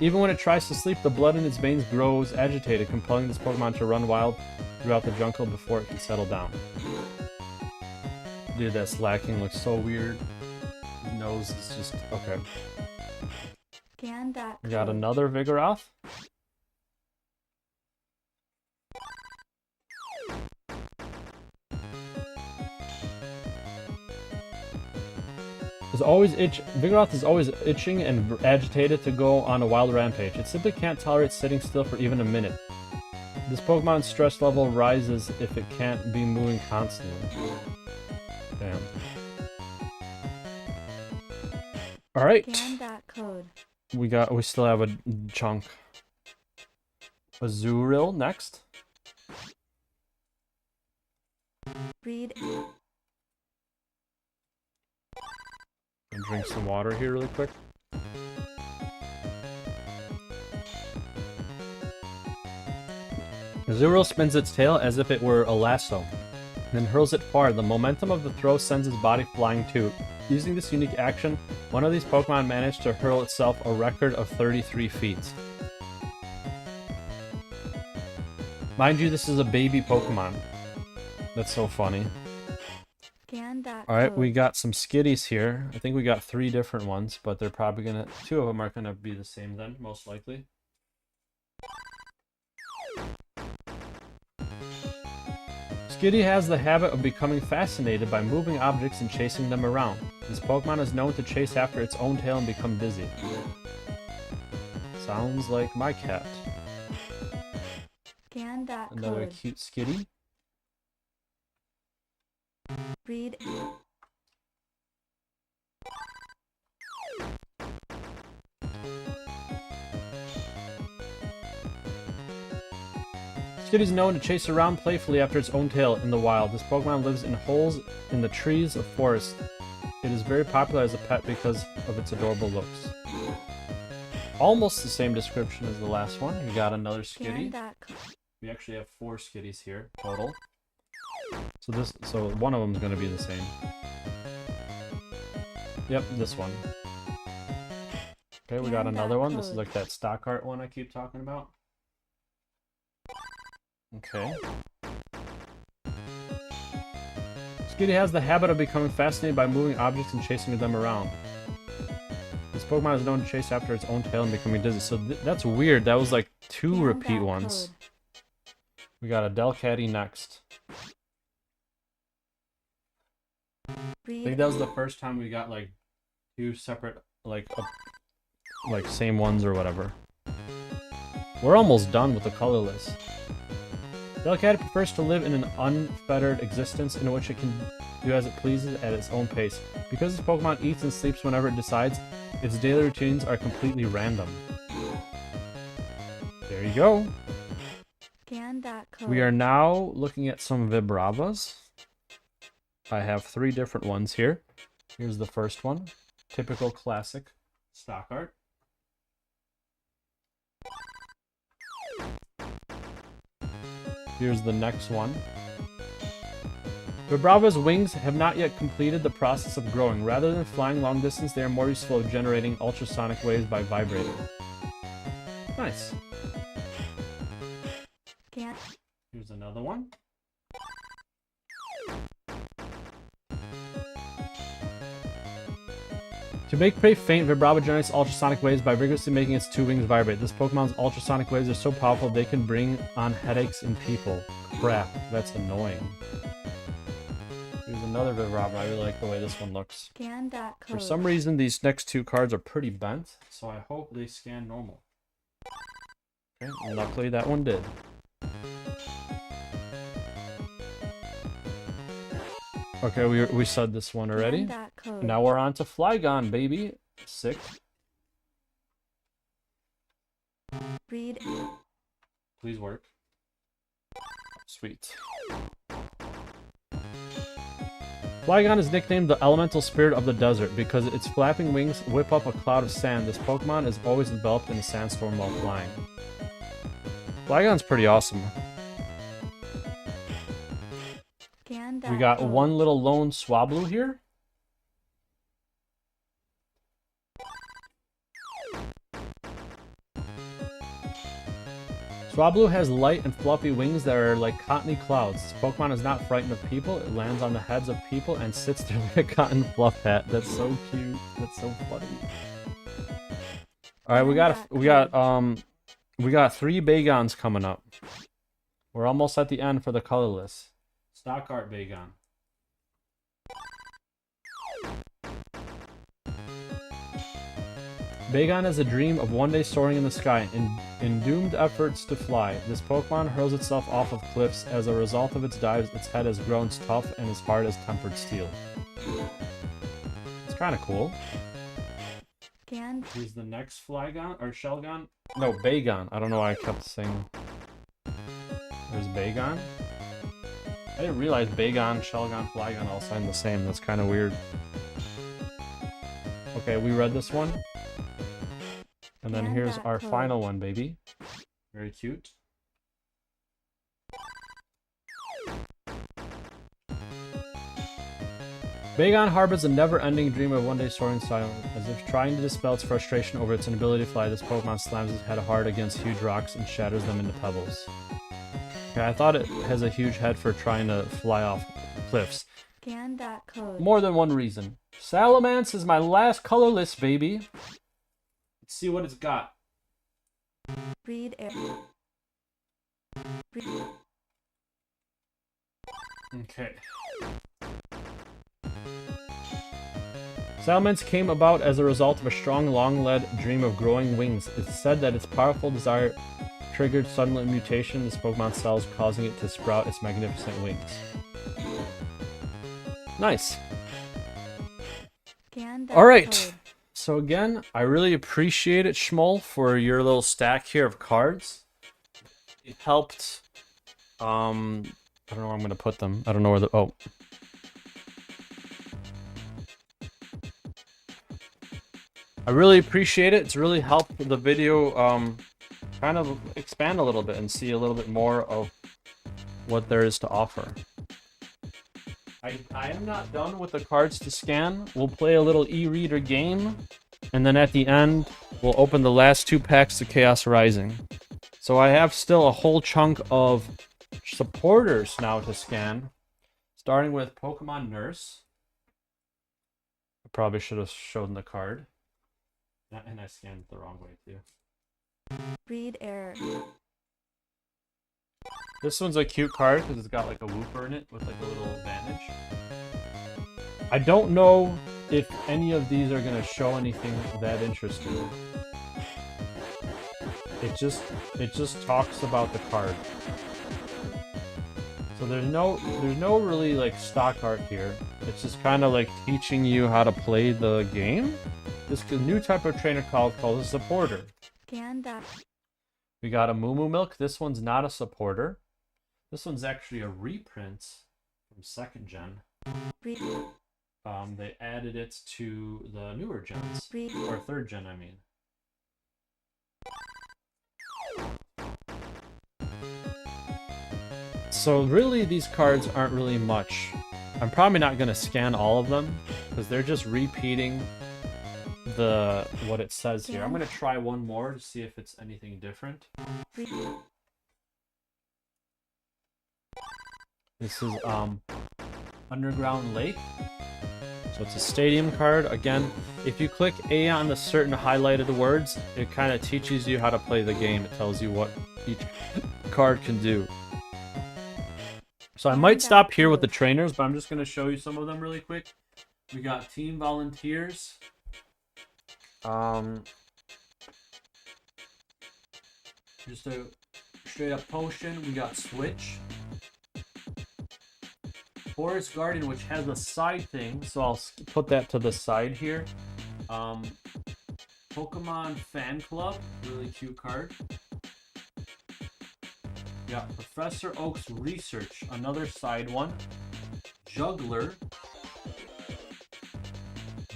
Even when it tries to sleep, the blood in its veins grows agitated, compelling this Pokemon to run wild throughout the jungle before it can settle down. Dude, that slacking looks so weird. His nose is just... okay. We got another Vigoroth. Vigoroth is always itching and agitated to go on a wild rampage. It simply can't tolerate sitting still for even a minute. This Pokemon's stress level rises if it can't be moving constantly. Damn. Alright. We still have a chunk. Azurill next. Read. And drink some water here really quick. Azurill spins its tail as if it were a lasso, then hurls it far. The momentum of the throw sends its body flying too. Using this unique action, one of these Pokemon managed to hurl itself a record of 33 feet. Mind you, this is a baby Pokemon. That's so funny. Alright, we got some Skitties here. I think we got 3 different ones, but they're probably gonna... 2 of them are gonna be the same then, most likely. Skitty has the habit of becoming fascinated by moving objects and chasing them around. This Pokemon is known to chase after its own tail and become dizzy. Sounds like my cat. Another cute Skitty. Read. Skitty is known to chase around playfully after its own tail in the wild. This Pokemon lives in holes in the trees of forest. It is very popular as a pet because of its adorable looks. Almost the same description as the last one. We got another Skitty. We actually have 4 Skitties here total. So one of them is going to be the same. Yep, this one. Okay, we got another one. This is like that stock art one I keep talking about. Okay. Skitty has the habit of becoming fascinated by moving objects and chasing them around. This Pokemon is known to chase after its own tail and becoming dizzy. So that's weird. That was like 2 repeat ones. We got a Delcatty next. I think that was the first time we got like 2 separate like same ones or whatever. We're almost done with the colorless. Delcatty prefers to live in an unfettered existence in which it can do as it pleases at its own pace. Because this Pokemon eats and sleeps whenever it decides, its daily routines are completely random. There you go. We are now looking at some Vibravas. I have 3 different ones here. Here's the first one. Typical classic stock art. Here's the next one. Vibrava's wings have not yet completed the process of growing. Rather than flying long distance, they are more useful at generating ultrasonic waves by vibrating. Nice. Here's another one. To make prey faint, Vibrava generates ultrasonic waves by vigorously making its 2 wings vibrate. This Pokemon's ultrasonic waves are so powerful they can bring on headaches in people. Crap, that's annoying. Here's another Vibrava. I really like the way this one looks. For some reason, these next 2 cards are pretty bent, so I hope they scan normal. Okay, luckily that one did. Okay, we said this one already. Now we're on to Flygon, baby. Sick. Please work. Sweet. Flygon is nicknamed the elemental spirit of the desert because its flapping wings whip up a cloud of sand. This Pokemon is always enveloped in a sandstorm while flying. Flygon's pretty awesome. We got one little lone Swablu here. Swablu has light and fluffy wings that are like cottony clouds. This Pokemon is not frightened of people. It lands on the heads of people and sits there like a cotton fluff hat. That's so cute. That's so funny. All right, we got 3 Bagons coming up. We're almost at the end for the colorless. Stock art Bagon. Bagon is a dream of one day soaring in the sky. In doomed efforts to fly, this Pokemon hurls itself off of cliffs. As a result of its dives, its head has grown tough and its heart is tempered steel. It's kind of cool. Here's the next Flygon, or Shelgon. No, Bagon. I don't know why I kept saying. There's Bagon. I didn't realize Bagon, Shelgon, Flygon all sound the same. That's kind of weird. Okay, we read this one. And then here's our final one, baby. Very cute. Bagon harbors a never-ending dream of one day soaring silent. As if trying to dispel its frustration over its inability to fly, this Pokemon slams its head hard against huge rocks and shatters them into pebbles. Okay, I thought it has a huge head for trying to fly off cliffs. More than one reason. Salamence is my last colorless, baby. Let's see what it's got. Okay. Salamence came about as a result of a strong, long-led dream of growing wings. It's said that its powerful desire triggered sudden mutation in this Pokemon cells, causing it to sprout its magnificent wings. Nice. Alright. So again, I really appreciate it, Schmoll, for your little stack here of cards. It helped I don't know where I'm gonna put them. I don't know where the oh. I really appreciate it. It's really helped the video kind of expand a little bit and see a little bit more of what there is to offer. I am not done with the cards to scan. We'll play a little e-reader game, and then at the end, we'll open the last 2 packs to Chaos Rising. So I have still a whole chunk of supporters now to scan, starting with Pokemon Nurse. I probably should have shown the card. And I scanned it the wrong way too. Read error. This one's a cute card because it's got like a whooper in it with like a little advantage. I don't know if any of these are going to show anything that interesting. It just talks about the card. So there's no really like stock art here. It's just kind of like teaching you how to play the game. This new type of trainer called a supporter. Scan that. We got a Moo Moo Milk. This one's not a supporter. This one's actually a reprint from 2nd gen. Read. They added it to the newer gens. Read. Or 3rd gen, I mean. So really, these cards aren't really much. I'm probably not going to scan all of them, because they're just repeating what it says here. I'm going to try one more to see if it's anything different. This is Underground Lake. So it's a stadium card. Again, if you click A on the certain highlighted words, it kind of teaches you how to play the game. It tells you what each card can do. So I might stop here with the trainers, but I'm just going to show you some of them really quick. We got Team Volunteers. Just a straight up potion. We got Switch. Forest Guardian, which has a side thing, so I'll put that to the side here. Pokemon Fan Club, really cute card. We got Professor Oak's Research, another side one. Juggler.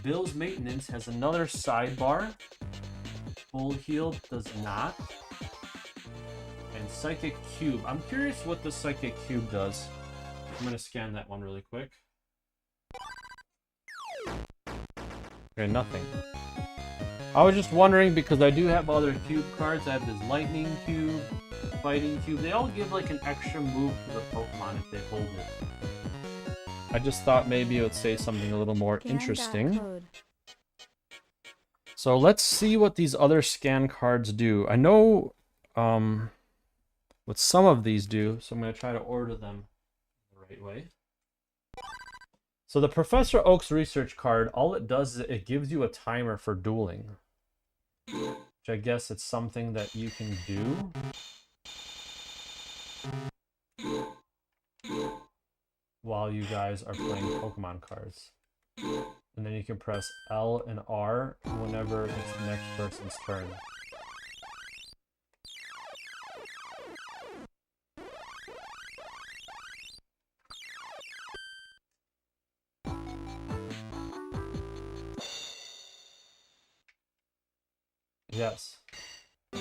Bill's Maintenance has another sidebar. Full Heal does not. And Psychic Cube. I'm curious what the Psychic Cube does. I'm going to scan that one really quick. Okay, nothing. I was just wondering because I do have other cube cards. I have this Lightning Cube, Fighting Cube. They all give like an extra move to the Pokemon if they hold it. I just thought maybe it would say something a little more interesting. So let's see what these other scan cards do. I know what some of these do, so I'm going to try to order them the right way. So the Professor Oak's Research card, all it does is it gives you a timer for dueling. Which I guess it's something that you can do. While you guys are playing Pokemon cards. And then you can press L and R whenever it's the next person's turn. Yes. So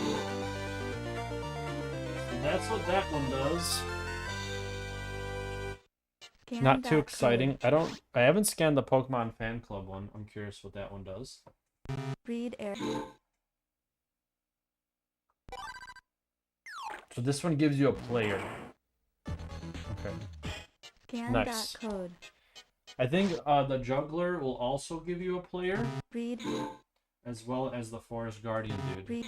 that's what that one does. Not too exciting. I haven't scanned the Pokemon Fan Club one. I'm curious what that one does. Read error. So this one gives you a player. Okay. Scan Nice. that code. I think the Juggler will also give you a player, Read. as well as the Forest Guardian dude. Read.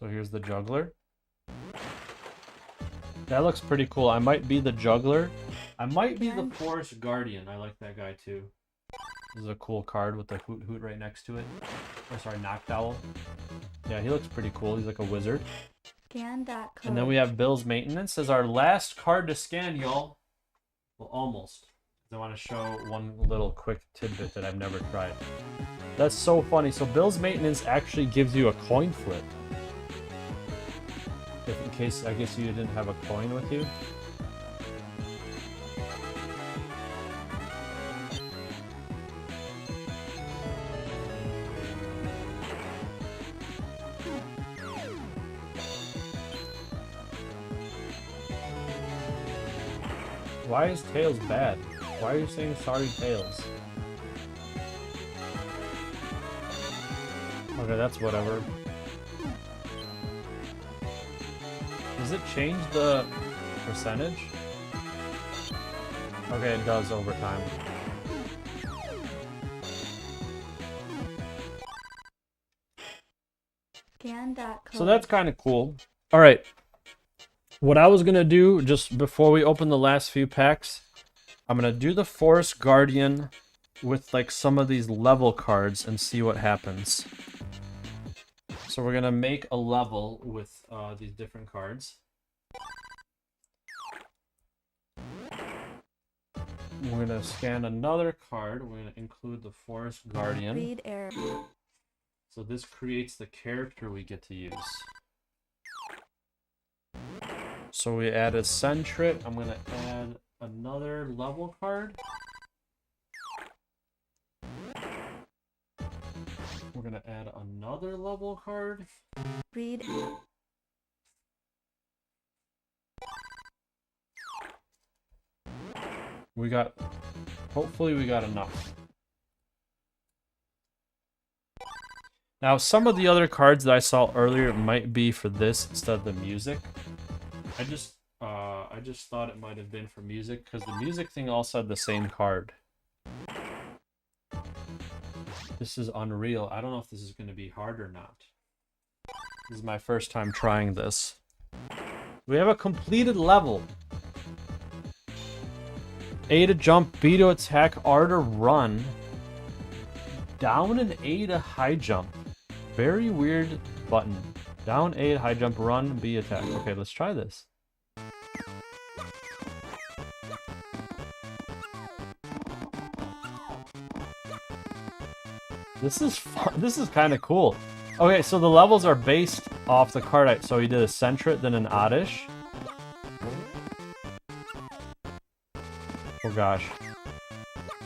So here's the Juggler. That looks pretty cool. I might be the Juggler. I might be the Forest Guardian. I like that guy too. This is a cool card with the Hoot Hoot right next to it. Oh, sorry, Noctowl. Yeah, he looks pretty cool. He's like a wizard. Scan that code. And then we have Bill's Maintenance as our last card to scan, y'all. Well, almost. I want to show one little quick tidbit that I've never tried. That's so funny. So Bill's Maintenance actually gives you a coin flip. If in case, I guess you didn't have a coin with you. Why is Tails bad? Why are you saying sorry, Tails? Okay, that's whatever. Does it change the percentage? Okay, it does over time. Scan that code. So that's kind of cool. Alright. What I was going to do, just before we open the last few packs, I'm going to do the Forest Guardian with like some of these level cards and see what happens. So we're going to make a level with these different cards. We're going to scan another card. We're going to include the Forest Guardian. Read error. So this creates the character we get to use. So we add a Sentret. I'm going to add another level card. We're going to add another level card. Read. We got... Hopefully we got enough. Now, some of the other cards that I saw earlier might be for this instead of the music. I just thought it might have been for music because the music thing also had the same card. This is unreal. I don't know if this is going to be hard or not. This is my first time trying this. We have a completed level. A to jump, B to attack, R to run. Down and A to high jump. Very weird button. Down A to high jump, run, B attack. Okay, let's try this. This is fun. This is kind of cool. Okay, so the levels are based off the card. So he did a Sentret, then an Oddish. Oh gosh.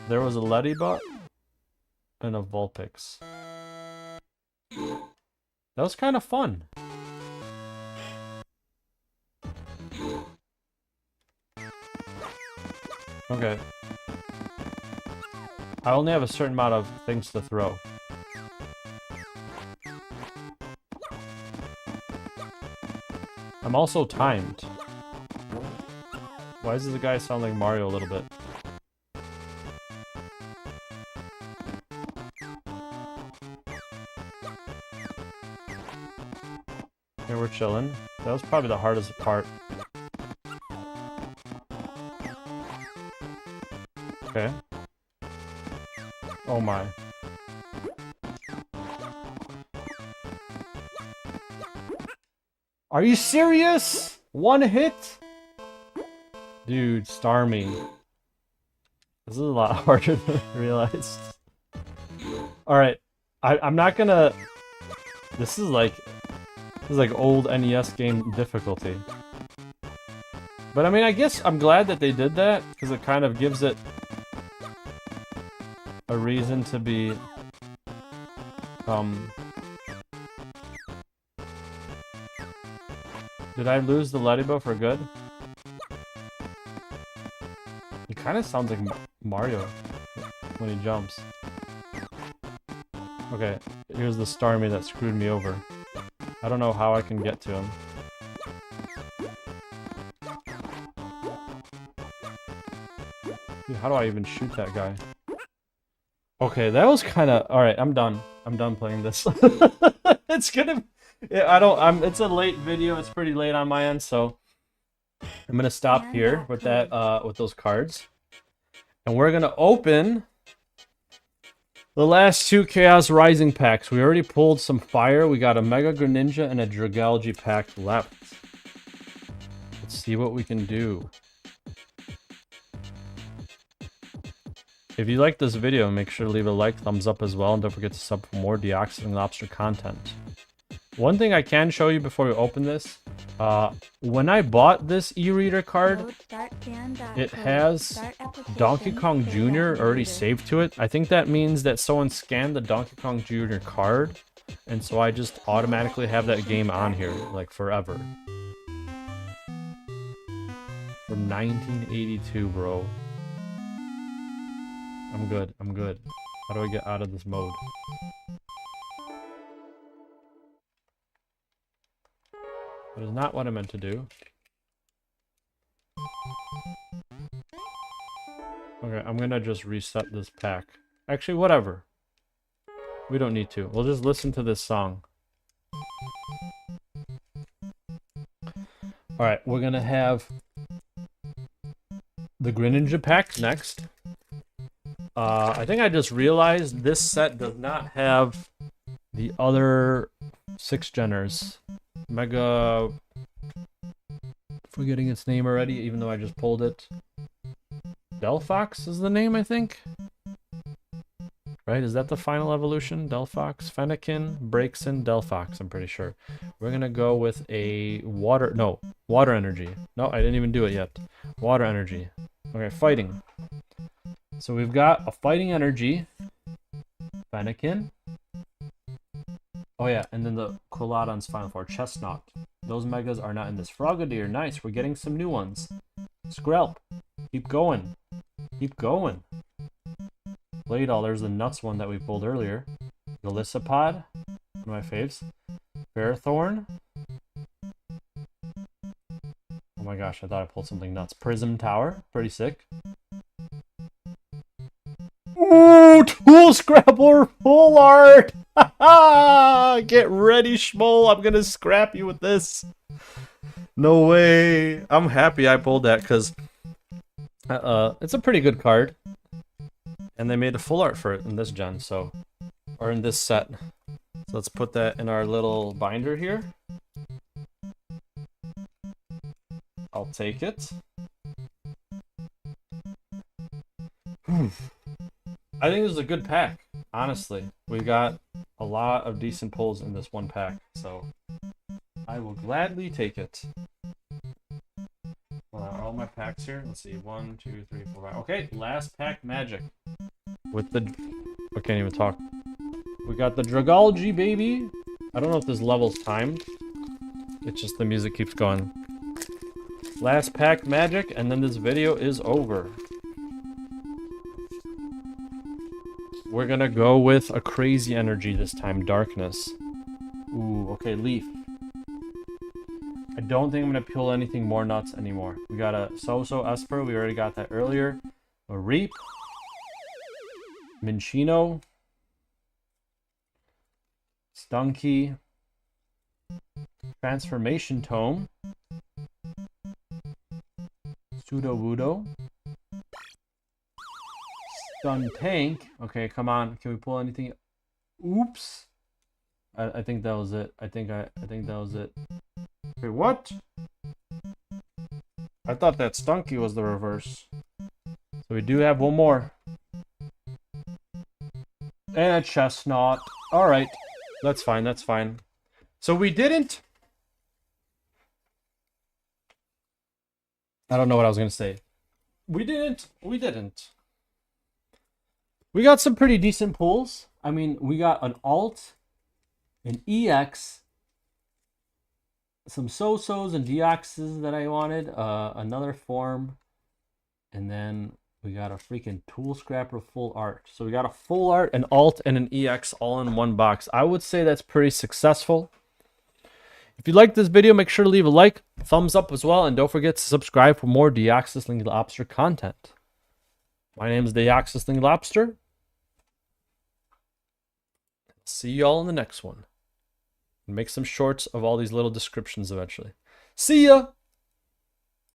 There was a Ladybug and a Vulpix. That was kind of fun. Okay. I only have a certain amount of things to throw. I'm also timed. Why does the guy sound like Mario a little bit? Okay, we're chilling. That was probably the hardest part. Okay. Oh my. Are you serious? One hit? Dude, Starmie. This is a lot harder than I realized. Alright. I'm not gonna... This is like old NES game difficulty. But I mean, I guess I'm glad that they did that, because it kind of gives it a reason to be... Did I lose the Ladybug for good? He kind of sounds like Mario when he jumps. Okay, here's the Starmie that screwed me over. I don't know how I can get to him. Dude, how do I even shoot that guy? Okay, that was kind of... Alright, I'm done. I'm done playing this. It's gonna... Yeah, it's a late video. It's pretty late on my end, so... I'm gonna stop here with that, with those cards. And we're gonna open... the last two Chaos Rising packs. We already pulled some fire. We got a Mega Greninja and a Dragalge pack left. Let's see what we can do. If you like this video, make sure to leave a like, thumbs up as well, and don't forget to sub for more Deoxyslinklobster content. One thing I can show you before we open this When I bought this e-reader card, Load start scan dot it code. has Start application. Donkey Kong Save Jr. already applicator. saved to it. I think that means that someone scanned the Donkey Kong Jr. card, and so I just automatically have that game on here, like forever. From 1982, bro. I'm good, I'm good. How do I get out of this mode? That is not what I meant to do. Okay, I'm gonna just reset this pack. Actually, whatever. We don't need to. We'll just listen to this song. Alright, we're gonna have the Greninja pack next. I think I just realized this set does not have the other 6-geners. Mega... Forgetting its name already, even though I just pulled it. Delphox is the name, I think? Right? Is that the final evolution? Delphox? Fennekin, Braixen, Delphox, I'm pretty sure. We're gonna go with a water... No, water energy. No, I didn't even do it yet. Water energy. Okay, fighting. So we've got a fighting energy. Fennekin. Oh yeah, and then the Quilladon's final four. Chestnut. Those megas are not in this. Frogadier, nice. We're getting some new ones. Skrelp. Keep going. Keep going. Bladeall, there's the nuts one that we pulled earlier. Golisopod. One of my faves. Ferrothorn. Oh my gosh, I thought I pulled something nuts. Prism Tower. Pretty sick. Ooh, Tool Scrappler full art! Get ready, Schmoll. I'm gonna scrap you with this. No way. I'm happy I pulled that because it's a pretty good card. And they made a full art for it in this gen, so... Or in this set. So let's put that in our little binder here. I'll take it. I think this is a good pack, honestly. We got a lot of decent pulls in this one pack, so I will gladly take it. Well, are all my packs here? Let's see. 1, 2, 3, 4, 5. Okay, last pack magic. With the... I can't even talk. We got the Dragology, baby. I don't know if this level's timed. It's just the music keeps going. Last pack magic, and then this video is over. We're gonna go with a crazy energy this time, darkness. Ooh, okay, leaf. I don't think I'm gonna pull anything more nuts anymore. We got a So-So Esper, we already got that earlier. A Reap. Minchino. Stunky. Transformation Tome. Sudowoodo. Stun Tank. Okay, come on. Can we pull anything? Oops. I think that was it. I think that was it. Wait, what? I thought that Stunky was the reverse. So we do have one more. And a Chestnut. Alright. That's fine, that's fine. So we didn't... I don't know what I was going to say. We didn't. We got some pretty decent pulls. I mean, we got an alt, an EX, some So-Sos and Deoxys that I wanted, another form, and then we got a freaking Tool Scrapper full art. So we got a full art, an alt, and an EX all in one box. I would say that's pretty successful. If you like this video, make sure to leave a like, thumbs up as well, and don't forget to subscribe for more Deoxyslinklobster content. My name is Deoxyslinklobster. See y'all in the next one. Make some shorts of all these little descriptions eventually. See ya!